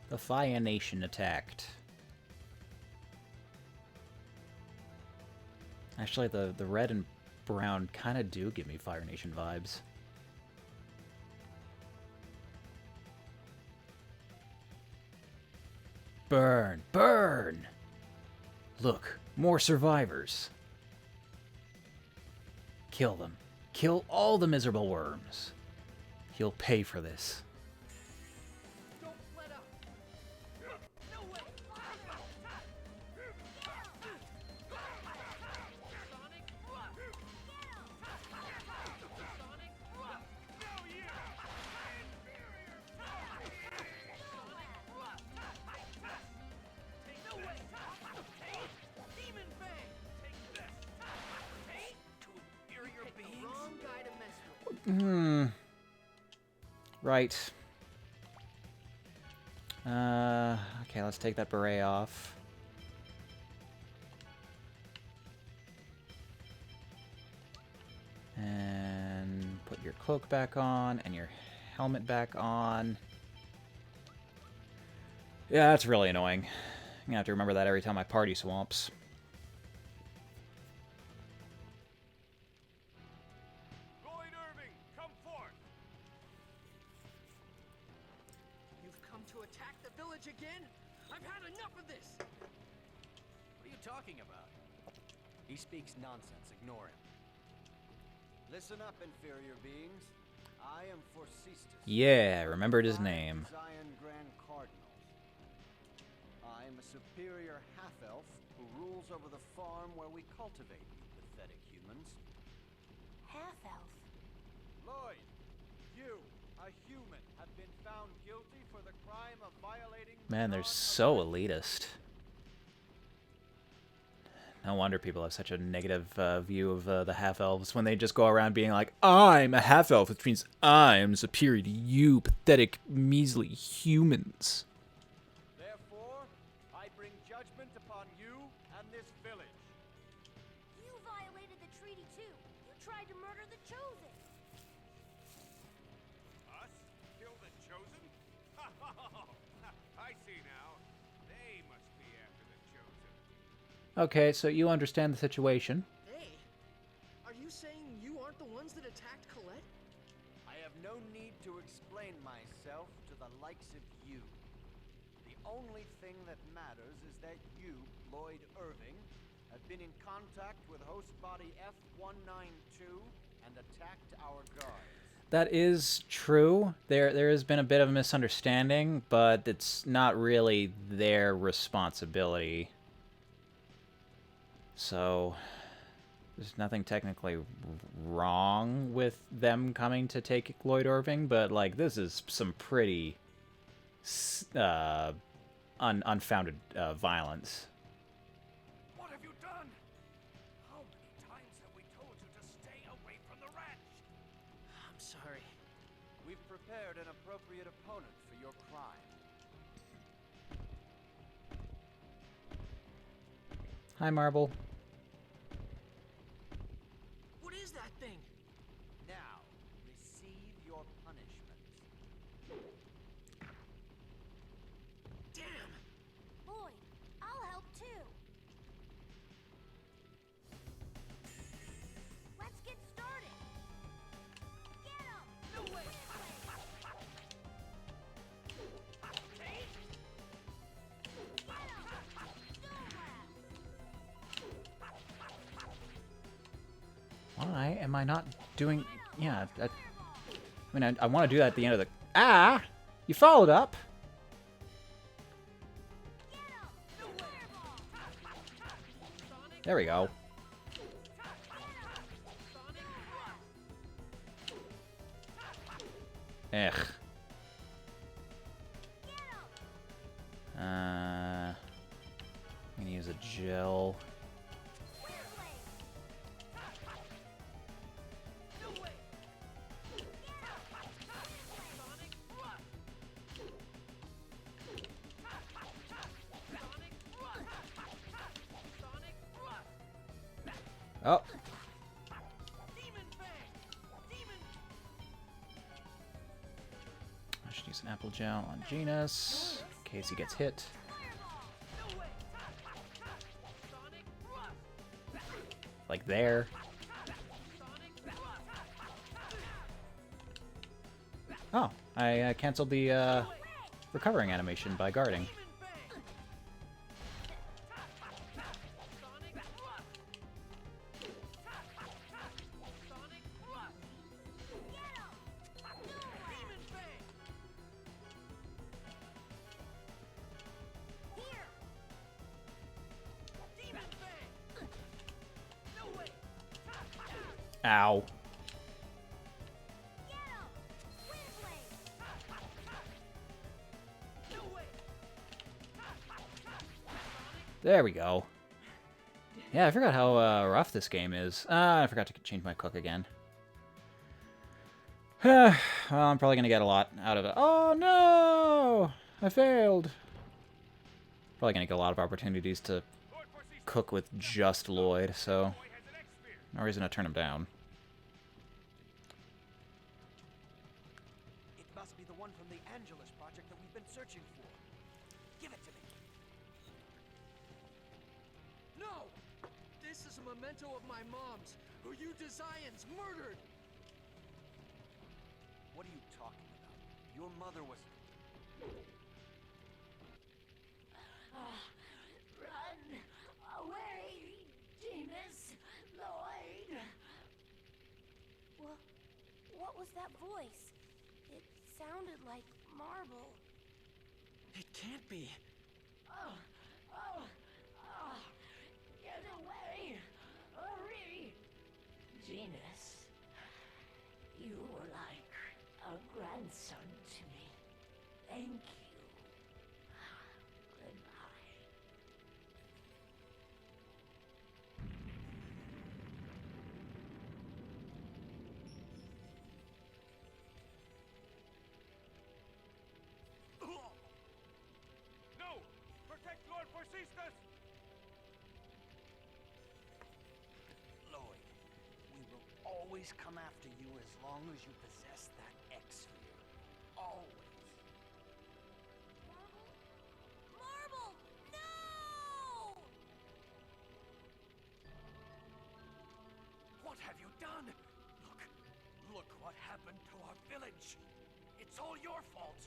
The Fire Nation attacked. Actually, the red and brown kind of do give me Fire Nation vibes. Burn! Burn! Look, more survivors. Kill them. Kill all the miserable worms. He'll pay for this. Don't let up. No way. Sonic. Sonic. No, you. No way. Demon Fang. Take this. To inferior beings. The wrong guy to mess with. Right. Okay, let's take that beret off. And put your cloak back on, and your helmet back on. Yeah, that's really annoying. I'm gonna have to remember that every time I party swamps. Lloyd Irving, come forth! You've come to attack the village again? I've had enough of this! What are you talking about? He speaks nonsense. Ignore him. Listen up, inferior beings. I am Forcestus. Yeah, remembered his name. Zion Grand Cardinals. I am a superior half-elf who rules over the farm where we cultivate you pathetic humans. Half-elf. Lloyd, you, a human, have been found guilty for the crime of violating... Man, they're so elitist. No wonder people have such a negative view of the half-elves when they just go around being like, I'm a half-elf, which means I'm superior to you, pathetic, measly humans. Therefore, I bring judgment upon you and this village. You violated the treaty too. You tried to murder the Chosen. Us? Kill the Chosen? I see now. They must be after the Chosen. Okay, so you understand the situation. Hey, are you saying you aren't the ones that attacked Colette? I have no need to explain myself to the likes of you. The only thing that matters is that you, Lloyd Irving, have been in contact with host body F-192 and attacked our guards. That is true. There has been a bit of a misunderstanding, but it's not really their responsibility. So, there's nothing technically wrong with them coming to take Lloyd Irving, but, like, this is some pretty unfounded violence. What have you done? How many times have we told you to stay away from the ranch? I'm sorry. We've prepared an appropriate opponent for your crime. Hi, Marble. What is that thing? Now, receive your punishment. Damn! Lloyd, I'll help too. Let's get started. Get him! No way! Get him! Still left. am I not doing... Yeah, I mean, I want to do that at the end of the... Ah! You followed up! There we go. Ugh. I'm gonna use a gel. Oh. I should use an apple gel on Genus in case he gets hit. Like there. Oh, I canceled the recovering animation by guarding. Ow. There we go. Yeah, I forgot how rough this game is. I forgot to change my cook again. Well, I'm probably going to get a lot out of it. Oh, no! I failed. Probably going to get a lot of opportunities to cook with just Lloyd, so no reason to turn him down. It must be the one from the Angelus project that we've been searching for. Give it to me. No! This is a memento of my mom's, who you Desians murdered! What are you talking about? Your mother was... Run away, Genus, Lloyd. What was that voice? It sounded like marble. It can't be. Get away! Hurry! Genus, you were like a grandson to me. Thank you. Goodbye. No! Protect Lord Persistus! Lloyd, we will always come after you as long as you possess that X-Sphere. Always. Marble! No! What have you done? Look what happened to our village. It's all your fault.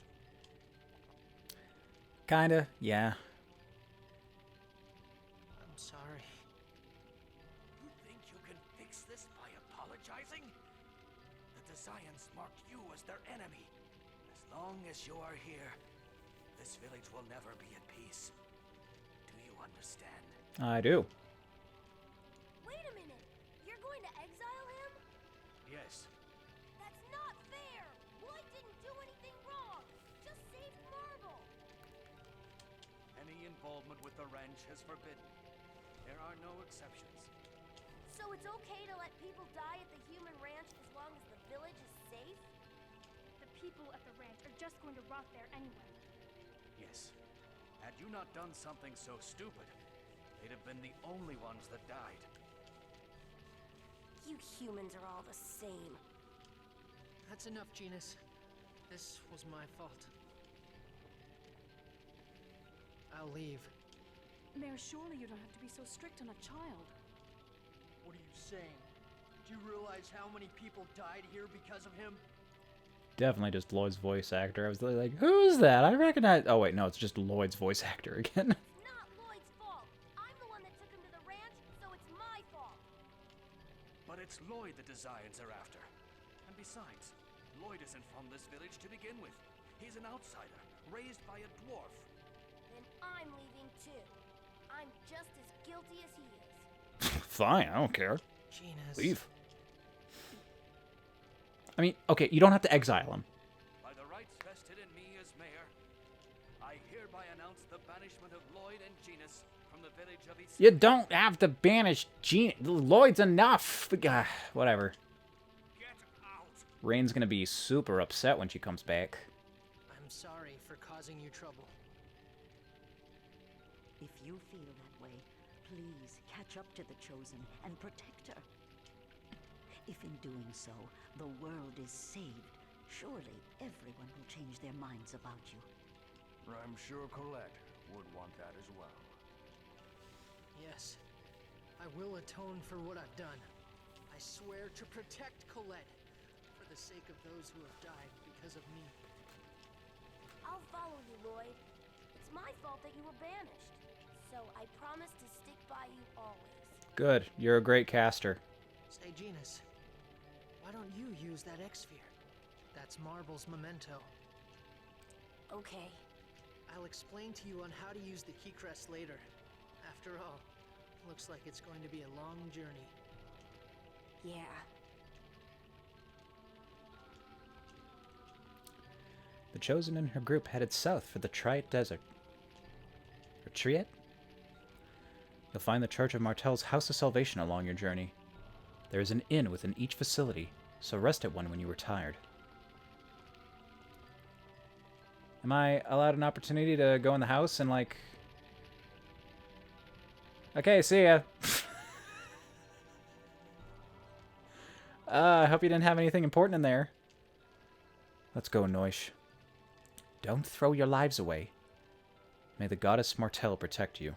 Kinda, yeah. I'm sorry. You think you can fix this by apologizing? The Desians marked you as their enemy. As long as you are here, this village will never be at peace. Do you understand? I do. Wait a minute! You're going to exile him? Yes. That's not fair! Lloyd didn't do anything wrong! Just saved Marble! Any involvement with the ranch is forbidden. There are no exceptions. So it's okay to let people die at the human ranch as long as the village is safe? The people at the ranch are just going to rot there anyway. Yes. Had you not done something so stupid, they'd have been the only ones that died. You humans are all the same. That's enough, Genus. This was my fault. I'll leave. Mayor, surely you don't have to be so strict on a child. What are you saying? Do you realize how many people died here because of him? Definitely just Lloyd's voice actor. I was like, who's that? I recognize... Oh, wait, no, it's just Lloyd's voice actor again. It's not Lloyd's fault. I'm the one that took him to the ranch, so it's my fault. But It's Lloyd the Desians are after. And besides, Lloyd isn't from this village to begin with. He's an outsider, raised by a dwarf. Then I'm leaving too. I'm just as guilty as he is. Fine, I don't care. Gina's... Leave. I mean, okay, you don't have to exile him. By the rights vested in me as mayor, I hereby announce the banishment of Lloyd and Genus from the village of East... You don't have to banish Gene. Lloyd's enough. Whatever. Get out! Rain's gonna be super upset when she comes back. I'm sorry for causing you trouble. If you feel that way, please catch up to the Chosen and protect her. If in doing so, the world is saved, surely everyone will change their minds about you. I'm sure Colette would want that as well. Yes, I will atone for what I've done. I swear to protect Colette, for the sake of those who have died because of me. I'll follow you, Lloyd. It's my fault that you were banished. So I promise to stick by you always. Good. You're a great caster. Say, Genus, why don't you use that X-Sphere? That's Marble's memento. Okay. I'll explain to you on how to use the key crest later. After all, looks like it's going to be a long journey. Yeah. The Chosen and her group headed south for the Triet Desert. Or Triet? You'll find the Church of Martel's House of Salvation along your journey. There is an inn within each facility, so rest at one when you are tired. Am I allowed an opportunity to go in the house and, like... Okay, see ya. I hope you didn't have anything important in there. Let's go, Noish. Don't throw your lives away. May the goddess Martel protect you.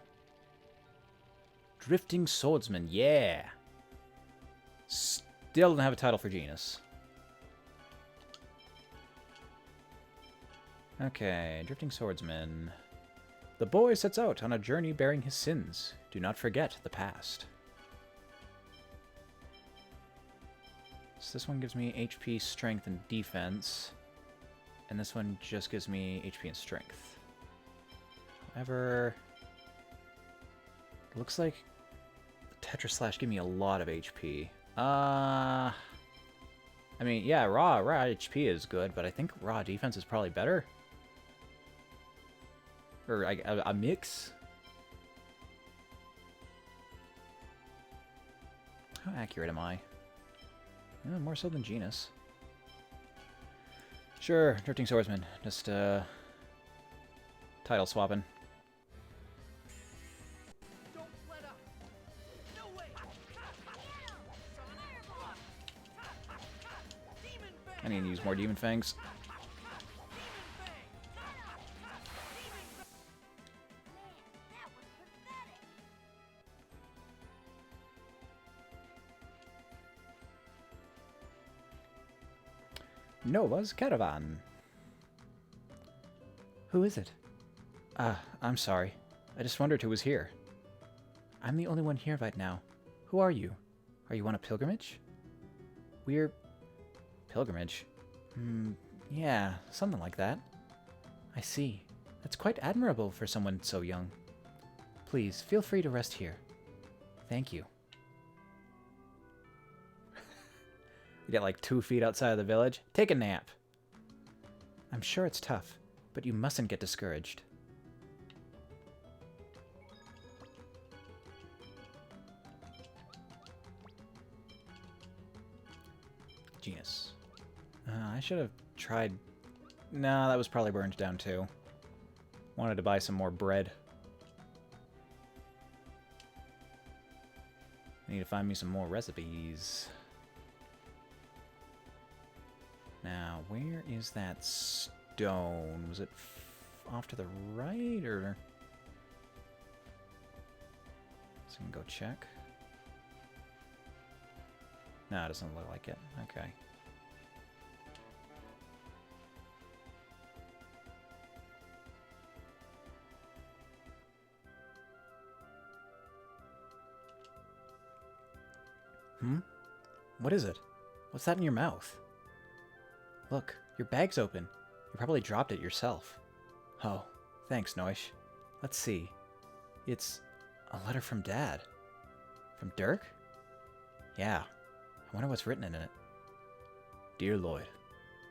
Drifting Swordsman, yeah! Still don't have a title for Genus. Okay, Drifting Swordsman. The boy sets out on a journey bearing his sins. Do not forget the past. So this one gives me HP, strength, and defense. And this one just gives me HP and strength. However, it looks like Tetra Slash give me a lot of HP. I mean, yeah, raw HP is good, but I think raw defense is probably better. Or a mix. How accurate am I? More so than Genus. Sure, Drifting Swordsman. Just, title swapping. Don't let up. No way. I need to use more Demon Fangs. Nova's Caravan. Who is it? I'm sorry. I just wondered who was here. I'm the only one here right now. Who are you? Are you on a pilgrimage? We're... Pilgrimage? Yeah, something like that. I see. That's quite admirable for someone so young. Please, feel free to rest here. Thank you. You get like 2 feet outside of the village. Take a nap. I'm sure it's tough, but you mustn't get discouraged. Genus. I should have tried... Nah, that was probably burned down too. Wanted to buy some more bread. I need to find me some more recipes. Now, where is that stone? Was it off to the right, or... So we can go check. No, it doesn't look like it. Okay. What is it? What's that in your mouth? Look, your bag's open. You probably dropped it yourself. Oh, thanks, Noish. Let's see. It's a letter from Dad. From Dirk? Yeah. I wonder what's written in it. Dear Lloyd,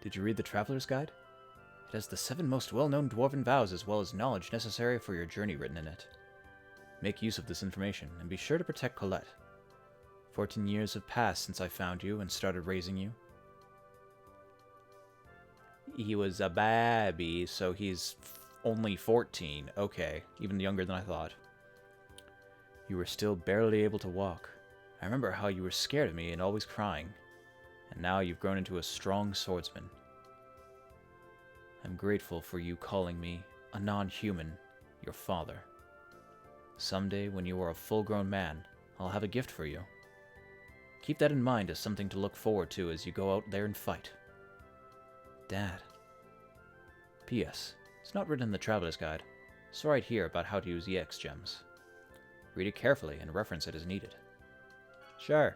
did you read the Traveler's Guide? It has the 7 most well-known Dwarven vows as well as knowledge necessary for your journey written in it. Make use of this information, and be sure to protect Colette. 14 years have passed since I found you and started raising you. He was a baby, so he's only 14. Okay, even younger than I thought. You were still barely able to walk. I remember how you were scared of me and always crying. And now you've grown into a strong swordsman. I'm grateful for you calling me a non-human, your father. Someday, when you are a full-grown man, I'll have a gift for you. Keep that in mind as something to look forward to as you go out there and fight. Dad. P.S. It's not written in the Traveler's Guide. It's right here about how to use EX gems. Read it carefully and reference it as needed. Sure.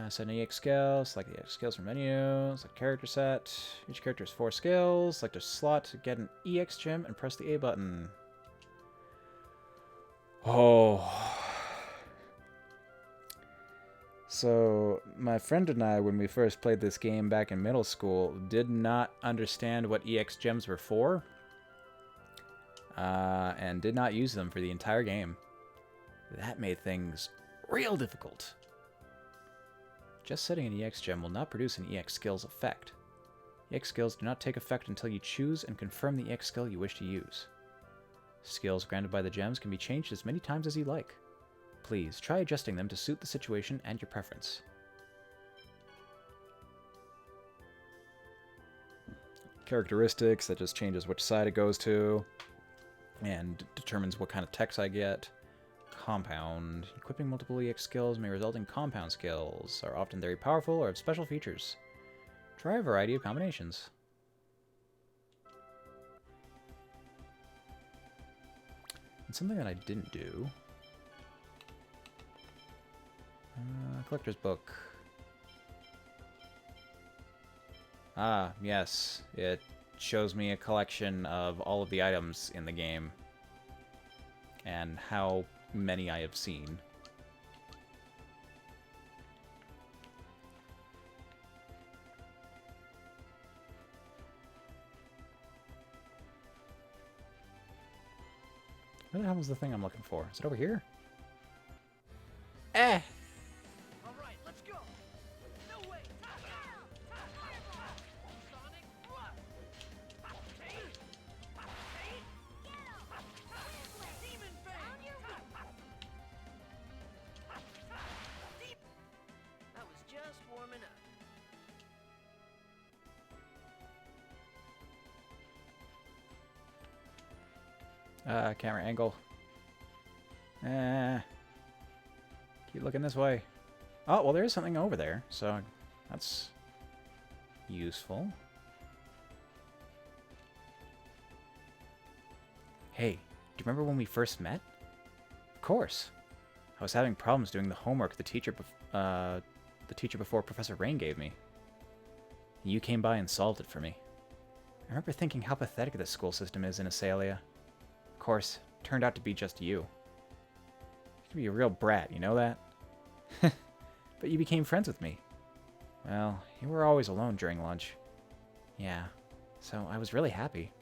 Set an EX skill. Select the EX skills from menu. Select character set. Each character has 4 skills. Select a slot to get an EX gem and press the A button. Oh. So, my friend and I, when we first played this game back in middle school, did not understand what EX gems were for. And did not use them for the entire game. That made things real difficult. Just setting an EX gem will not produce an EX skill's effect. EX skills do not take effect until you choose and confirm the EX skill you wish to use. Skills granted by the gems can be changed as many times as you like. Please, try adjusting them to suit the situation and your preference. Characteristics, that just changes which side it goes to, and determines what kind of text I get. Compound. Equipping multiple EX skills may result in compound skills, are often very powerful or have special features. Try a variety of combinations. And something that I didn't do. Collector's book. Ah, yes. It shows me a collection of all of the items in the game. And how many I have seen. Where the hell was the thing I'm looking for? Is it over here? Eh! Alright, let's go! No way! Sonic, what? Demon Fang! I was just warming up. Camera angle. Keep looking this way. Oh, well, there is something over there, so that's useful. Hey, do you remember when we first met? Of course. I was having problems doing the homework the teacher before Professor Rain gave me. You came by and solved it for me. I remember thinking how pathetic the school system is in Asalia. Of course, turned out to be just you. You can be a real brat, you know that? But you became friends with me. Well, you were always alone during lunch. Yeah, so I was really happy.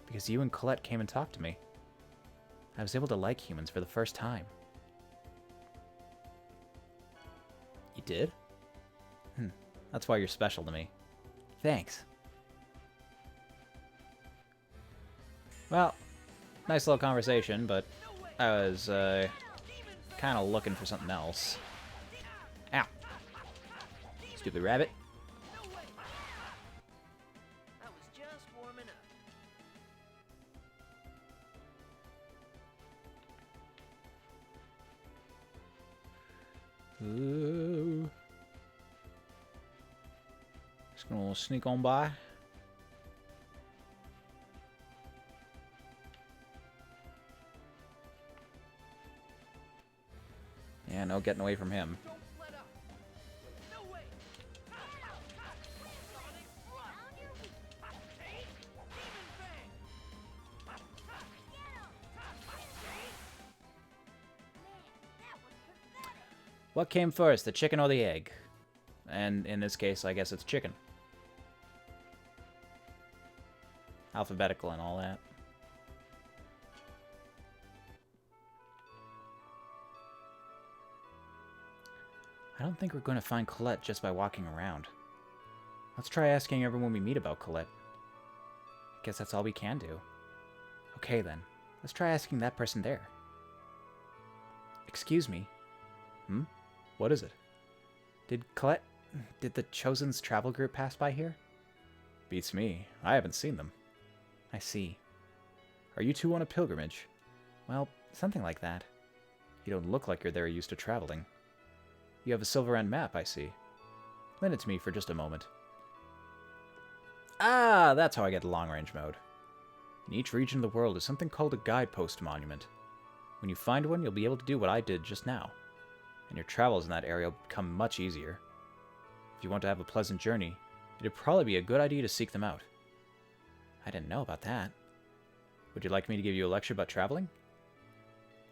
Because you and Colette came and talked to me. I was able to like humans for the first time. You did? That's why you're special to me. Thanks. Well, nice little conversation, but I was kind of looking for something else. Ow. Stupid rabbit. I was just warming up. Ooh. Just gonna sneak on by. Yeah, no getting away from him. Don't let up! What came first, the chicken or the egg? And in this case, I guess it's chicken. Alphabetical and all that. I don't think we're going to find Colette just by walking around. Let's try asking everyone we meet about Colette. Guess that's all we can do. Okay then, let's try asking that person there. Excuse me. Hmm? What is it? Did the Chosen's travel group pass by here? Beats me. I haven't seen them. I see. Are you two on a pilgrimage? Well, something like that. You don't look like you're very used to traveling. You have a Silver End map, I see. Lend it to me for just a moment. Ah, that's how I get long-range mode. In each region of the world is something called a guidepost monument. When you find one, you'll be able to do what I did just now, and your travels in that area will become much easier. If you want to have a pleasant journey, it'd probably be a good idea to seek them out. I didn't know about that. Would you like me to give you a lecture about traveling?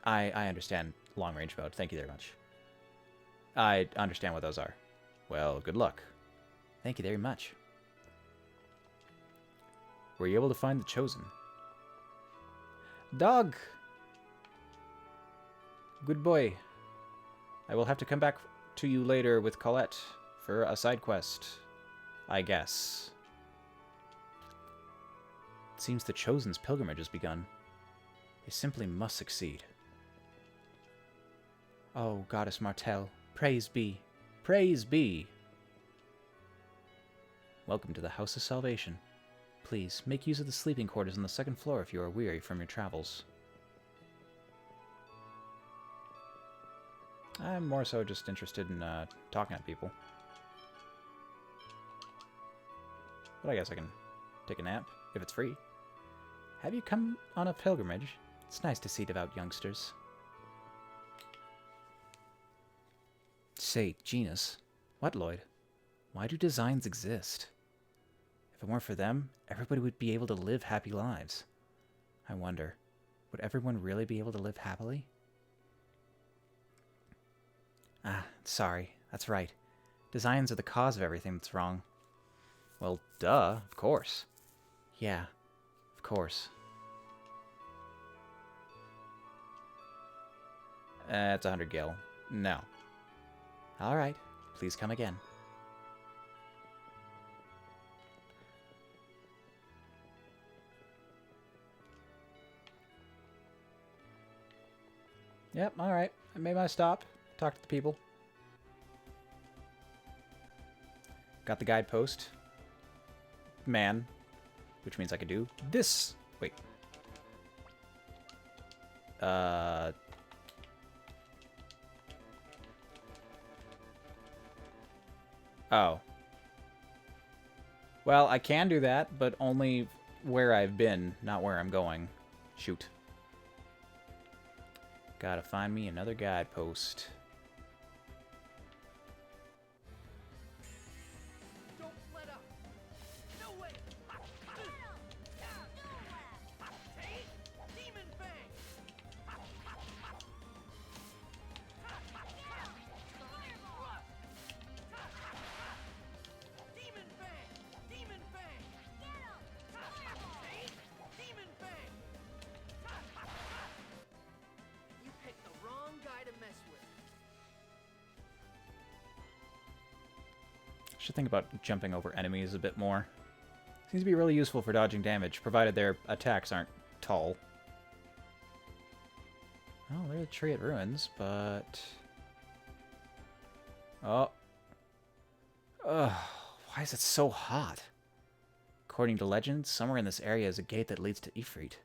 I understand long-range mode. Thank you very much. I understand what those are. Well, good luck. Thank you very much. Were you able to find the Chosen? Dog! Good boy. I will have to come back to you later with Colette for a side quest, I guess. It seems the Chosen's pilgrimage has begun. They simply must succeed. Oh, Goddess Martel, praise be. Praise be! Welcome to the House of Salvation. Please, make use of the sleeping quarters on the second floor if you are weary from your travels. I'm more so just interested in talking to people. But I guess I can take a nap, if it's free. Have you come on a pilgrimage? It's nice to see devout youngsters. Say, Genus. What, Lloyd? Why do designs exist? If it weren't for them, everybody would be able to live happy lives. I wonder, would everyone really be able to live happily? Ah, sorry. That's right. Designs are the cause of everything that's wrong. Well, duh, of course. Yeah, of course. It's 100 gil. No. Alright, please come again. Yep, alright. I made my stop. Talk to the people. Got the guidepost. Man. Which means I can do this. Wait. Oh. Well, I can do that, but only where I've been, not where I'm going. Shoot. Gotta find me another guidepost. Don't let up! No way! Take Demon Fang! Demon Fang! Demon Fang! Take Demon Fang! You picked the wrong guy to mess with. Should think about jumping over enemies a bit more. Seems to be really useful for dodging damage, provided their attacks aren't tall. Oh, there's a tree at ruins, but... Oh. Ugh, why is it so hot? According to legend, somewhere in this area is a gate that leads to Ifrit.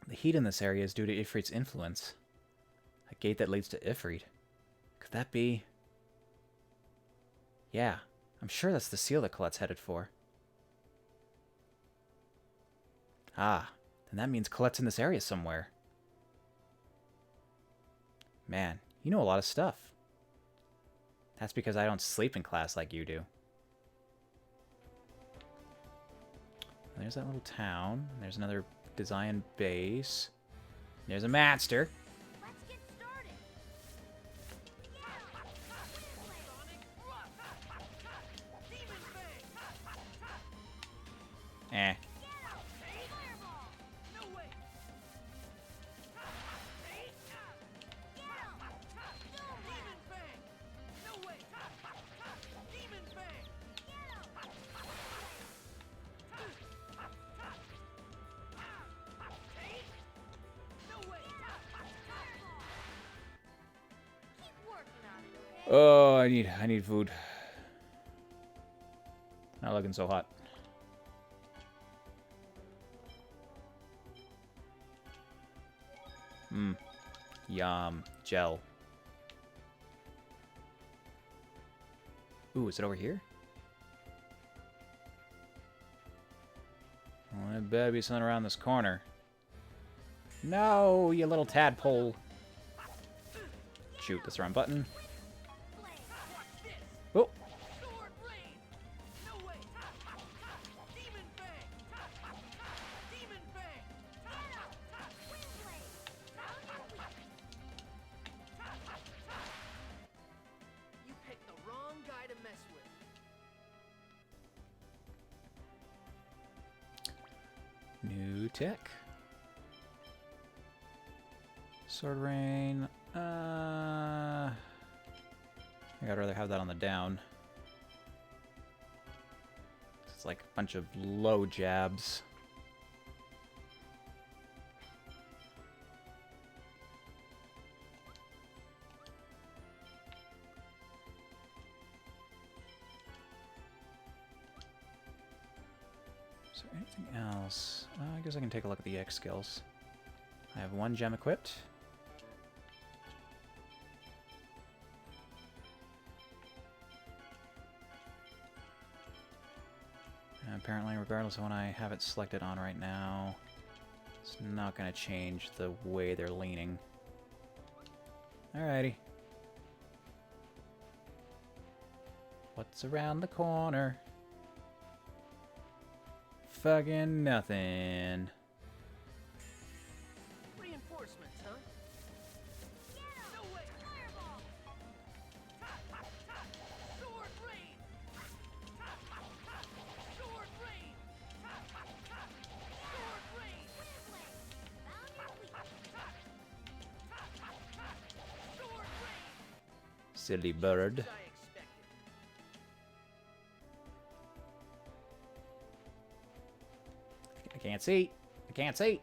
The heat in this area is due to Ifrit's influence. A gate that leads to Ifrit. Could that be... Yeah, I'm sure that's the seal that Colette's headed for. Ah, then that means Colette's in this area somewhere. Man, you know a lot of stuff. That's because I don't sleep in class like you do. There's that little town. There's another design base. There's a master. Oh, I need food. Not looking so hot. Yum. Gel. Ooh, is it over here? Well, it better be something around this corner. No, you little tadpole. Shoot, that's the wrong button. Oh. You picked the wrong guy to mess with. New tech. Sword Rain. I think I'd rather have that on the down. It's like a bunch of low jabs. Is there anything else? I guess I can take a look at the X skills. I have one gem equipped. And apparently, regardless of when I have it selected on right now, it's not going to change the way they're leaning. Alrighty. What's around the corner? Fucking nothing. Reinforcements, huh? No way! Fireball! Sword rain! Sword rain! Sword rain! Sword rain! Silly bird. As I expected. I can't see. I can't see.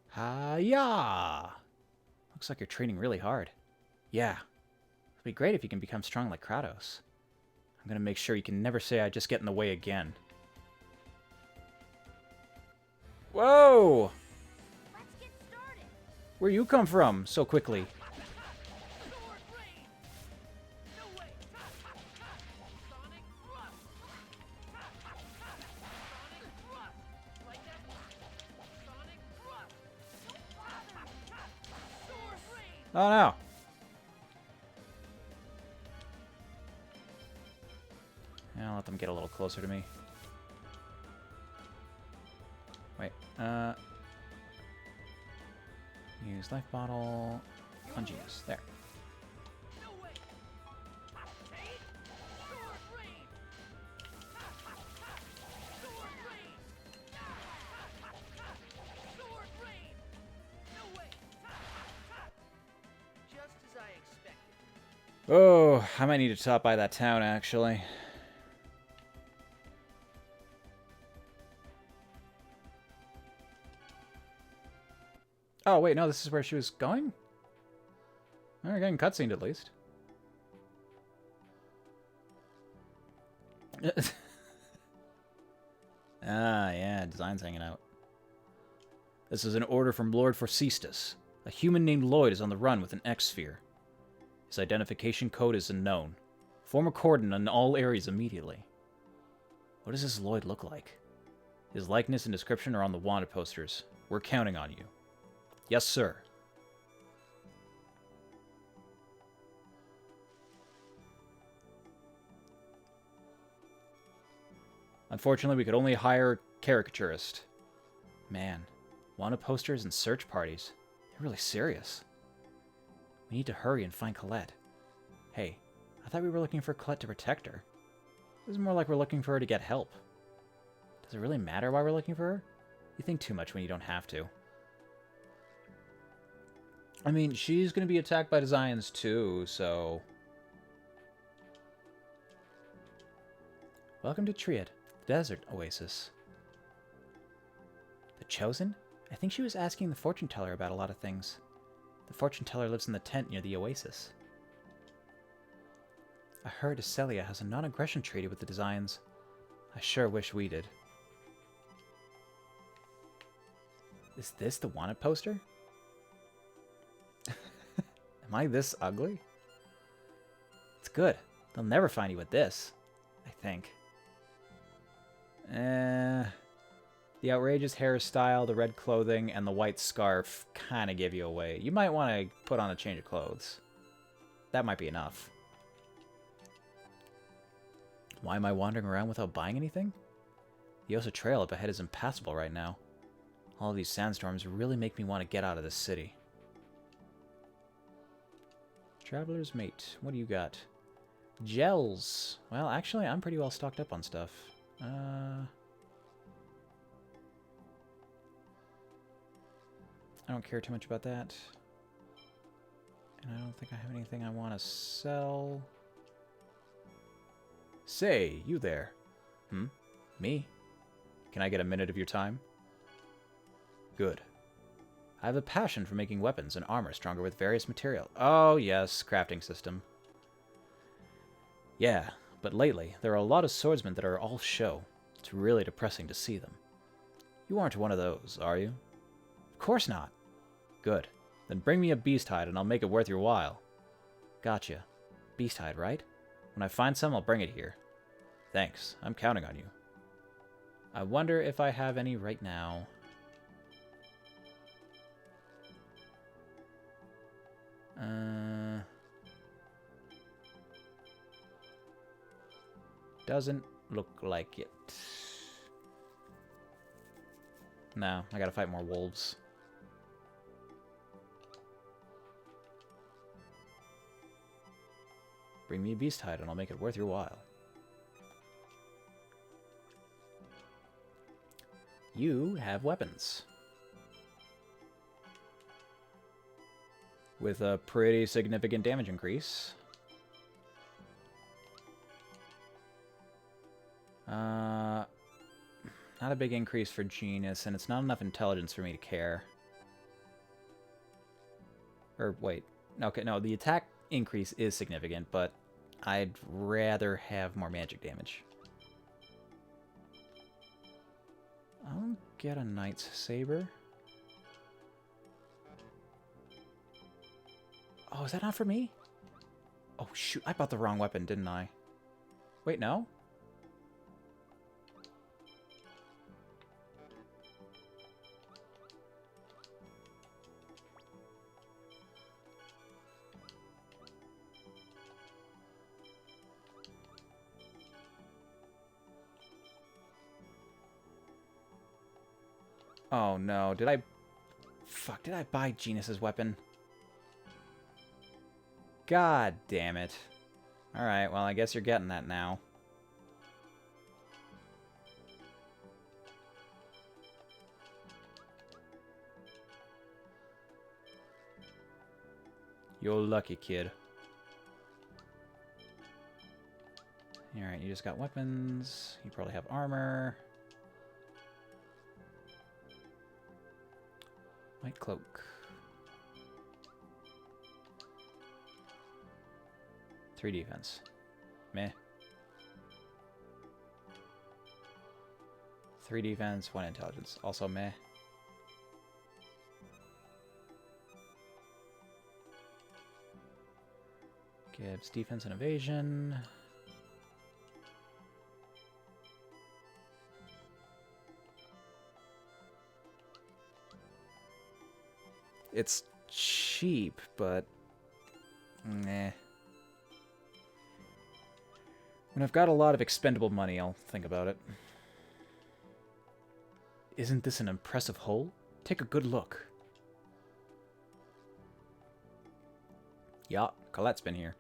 Hi-ya! Looks like you're training really hard. Yeah. It'd be great if you can become strong like Kratos. I'm gonna make sure you can never say I just get in the way again. Whoa! Let's get started. Where you come from so quickly? Sword rain! No way! Sonic thrust! Sonic thrust! Like that one! Sonic thrust! Don't bother! Sword rain! Oh no! Yeah, I'll let them get a little closer to me. Wait, use life bottle. Punches. There. No way! Take! Sword rain! Sword rain! Sword rain! No way! Just as I expected. Oh, I might need to stop by that town, actually. Oh, wait, no, this is where she was going? We're getting cutscened, at least. Ah, yeah, design's hanging out. This is an order from Lord Forcestus. A human named Lloyd is on the run with an X-Sphere. His identification code is unknown. Form a cordon in all areas immediately. What does this Lloyd look like? His likeness and description are on the wanted posters. We're counting on you. Yes, sir. Unfortunately, we could only hire a caricaturist. Man, wanted posters and search parties. They're really serious. We need to hurry and find Colette. Hey, I thought we were looking for Colette to protect her. This is more like we're looking for her to get help. Does it really matter why we're looking for her? You think too much when you don't have to. I mean, she's going to be attacked by Designs too, so... Welcome to Triad, the desert oasis. The Chosen? I think she was asking the fortune teller about a lot of things. The fortune teller lives in the tent near the oasis. I heard Acelia has a non-aggression treaty with the Designs. I sure wish we did. Is this the wanted poster? Am I this ugly? It's good. They'll never find you with this, I think. The outrageous hairstyle, the red clothing, and the white scarf kind of give you away. You might want to put on a change of clothes. That might be enough. Why am I wandering around without buying anything? The Osa Trail up ahead is impassable right now. All of these sandstorms really make me want to get out of this city. Traveler's Mate, what do you got? Gels. Well, actually, I'm pretty well stocked up on stuff. I don't care too much about that. And I don't think I have anything I want to sell. Say, you there. Me? Can I get a minute of your time? Good. I have a passion for making weapons and armor stronger with various material. Oh, yes, crafting system. Yeah, but lately, there are a lot of swordsmen that are all show. It's really depressing to see them. You aren't one of those, are you? Of course not. Good. Then bring me a beast hide and I'll make it worth your while. Gotcha. Beast hide, right? When I find some, I'll bring it here. Thanks. I'm counting on you. I wonder if I have any right now. Doesn't look like it. No, I gotta fight more wolves. Bring me a beast hide and I'll make it worth your while. You have weapons. With a pretty significant damage increase. Not a big increase for genius, and it's not enough intelligence for me to care. Or, wait. Okay, no, the attack increase is significant, but I'd rather have more magic damage. I'll get a Knight's Saber. Oh, is that not for me? Oh, shoot. I bought the wrong weapon, didn't I? Wait, no? Oh, no. Did I... Fuck, did I buy Genus's weapon? God damn it. Alright, well, I guess you're getting that now. You're lucky, kid. Alright, you just got weapons. You probably have armor. White cloak. 3 defense. Meh. 3 defense, 1 intelligence. Also meh. Gives defense and evasion. It's cheap, but... Nah. When I've got a lot of expendable money, I'll think about it. Isn't this an impressive hull? Take a good look. Yeah, Colette's been here.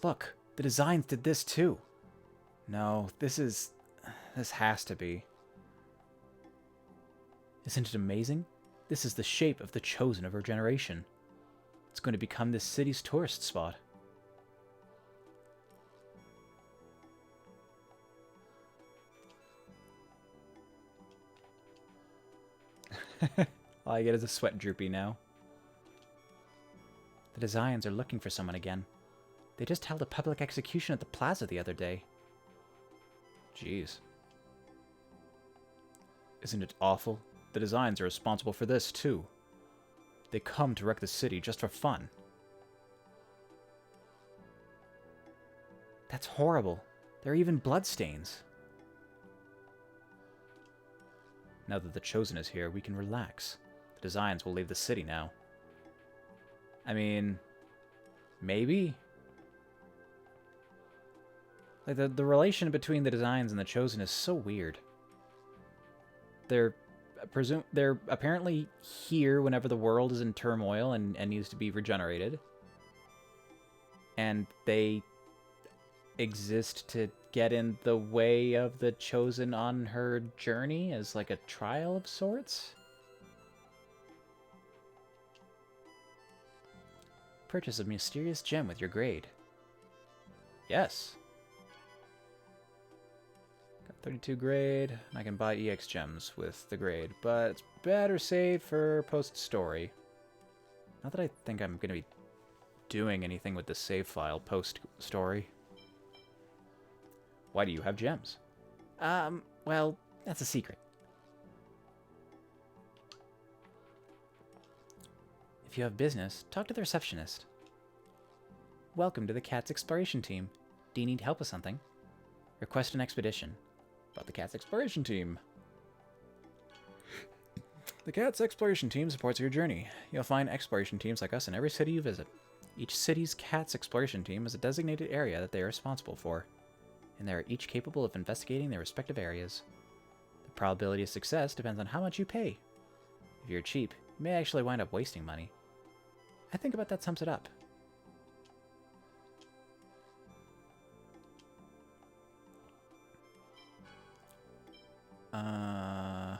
Look, the Designs did this too. No, this has to be. Isn't it amazing? This is the shape of the Chosen of her generation. It's going to become this city's tourist spot. All I get is a sweat droopy now. The Designs are looking for someone again. They just held a public execution at the plaza the other day. Jeez. Isn't it awful? The Designs are responsible for this, too. They come to wreck the city just for fun. That's horrible. There are even bloodstains. Now that the Chosen is here, we can relax. The Designs will leave the city now. I mean, maybe? Like, the relation between the Designs and the Chosen is so weird. They're apparently here whenever the world is in turmoil and needs to be regenerated. And they exist to get in the way of the Chosen on her journey as like a trial of sorts. Purchase a mysterious gem with your grade. Yes. Got 32 grade. I can buy EX gems with the grade, but it's better saved for post-story. Not that I think I'm going to be doing anything with the save file post-story. Why do you have gems? Well, that's a secret. If you have business, talk to the receptionist. Welcome to the Cat's Exploration Team. Do you need help with something? Request an expedition. About the Cat's Exploration Team. The Cat's Exploration Team supports your journey. You'll find exploration teams like us in every city you visit. Each city's Cat's Exploration Team is a designated area that they are responsible for, and they are each capable of investigating their respective areas. The probability of success depends on how much you pay. If you're cheap, you may actually wind up wasting money. I think about that sums it up. Yeah,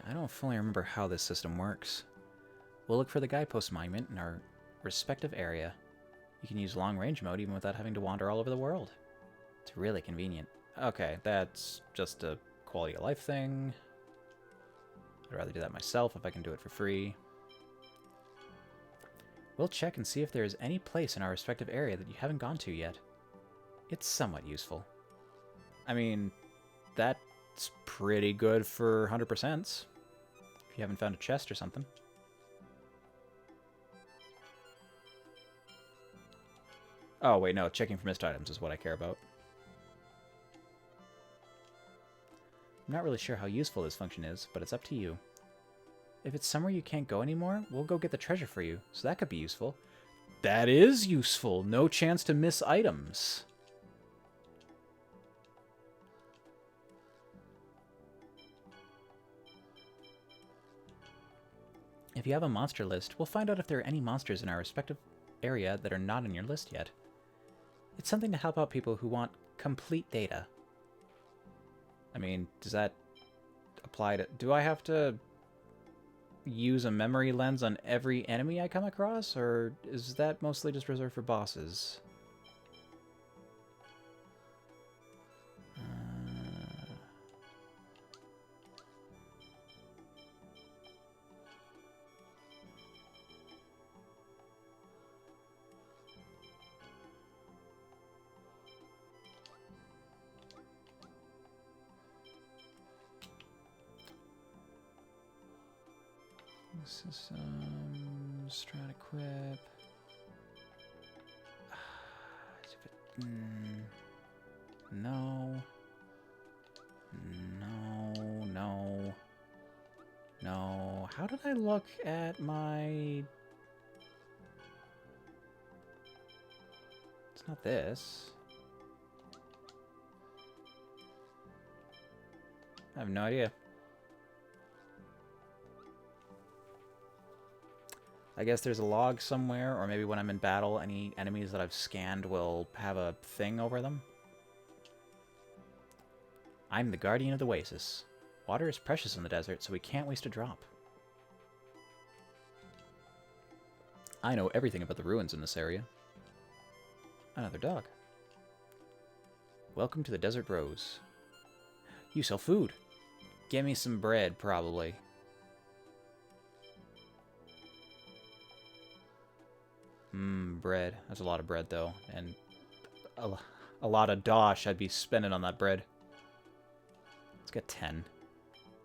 I don't fully remember how this system works. We'll look for the guidepost monument in our respective area. You can use long-range mode even without having to wander all over the world. It's really convenient. Okay, that's just a quality of life thing. I'd rather do that myself if I can do it for free. We'll check and see if there is any place in our respective area that you haven't gone to yet. It's somewhat useful. I mean, that's pretty good for 100%. If you haven't found a chest or something. Oh, wait, no. Checking for missed items is what I care about. I'm not really sure how useful this function is, but it's up to you. If it's somewhere you can't go anymore, we'll go get the treasure for you, so that could be useful. That is useful! No chance to miss items. If you have a monster list, we'll find out if there are any monsters in our respective area that are not on your list yet. It's something to help out people who want complete data. I mean, does that apply to... Do I have to use a memory lens on every enemy I come across, or is that mostly just reserved for bosses? System, strat equip. No. No, no. No. How did I look at my... It's not this. I have no idea. I guess there's a log somewhere, or maybe when I'm in battle, any enemies that I've scanned will have a thing over them. I'm the guardian of the oasis. Water is precious in the desert, so we can't waste a drop. I know everything about the ruins in this area. Another dog. Welcome to the Desert Rose. You sell food. Give me some bread, probably. Bread. That's a lot of bread, though. And a lot of dosh I'd be spending on that bread. Let's get 10.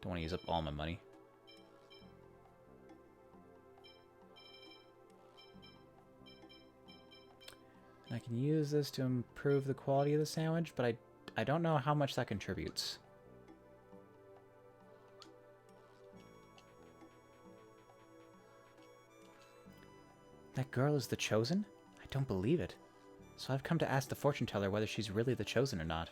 Don't want to use up all my money. I can use this to improve the quality of the sandwich, but I don't know how much that contributes. That girl is the Chosen? I don't believe it. So I've come to ask the fortune teller whether she's really the Chosen or not.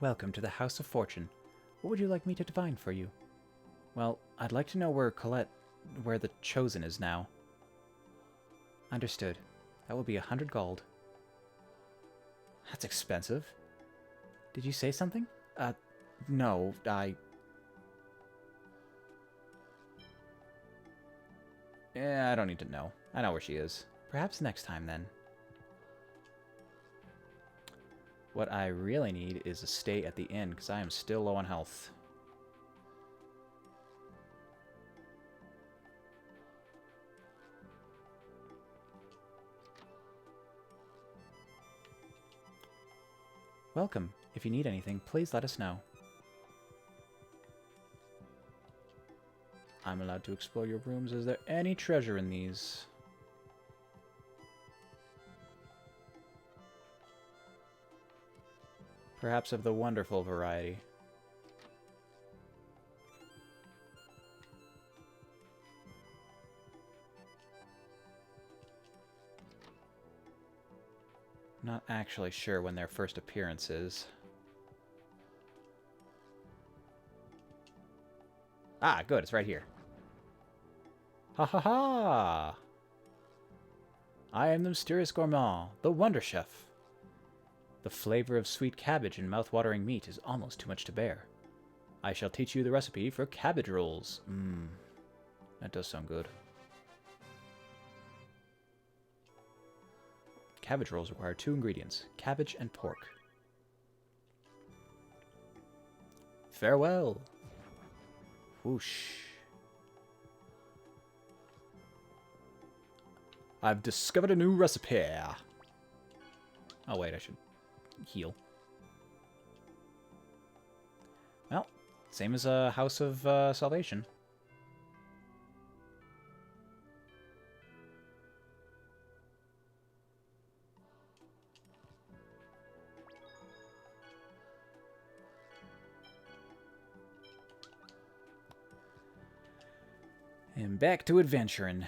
Welcome to the House of Fortune. What would you like me to divine for you? Well, I'd like to know where the Chosen is now. Understood. That will be 100 gold. That's expensive. Did you say something? No, Yeah, I don't need to know. I know where she is. Perhaps next time, then. What I really need is a stay at the inn, because I am still low on health. Welcome. If you need anything, please let us know. I'm allowed to explore your rooms. Is there any treasure in these? Perhaps of the wonderful variety. Not actually sure when their first appearance is. Ah, good, it's right here. Ha ha ha! I am the mysterious gourmand, the Wonder Chef. The flavor of sweet cabbage and mouth-watering meat is almost too much to bear. I shall teach you the recipe for cabbage rolls. That does sound good. Cabbage rolls require 2 ingredients, cabbage and pork. Farewell. Whoosh. I've discovered a new recipe. Oh wait, I should heal. Well, same as a House of Salvation. And back to adventuring.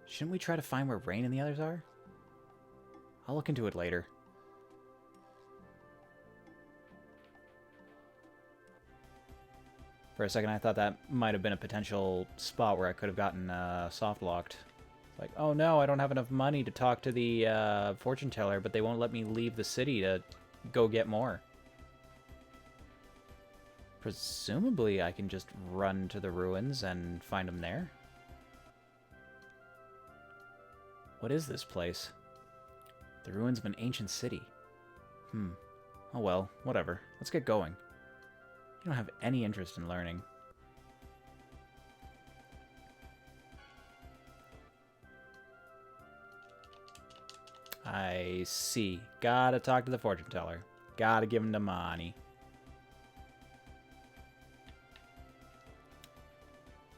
Shouldn't we try to find where Rain and the others are? I'll look into it later. For a second, I thought that might have been a potential spot where I could have gotten soft-locked. Like, oh no, I don't have enough money to talk to the fortune teller, but they won't let me leave the city to go get more. Presumably, I can just run to the ruins and find them there. What is this place? The ruins of an ancient city. Oh well, whatever. Let's get going. You don't have any interest in learning. I see. Gotta talk to the fortune teller. Gotta give him the money.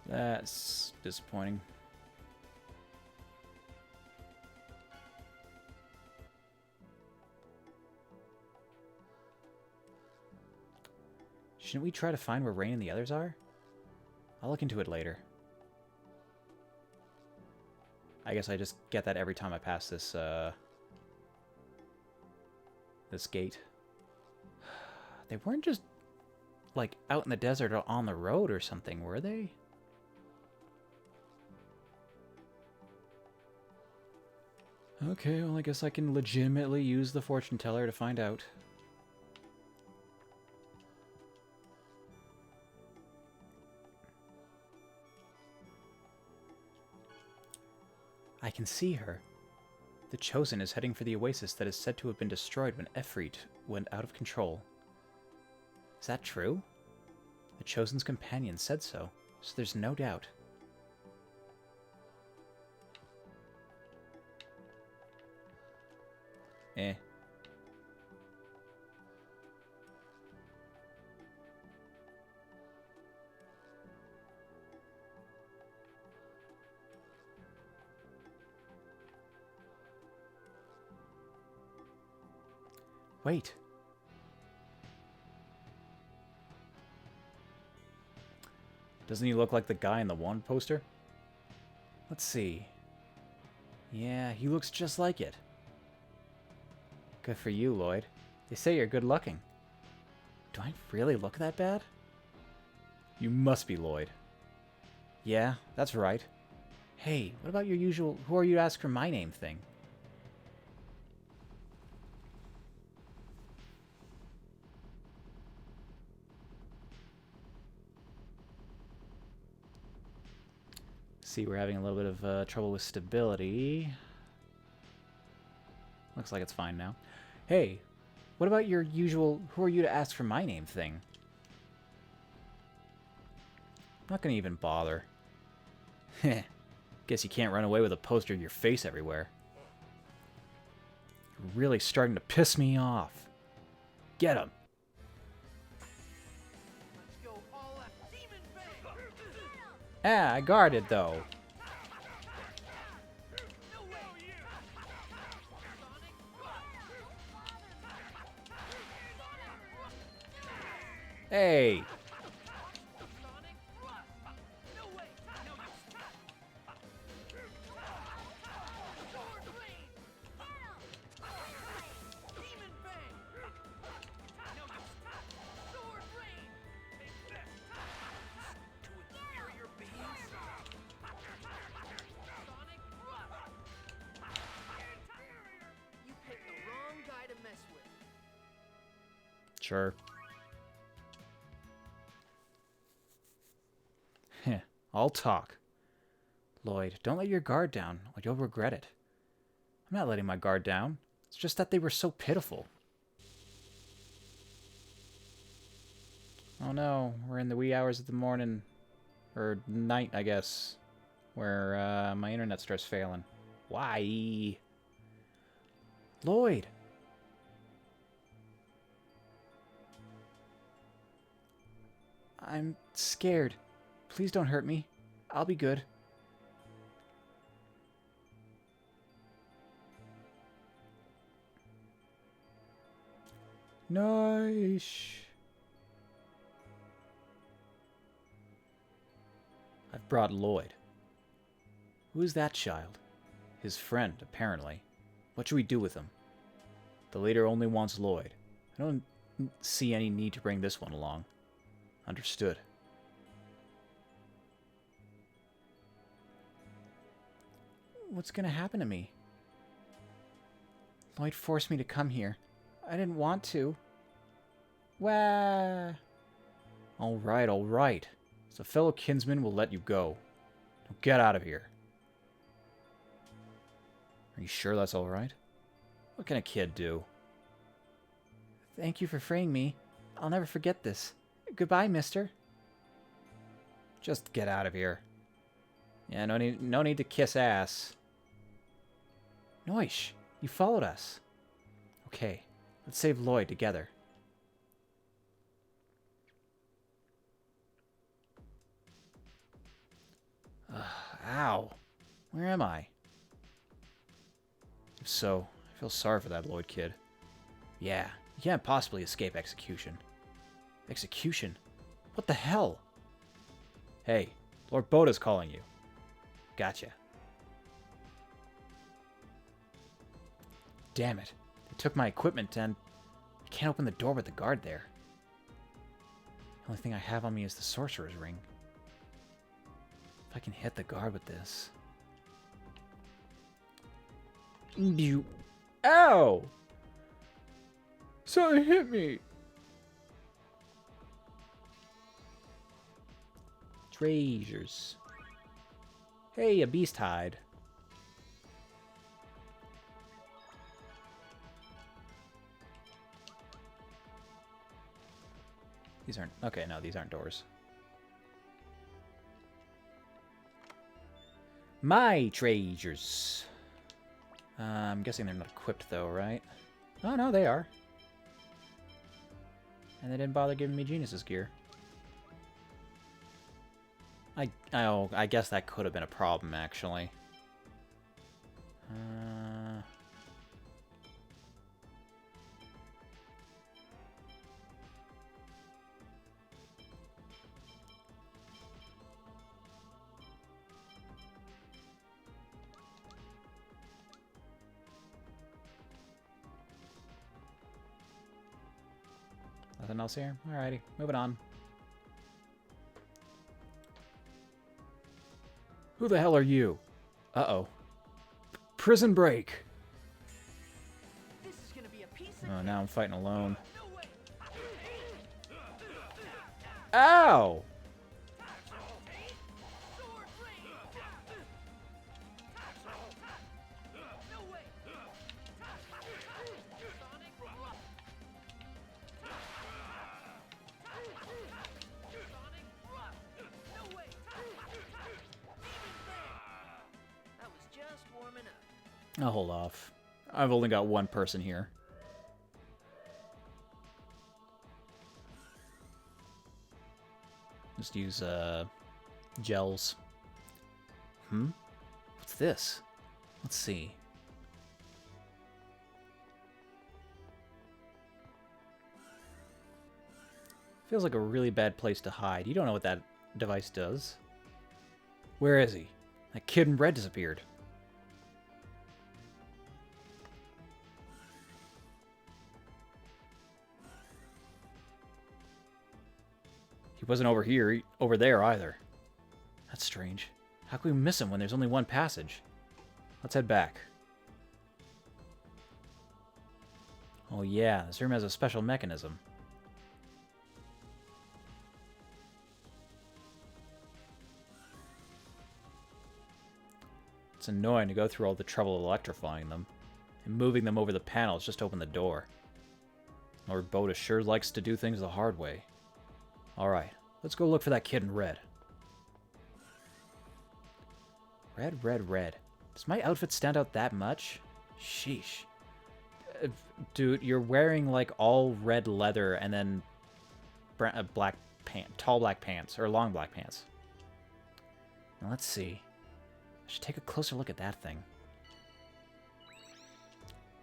That's disappointing. Shouldn't we try to find where Rain and the others are? I'll look into it later. I guess I just get that every time I pass this, this gate. They weren't just, like, out in the desert or on the road or something, were they? Okay, well, I guess I can legitimately use the fortune teller to find out. I can see her. The Chosen is heading for the oasis that is said to have been destroyed when Efreet went out of control. Is that true? The Chosen's companion said so there's no doubt. Eh. Wait. Doesn't he look like the guy in the wand poster? Let's see. Yeah, he looks just like it. Good for you, Lloyd. They say you're good looking. Do I really look that bad? You must be Lloyd. Yeah, that's right. Hey, what about your usual who are you to ask for my name thing? See, we're having a little bit of trouble with stability. Looks like it's fine now. Hey, what about your usual who are you to ask for my name thing? I'm not gonna even bother. Heh. Guess you can't run away with a poster of your face everywhere. You're really starting to piss me off. Get him. Ah, I guarded though. Hey. Sure. Heh, I'll talk. Lloyd, don't let your guard down, or you'll regret it. I'm not letting my guard down. It's just that they were so pitiful. Oh no, we're in the wee hours of the morning, or night, I guess, where my internet starts failing. Why? Lloyd! I'm scared. Please don't hurt me. I'll be good. Nice. I've brought Lloyd. Who is that child? His friend, apparently. What should we do with him? The leader only wants Lloyd. I don't see any need to bring this one along. Understood. What's gonna happen to me? Lloyd forced me to come here. I didn't want to. Wah! Alright, alright. So fellow kinsman will let you go. Now get out of here. Are you sure that's alright? What can a kid do? Thank you for freeing me. I'll never forget this. Goodbye, mister. Just get out of here. Yeah, no need to kiss ass. Noish, you followed us. Okay, let's save Lloyd together. Ow. Where am I? If so, I feel sorry for that Lloyd kid. Yeah, you can't possibly escape execution. Execution? What the hell? Hey, Lord Boda's calling you. Gotcha. Damn it. They took my equipment and I can't open the door with the guard there. The only thing I have on me is the sorcerer's ring. If I can hit the guard with this. You. Ow! Something hit me. Treasures. Hey, a beast hide. These aren't... Okay, no, these aren't doors. My treasures. I'm guessing they're not equipped, though, right? Oh, no, they are. And they didn't bother giving me Genius's gear. I guess that could have been a problem, actually. Nothing else here? Alrighty, moving on. Who the hell are you? Uh-oh. Prison break! This is gonna be a piece Oh, now I'm fighting alone. Ow! I'll hold off. I've only got one person here. Just use, gels. What's this? Let's see. Feels like a really bad place to hide. You don't know what that device does. Where is he? That kid in red disappeared. He wasn't over here, over there either. That's strange. How can we miss him when there's only one passage? Let's head back. Oh yeah, this room has a special mechanism. It's annoying to go through all the trouble of electrifying them. And moving them over the panels just to open the door. Lord Boda sure likes to do things the hard way. Alright, let's go look for that kid in red. Red, red, red. Does my outfit stand out that much? Sheesh. Dude, you're wearing like all red leather and then black tall black pants, or long black pants. Now let's see. I should take a closer look at that thing.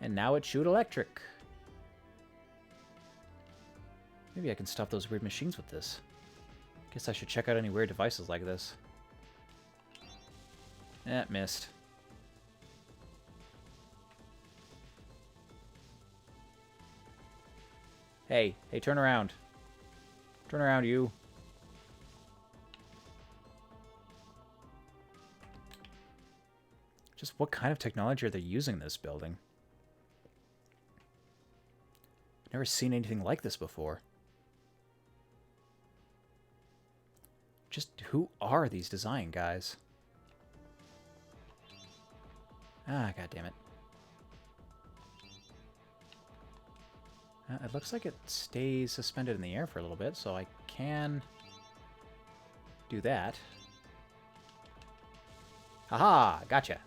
And now it shoot electric. Maybe I can stop those weird machines with this. Guess I should check out any weird devices like this. Missed. Hey, turn around. Turn around, you. Just what kind of technology are they using in this building? Never seen anything like this before. Just who are these design guys? Ah, goddammit. It looks like it stays suspended in the air for a little bit, so I can do that. Haha! Gotcha!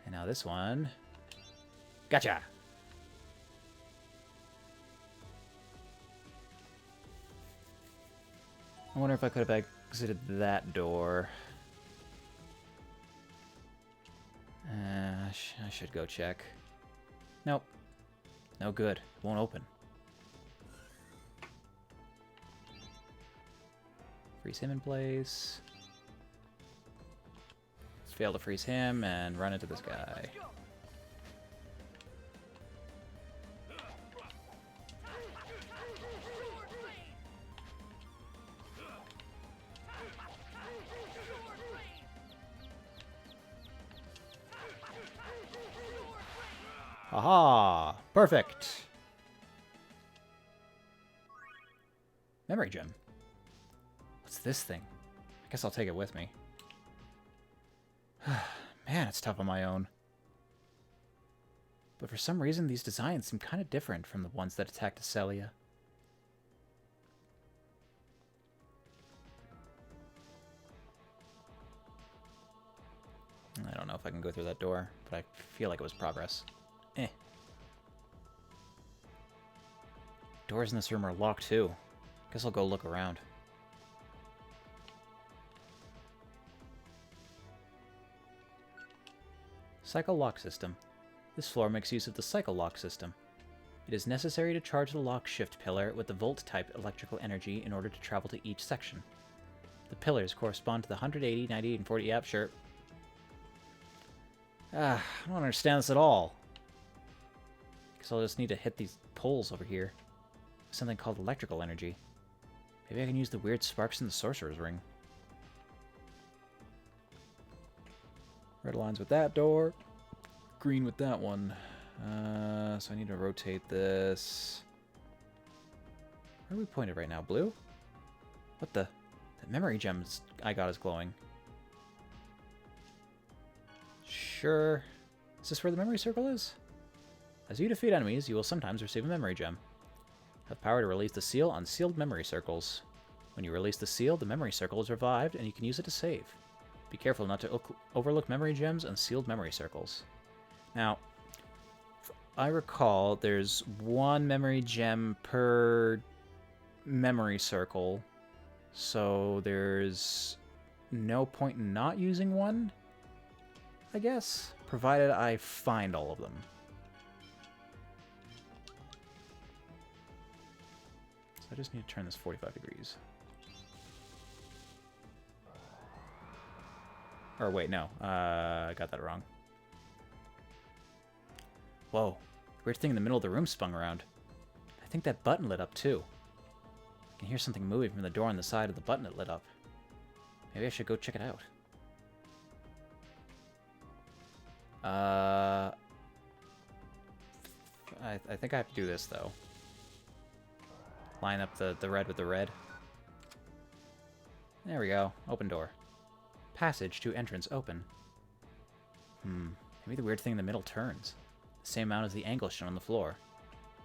And now this one. Gotcha! I wonder if I could have exited that door. I should go check. Nope. No good. Won't open. Freeze him in place. Let's fail to freeze him and run into this guy. Aha! Perfect! Memory gem. What's this thing? I guess I'll take it with me. Man, it's tough on my own. But for some reason, these designs seem kind of different from the ones that attacked Celia. I don't know if I can go through that door, but I feel like it was progress. Eh. Doors in this room are locked too. Guess I'll go look around. Cycle lock system. This floor makes use of the cycle lock system. It is necessary to charge the lock shift pillar with the volt-type electrical energy in order to travel to each section. The pillars correspond to the 180, 90, and 40... Yep, sure. I don't understand this at all. Guess I'll just need to hit these poles over here. Something called electrical energy. Maybe I can use the weird sparks in the sorcerer's ring. Red lines with that door. Green with that one. So I need to rotate this. Where are we pointed right now? Blue? What the? The memory gems I got is glowing. Sure. Is this where the memory circle is? As you defeat enemies, you will sometimes receive a memory gem. Have power to release the seal on sealed memory circles. When you release the seal, the memory circle is revived, and you can use it to save. Be careful not to overlook memory gems and sealed memory circles. Now, I recall there's one memory gem per memory circle, so there's no point in not using one, I guess, provided I find all of them. So I just need to turn this 45 degrees. Or wait, no, I got that wrong. Whoa, weird thing in the middle of the room spun around. I think that button lit up too. I can hear something moving from the door on the side of the button it lit up. Maybe I should go check it out. I think I have to do this, though. Line up the red with the red. There we go. Open door. Passage to entrance open. Maybe the weird thing in the middle turns. The same amount as the angle shown on the floor.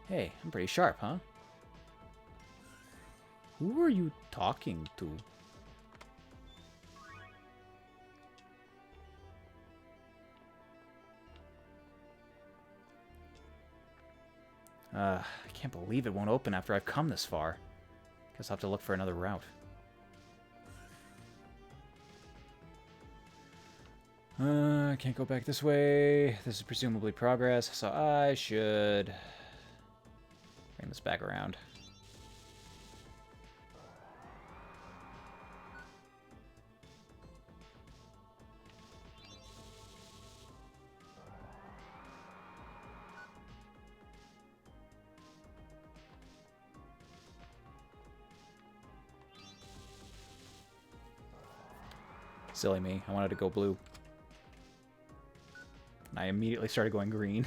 Hey, I'm pretty sharp, huh? Who are you talking to? I can't believe it won't open after I've come this far. Guess I'll have to look for another route. I can't go back this way. This is presumably progress, so I should bring this back around. Silly me. I wanted to go blue. And I immediately started going green.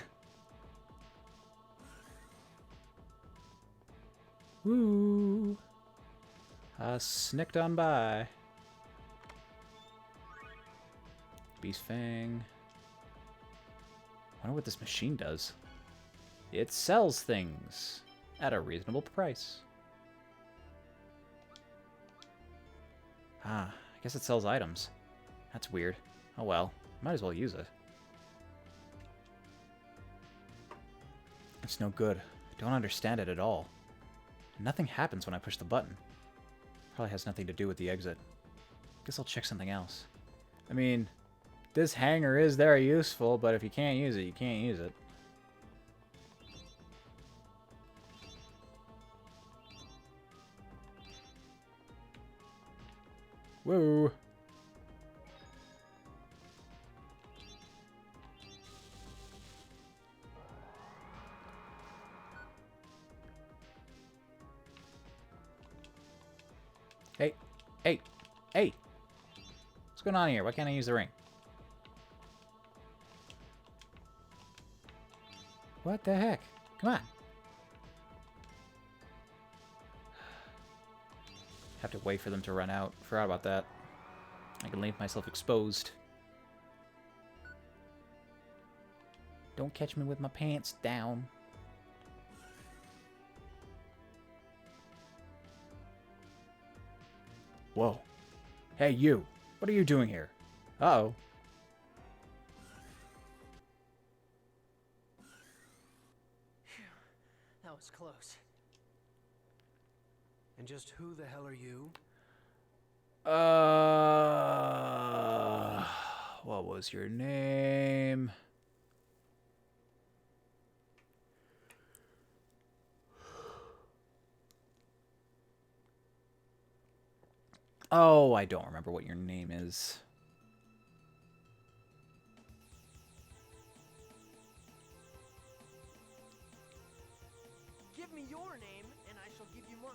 Woo! I snicked on by. Beast Fang. I wonder what this machine does. It sells things at a reasonable price. Ah, I guess it sells items. That's weird. Oh well, might as well use it. It's no good. I don't understand it at all. Nothing happens when I push the button. Probably has nothing to do with the exit. Guess I'll check something else. I mean, this hanger is very useful, but if you can't use it, you can't use it. Whoa. Hey, hey, hey! What's going on here? Why can't I use the ring? What the heck? Come on. Have to wait for them to run out. Forgot about that. I can leave myself exposed. Don't catch me with my pants down. Whoa. Hey, you. What are you doing here? Uh-oh. That was close. And just who the hell are you? What was your name? Oh, I don't remember what your name is. Give me your name, and I shall give you mine.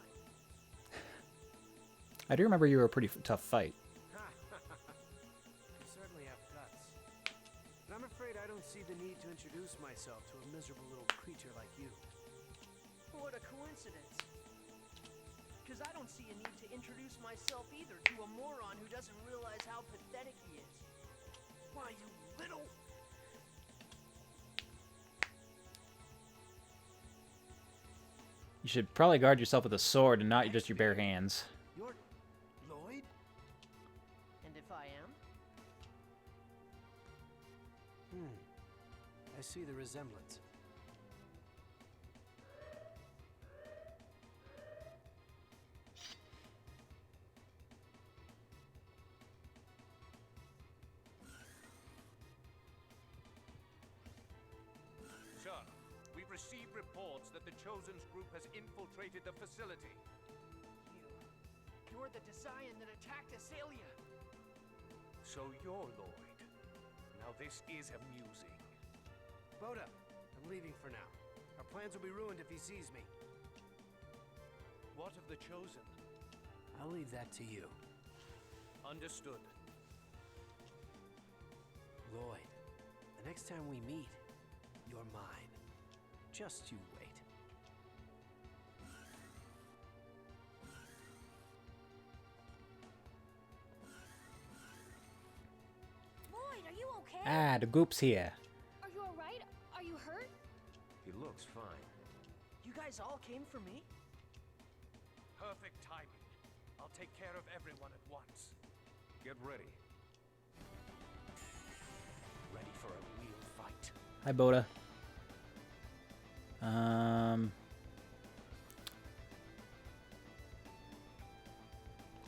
I do remember you were a pretty tough fight. You certainly have guts. But I'm afraid I don't see the need to introduce myself to a miserable little creature like you. What a coincidence. Because I don't see a need to introduce myself either to a moron who doesn't realize how pathetic he is. Why, you little... You should probably guard yourself with a sword and not just your bare hands. You're Lloyd? And if I am? I see the resemblance. Sir, we've received reports that the Chosen's group has infiltrated the facility. You're the Desian that attacked Asalia. So you're Lloyd. Now this is amusing. Boda, I'm leaving for now. Our plans will be ruined if he sees me. What of the Chosen? I'll leave that to you. Understood. Lloyd, the next time we meet, you're mine. Just you wait. Lloyd, are you okay? Ah, the goop's here. Are you alright? Are you hurt? He looks fine. You guys all came for me? Perfect timing. I'll take care of everyone at once. Get ready. Ready for a real fight. Hi, Boda.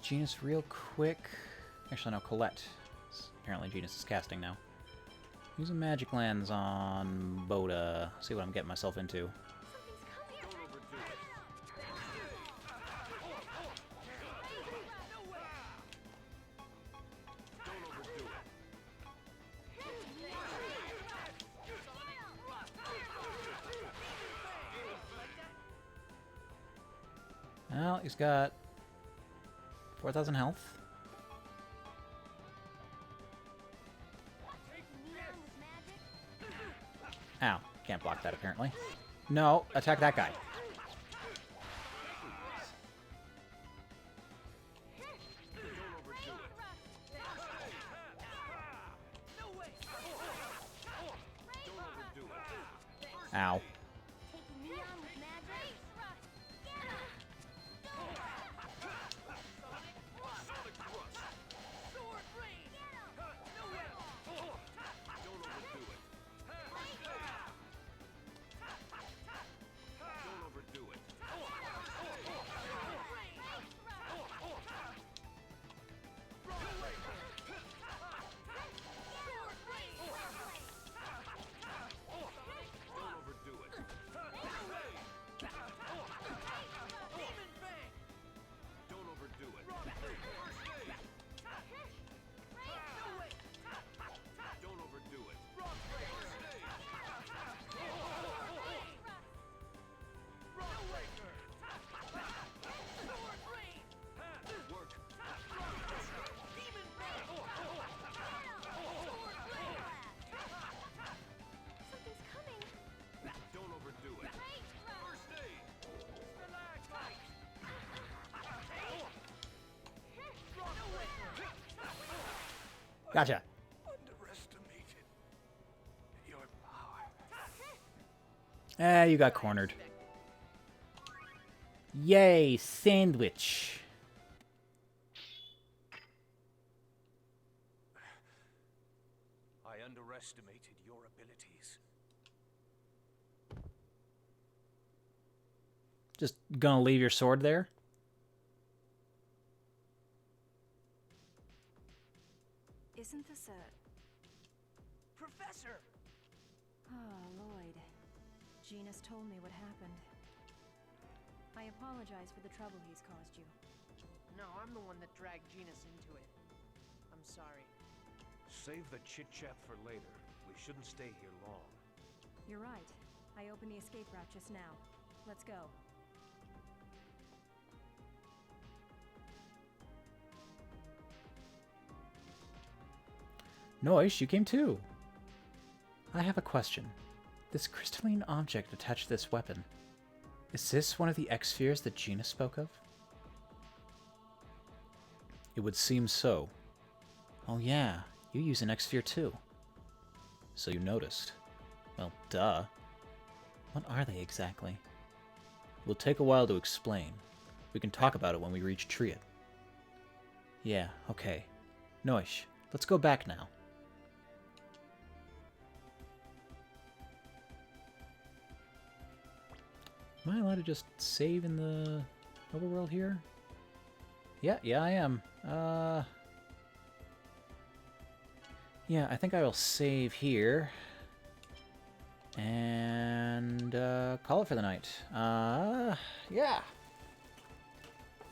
Genus real quick. Actually, no, Colette. Apparently Genus is casting now. Use a magic lens on Boda. See what I'm getting myself into. Well, he's got 4,000 health. Ow, can't block that apparently. No, attack that guy. Ow. Gotcha. Underestimated your power. Ah, you got cornered. Yay, sandwich. I underestimated your abilities. Just gonna leave your sword there? Isn't this a... Professor! Oh, Lloyd. Genus told me what happened. I apologize for the trouble he's caused you. No, I'm the one that dragged Genus into it. I'm sorry. Save the chit-chat for later. We shouldn't stay here long. You're right. I opened the escape route just now. Let's go. Noish, you came too. I have a question. This crystalline object attached to this weapon, is this one of the X-spheres that Gina spoke of? It would seem so. Oh yeah, you use an X-sphere too. So you noticed. Well, duh. What are they exactly? It will take a while to explain. We can talk about it when we reach Triad. Yeah, okay. Noish, let's go back now. Am I allowed to just save in the overworld here? Yeah, I am. Yeah, I think I will save here. And call it for the night. Yeah.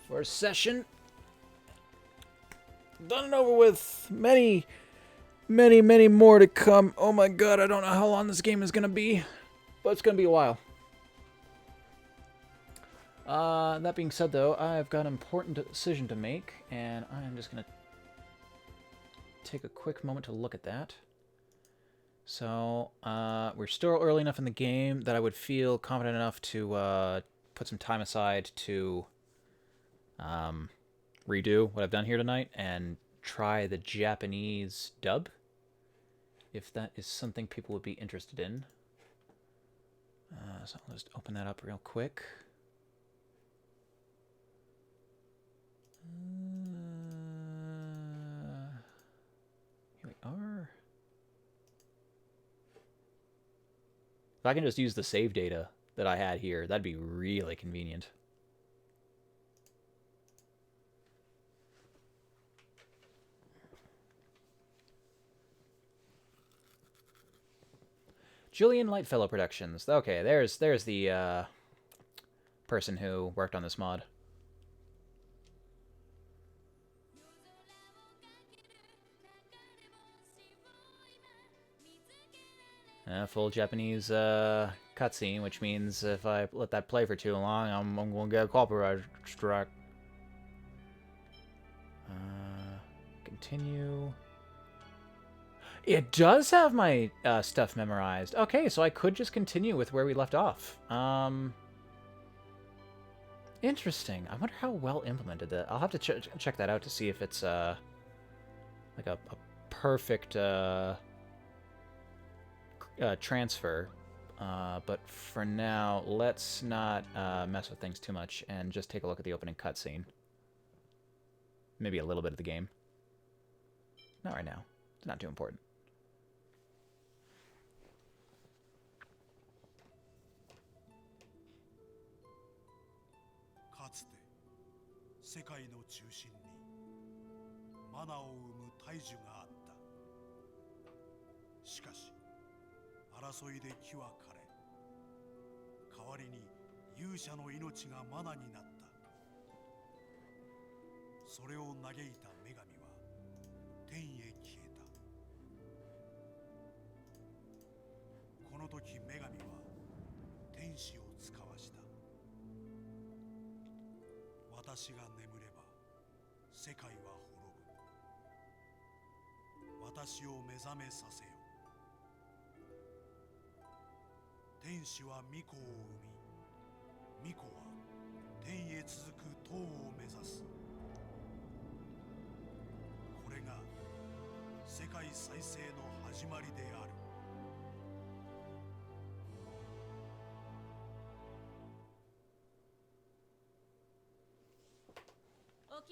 First session. Done and over with. Many more to come. Oh my god, I don't know how long this game is going to be. But it's going to be a while. That being said, though, I've got an important decision to make, and I'm just going to take a quick moment to look at that. So, we're still early enough in the game that I would feel confident enough to put some time aside to redo what I've done here tonight and try the Japanese dub, if that is something people would be interested in. So I'll just open that up real quick. Here we are. If I can just use the save data that I had here, that'd be really convenient. Julian Lightfellow Productions. Okay, there's the person who worked on this mod. Full Japanese cutscene, which means if I let that play for too long, I'm going to get a copyright strike. Continue. It does have my stuff memorized. Okay, so I could just continue with where we left off. Interesting. I wonder how well implemented that. I'll have to check that out to see if it's like a perfect transfer. But for now, let's not mess with things too much and just take a look at the opening cutscene. Maybe a little bit of the game. Not right now. It's not too important.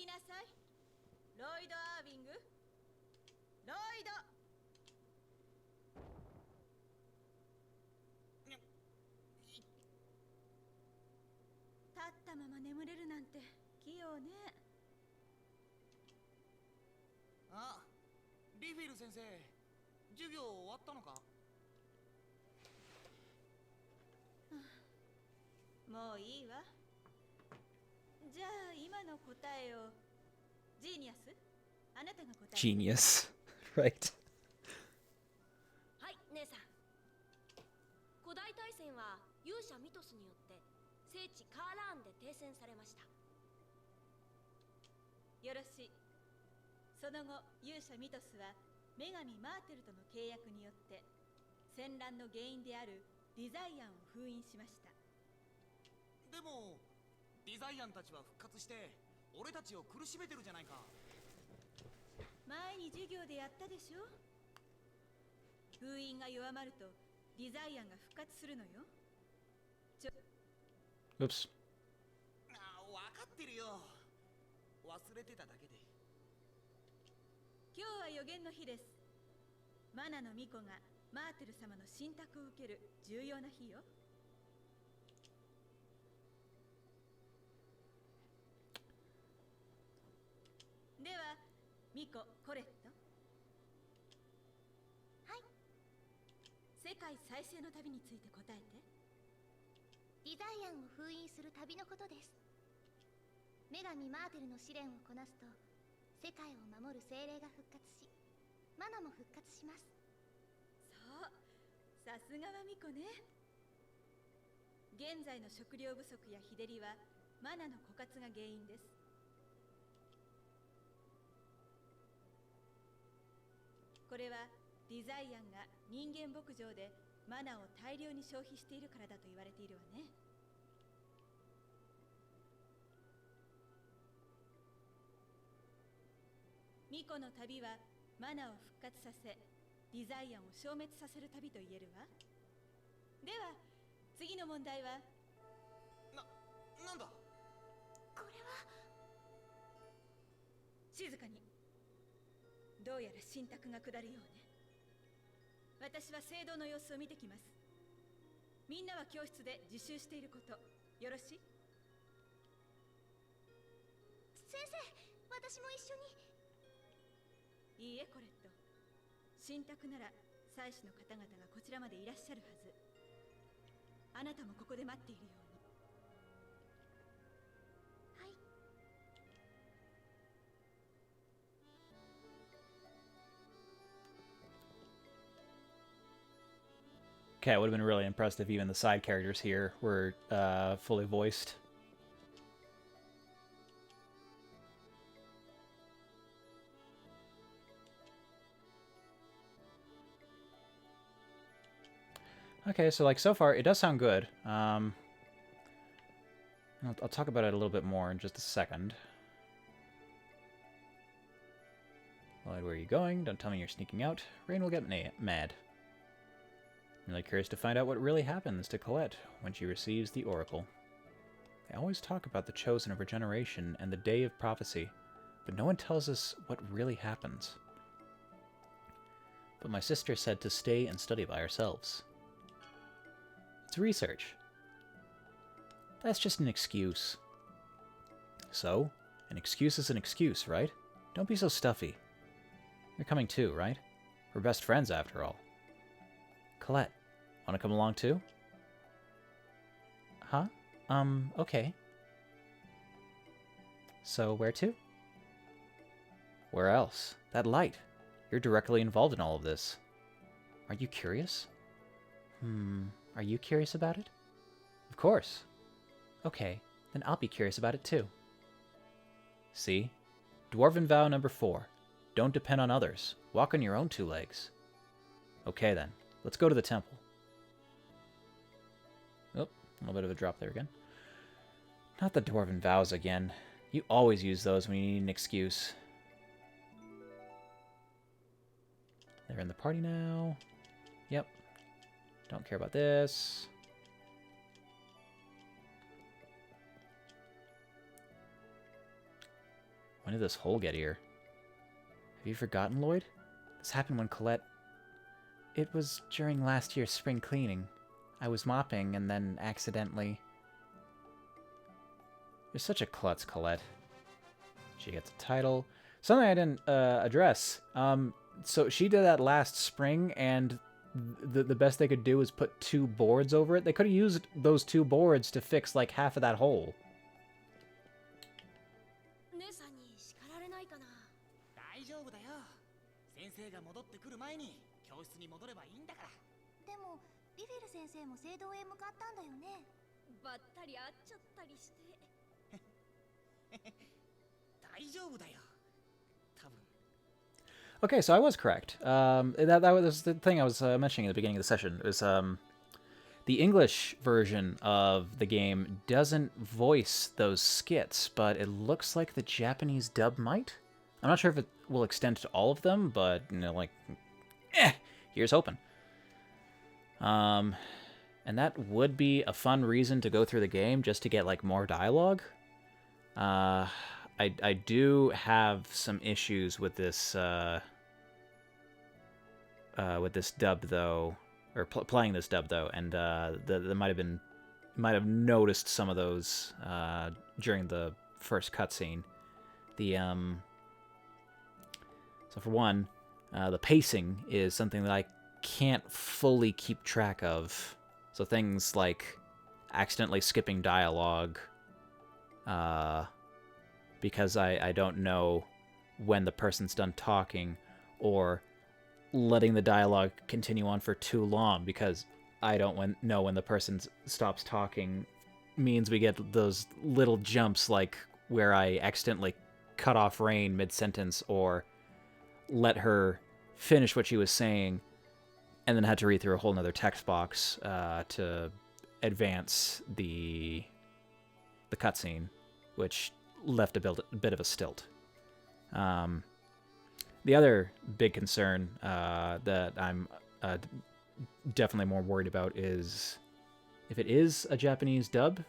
きなさい。ロイド・アービング。ロイド。立ったまま眠れるなんて器用ね。あ、リフィル先生、授業終わったのか？もういいわ。じゃあ今の答えをジーニアス、あなたが答えて。 Genius. Right. はい、姉さん。古代大戦は勇者ミトスによって聖地カーラーンで停戦されました。よろしい。その後勇者ミトスは女神マーテルとの契約によって戦乱の原因であるディザイアンを封印しました。でもディザイアンたちは復活して俺たちを苦しめてるじゃないか。前に授業でやったでしょ。封印が弱まるとディザイアンが復活するのよ。Oops. あ、分かってるよ。忘れてただけで。今日は予言の日です。マナの巫女がマーテル様の信託を受ける重要な日よ。では、巫女コレット。はい。世界再生の旅について答えて。ディザイアンを封印する旅のことです。女神マーテルの試練をこなすと世界を守る精霊が復活し、マナも復活します。そう、さすがは巫女ね。現在の食料不足や日照りはマナの枯渇が原因です。これはディザイアンが人間牧場でマナを大量に消費しているからだと言われているわね。巫女の旅はマナを復活させ、ディザイアンを消滅させる旅と言えるわ。では次の問題はなんだこれは。静かに。どうやら信託が下るようね。私は聖堂の様子を見てきます。みんなは教室で自習していること、よろしい？先生、私も一緒に。いいえ、コレット。信託なら祭司の方々がこちらまでいらっしゃるはず。あなたもここで待っているように。はい。Okay, I would have been really impressed if even the side characters here were fully voiced. Okay, so like so far, it does sound good. I'll talk about it a little bit more in just a second. Lloyd, where are you going? Don't tell me you're sneaking out. Rain will get mad. I'm really curious to find out what really happens to Colette when she receives the Oracle. They always talk about the Chosen of Regeneration and the Day of Prophecy, but no one tells us what really happens. But my sister said to stay and study by ourselves. It's research. That's just an excuse. So, an excuse is an excuse, right? Don't be so stuffy. You're coming too, right? We're best friends after all. Colette, wanna come along too? Huh? Okay. So, where to? Where else? That light. You're directly involved in all of this. Are you curious? Are you curious about it? Of course. Okay, then I'll be curious about it too. See? Dwarven Vow number 4. Don't depend on others. Walk on your own two legs. Okay then, let's go to the temple. Oh, a little bit of a drop there again. Not the Dwarven Vows again. You always use those when you need an excuse. They're in the party now. Yep. Don't care about this. When did this hole get here? Have you forgotten, Lloyd? This happened when Colette... It was during last year's spring cleaning. I was mopping and then accidentally... You're such a klutz, Colette. She gets a title. Something I didn't address. So she did that last spring, and the best they could do was put 2 boards over it. They could have used those 2 boards to fix like half of that hole. 姉さんに叱られないかな。大丈夫だよ。先生が戻ってくる前に教室に戻ればいいんだから。でもビフィル先生も聖堂へ向かったんだよね。ばったり会っちゃったりして。大丈夫だよ。多分。 Okay, so I was correct. That was the thing I was mentioning at the beginning of the session. It was the English version of the game doesn't voice those skits, but it looks like the Japanese dub might. I'm not sure if it will extend to all of them, but you know, like, here's hoping. And that would be a fun reason to go through the game, just to get like more dialogue. I do have some issues with this dub though, or playing this dub though, and there might have noticed some of those during the first cutscene. So for one, the pacing is something that I can't fully keep track of. So things like accidentally skipping dialogue. Because I don't know when the person's done talking, or letting the dialogue continue on for too long because I don't know when the person stops talking means we get those little jumps like where I accidentally cut off Rain mid-sentence or let her finish what she was saying and then had to read through a whole nother text box to advance the cutscene, which left a bit of a stilt. The other big concern that I'm definitely more worried about is if it is a Japanese dub,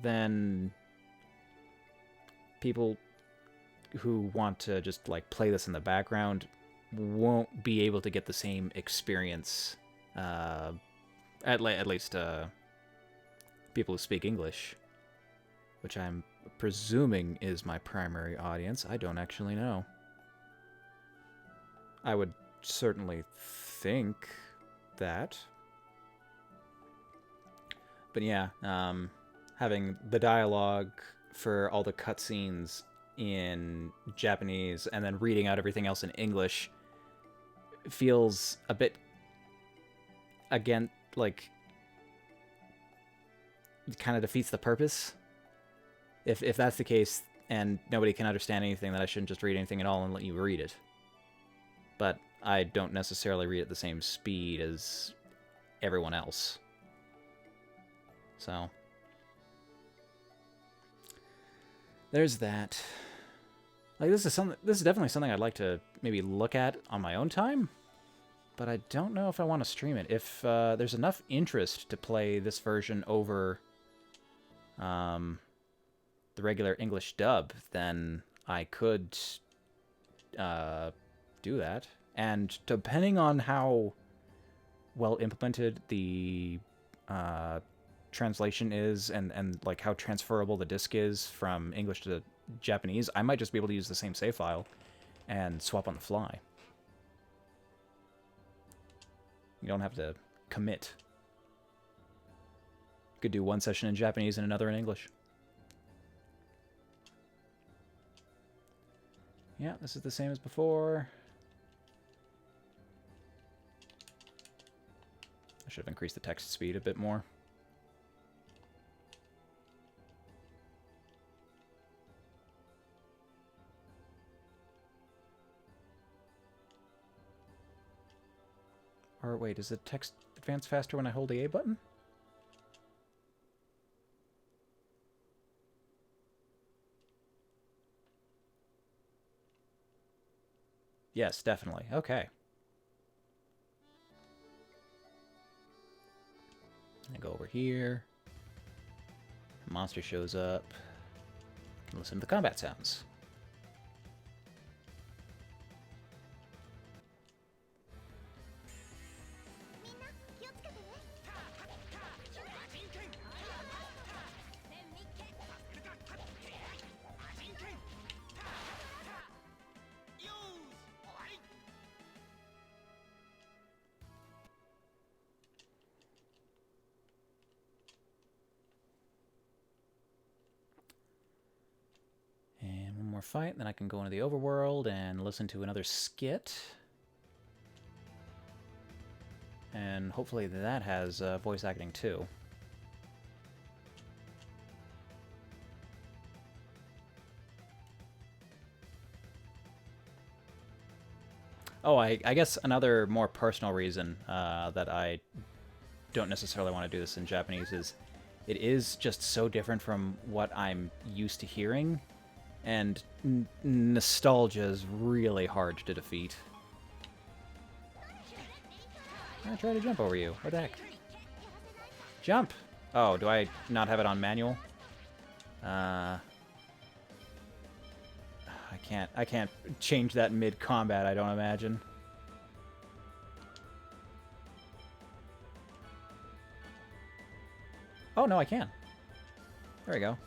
then people who want to just like play this in the background won't be able to get the same experience. At least people who speak English, which I'm presuming is my primary audience. I don't actually know. I would certainly think that. But yeah, having the dialogue for all the cutscenes in Japanese and then reading out everything else in English feels a bit, again, like, kind of defeats the purpose. If that's the case and nobody can understand anything, then I shouldn't just read anything at all and let you read it. But I don't necessarily read at the same speed as everyone else. So there's that. Like, this is definitely something I'd like to maybe look at on my own time, but I don't know if I want to stream it. If there's enough interest to play this version over the regular English dub, then I could do that. And depending on how well implemented the translation is and like how transferable the disc is from English to Japanese, I might just be able to use the same save file and swap on the fly. You don't have to commit. You could do one session in Japanese and another in English. Yeah, this is the same as before. I should have increased the text speed a bit more. Or wait, does the text advance faster when I hold the A button? Yes, definitely. Okay. I go over here. Monster shows up. Listen to the combat sounds. more fight, then I can go into the overworld and listen to another skit. And hopefully that has voice acting too. Oh, I guess another more personal reason that I don't necessarily want to do this in Japanese is it is just so different from what I'm used to hearing, and nostalgia is really hard to defeat. I tried to jump over you. What the heck? Jump! Oh, do I not have it on manual? I can't change that mid-combat, I don't imagine. Oh, no, I can. There we go.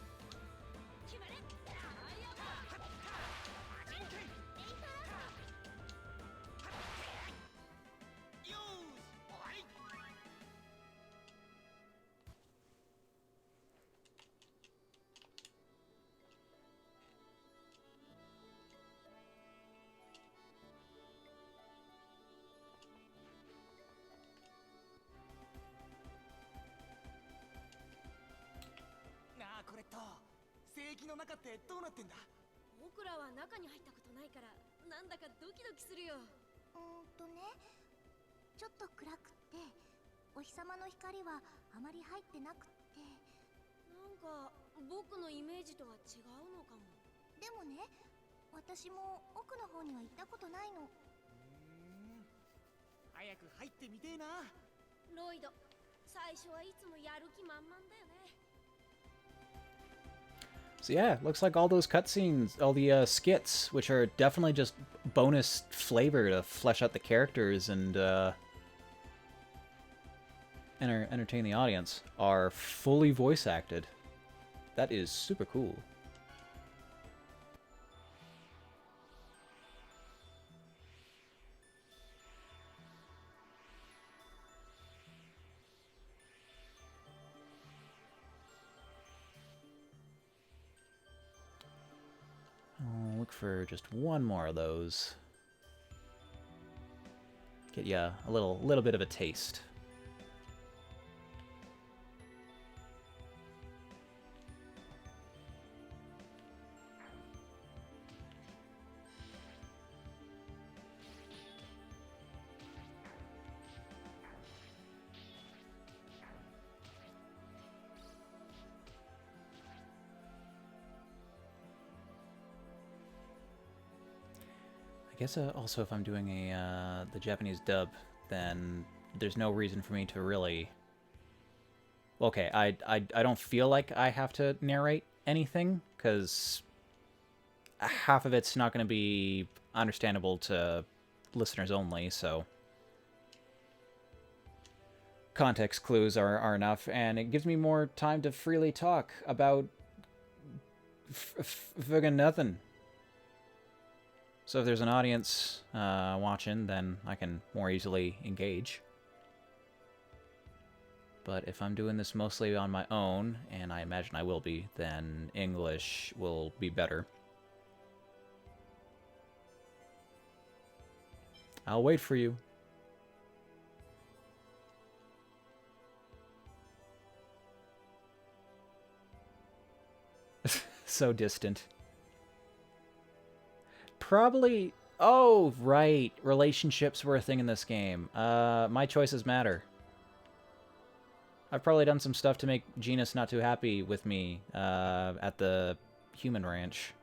So yeah, looks like all those cutscenes, all the skits, which are definitely just bonus flavor to flesh out the characters and entertain the audience, are fully voice acted. That is super cool. I'll look for just one more of those. Get ya a little bit of a taste. I guess also if I'm doing the Japanese dub, then there's no reason for me to really... Okay, I don't feel like I have to narrate anything, because half of it's not going to be understandable to listeners only, so... Context clues are enough, and it gives me more time to freely talk about friggin' nothing. So if there's an audience watching, then I can more easily engage. But if I'm doing this mostly on my own, and I imagine I will be, then English will be better. I'll wait for you. So distant. Probably... Oh, right. Relationships were a thing in this game. My choices matter. I've probably done some stuff to make Genus not too happy with me at the human ranch.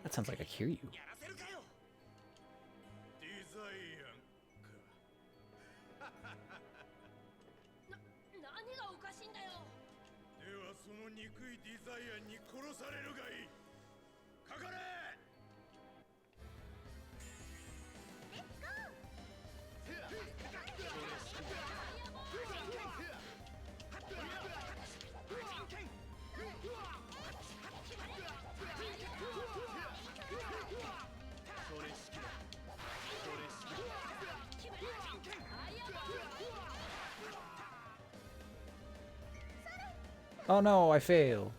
That sounds like I hear you. Oh no, I fail.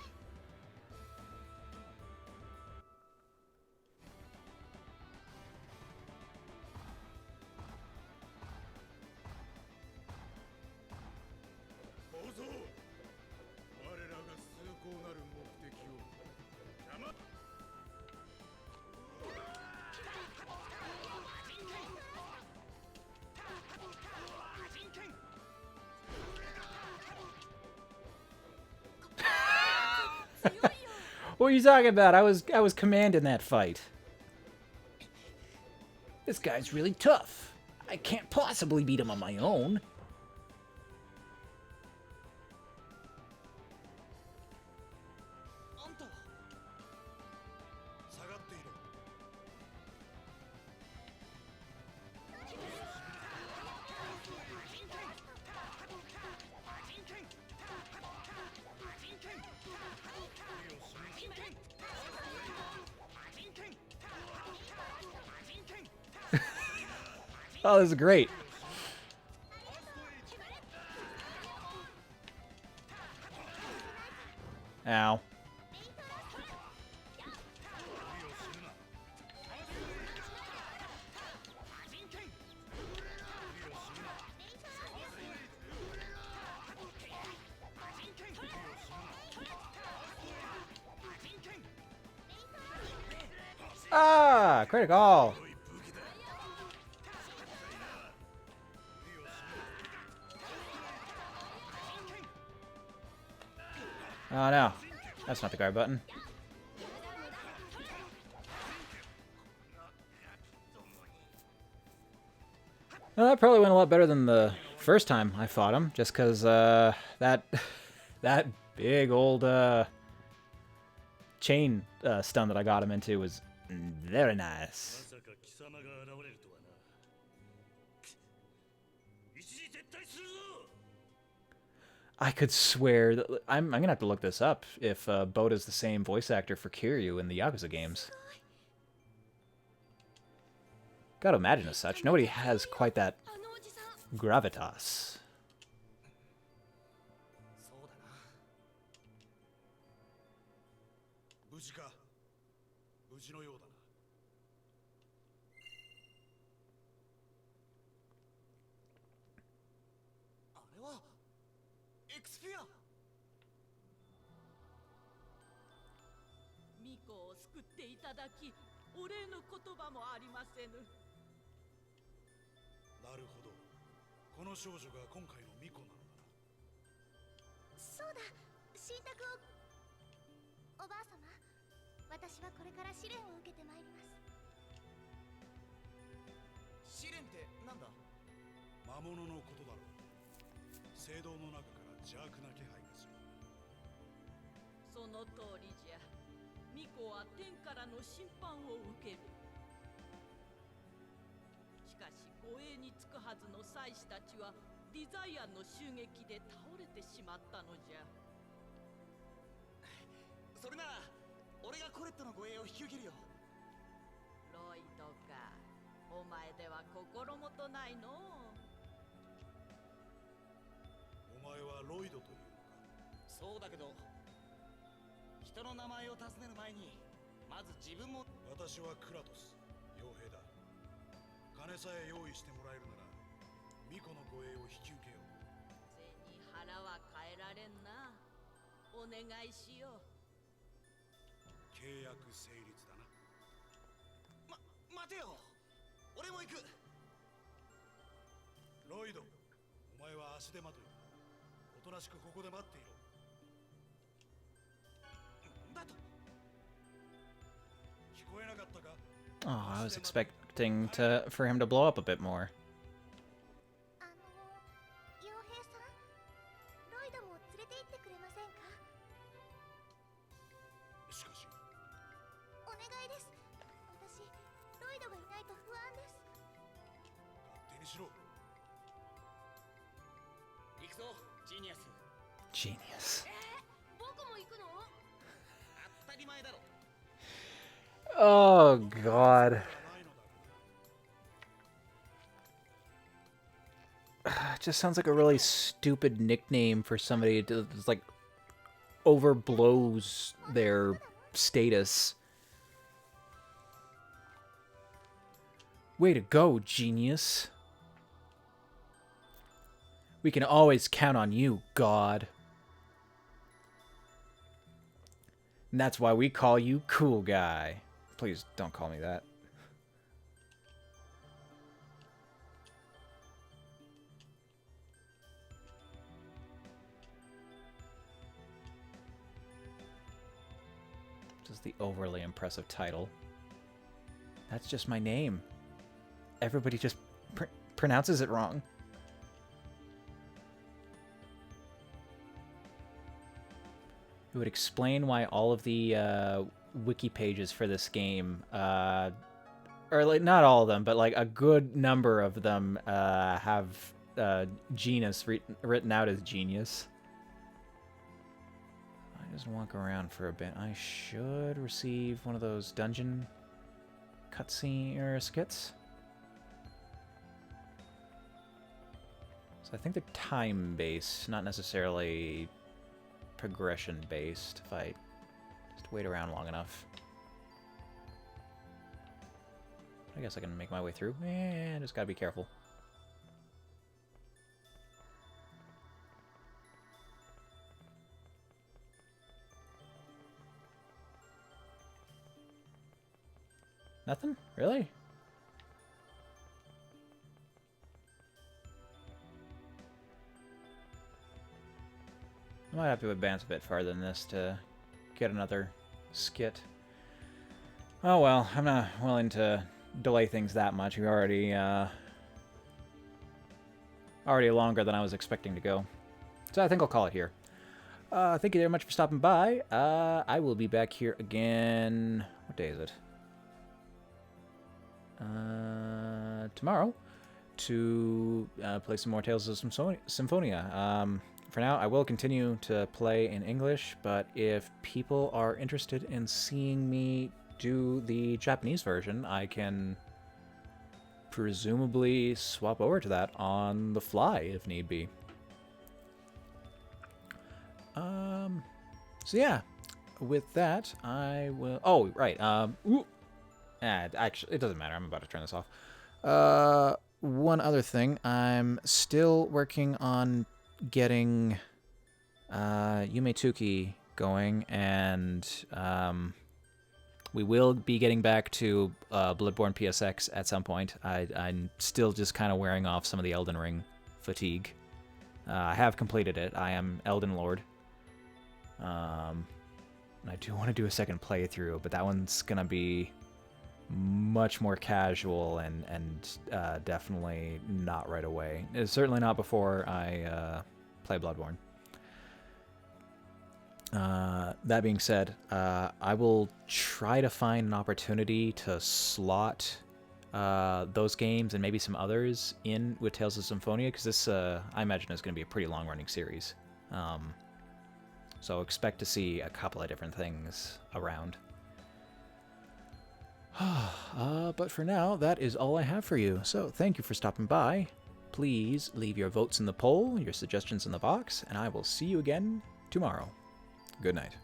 What are you talking about? I was commanding that fight. This guy's really tough. I can't possibly beat him on my own. Oh, this is great. Ow. Ah, critical. Oh no, that's not the guard button. Well, that probably went a lot better than the first time I fought him, just because that that big old chain stun that I got him into was very nice. I could swear that I'm gonna have to look this up if Boda's the same voice actor for Kiryu in the Yakuza games. Gotta imagine as such. Nobody has quite that gravitas. この少女が今回の巫女なのだな。そうだ、信託を。おばあ様、私はこれから試練を受けてまいります。試練ってなんだ？魔物のことだろう。聖堂の中から邪悪な気配がする。その通りじゃ。巫女は天からの審判を受ける。しかし護衛につくはずの祭司たちはディザイアンの襲撃で倒れてしまったのじゃ。それなら俺がコレットの護衛を引き受けるよ。ロイドか、お前では心もとないの。お前はロイドというのか。そうだけど人の名前を尋ねる前にまず自分も。私はクラトス、傭兵だ。金さえ用意してもらえるなら巫女の護衛を引き受けよう。背に腹は変えられんな。お願いしよう。契約成立だな。待てよ、俺も行く。ロイド、お前は足手まといだ。おとなしくここで待っていろ。だと聞こえなかったか。 Oh, I was expecting for him to blow up a bit more. 傭兵さん、ロイドも連れて行ってくれませんか。しかしお願いです。私ロイドがいないと不安です。勝手にしろ。行くぞ、ジーニアス。 Genius. 僕も行くの？当たり前だろ。 Oh God. It just sounds like a really stupid nickname for somebody to, it's like overblows their status. Way to go, genius. We can always count on you, God. And that's why we call you Cool Guy. Please don't call me that. Just the overly impressive title. That's just my name. Everybody just pronounces it wrong. It would explain why all of the wiki pages for this game, or like not all of them, but like a good number of them have genus written out as genius. I just walk around for a bit. I should receive one of those dungeon cutscene or skits. So I think they're time-based, not necessarily progression-based, if I just wait around long enough. I guess I can make my way through. Just gotta be careful. Nothing? Really? I might have to advance a bit farther than this to get another skit. Oh well, I'm not willing to delay things that much. We're already longer than I was expecting to go. So I think I'll call it here. Thank you very much for stopping by. I will be back here again. What day is it? Tomorrow to play some more Tales of Symphonia. For now, I will continue to play in English, but if people are interested in seeing me do the Japanese version, I can presumably swap over to that on the fly if need be. So yeah, with that, I will... Oh, right. Actually, it doesn't matter. I'm about to turn this off. One other thing. I'm still working on getting Yumetuki going, and we will be getting back to Bloodborne PSX at some point. I'm still just kind of wearing off some of the Elden Ring fatigue. I have completed it. I am Elden Lord. I do want to do a second playthrough, but that one's going to be much more casual and definitely not right away. It's certainly not before I play Bloodborne. That being said, I will try to find an opportunity to slot those games and maybe some others in with Tales of Symphonia, because this, I imagine, is going to be a pretty long-running series. So expect to see a couple of different things around. But for now, that is all I have for you. So thank you for stopping by. Please leave your votes in the poll, your suggestions in the box, and I will see you again tomorrow. Good night.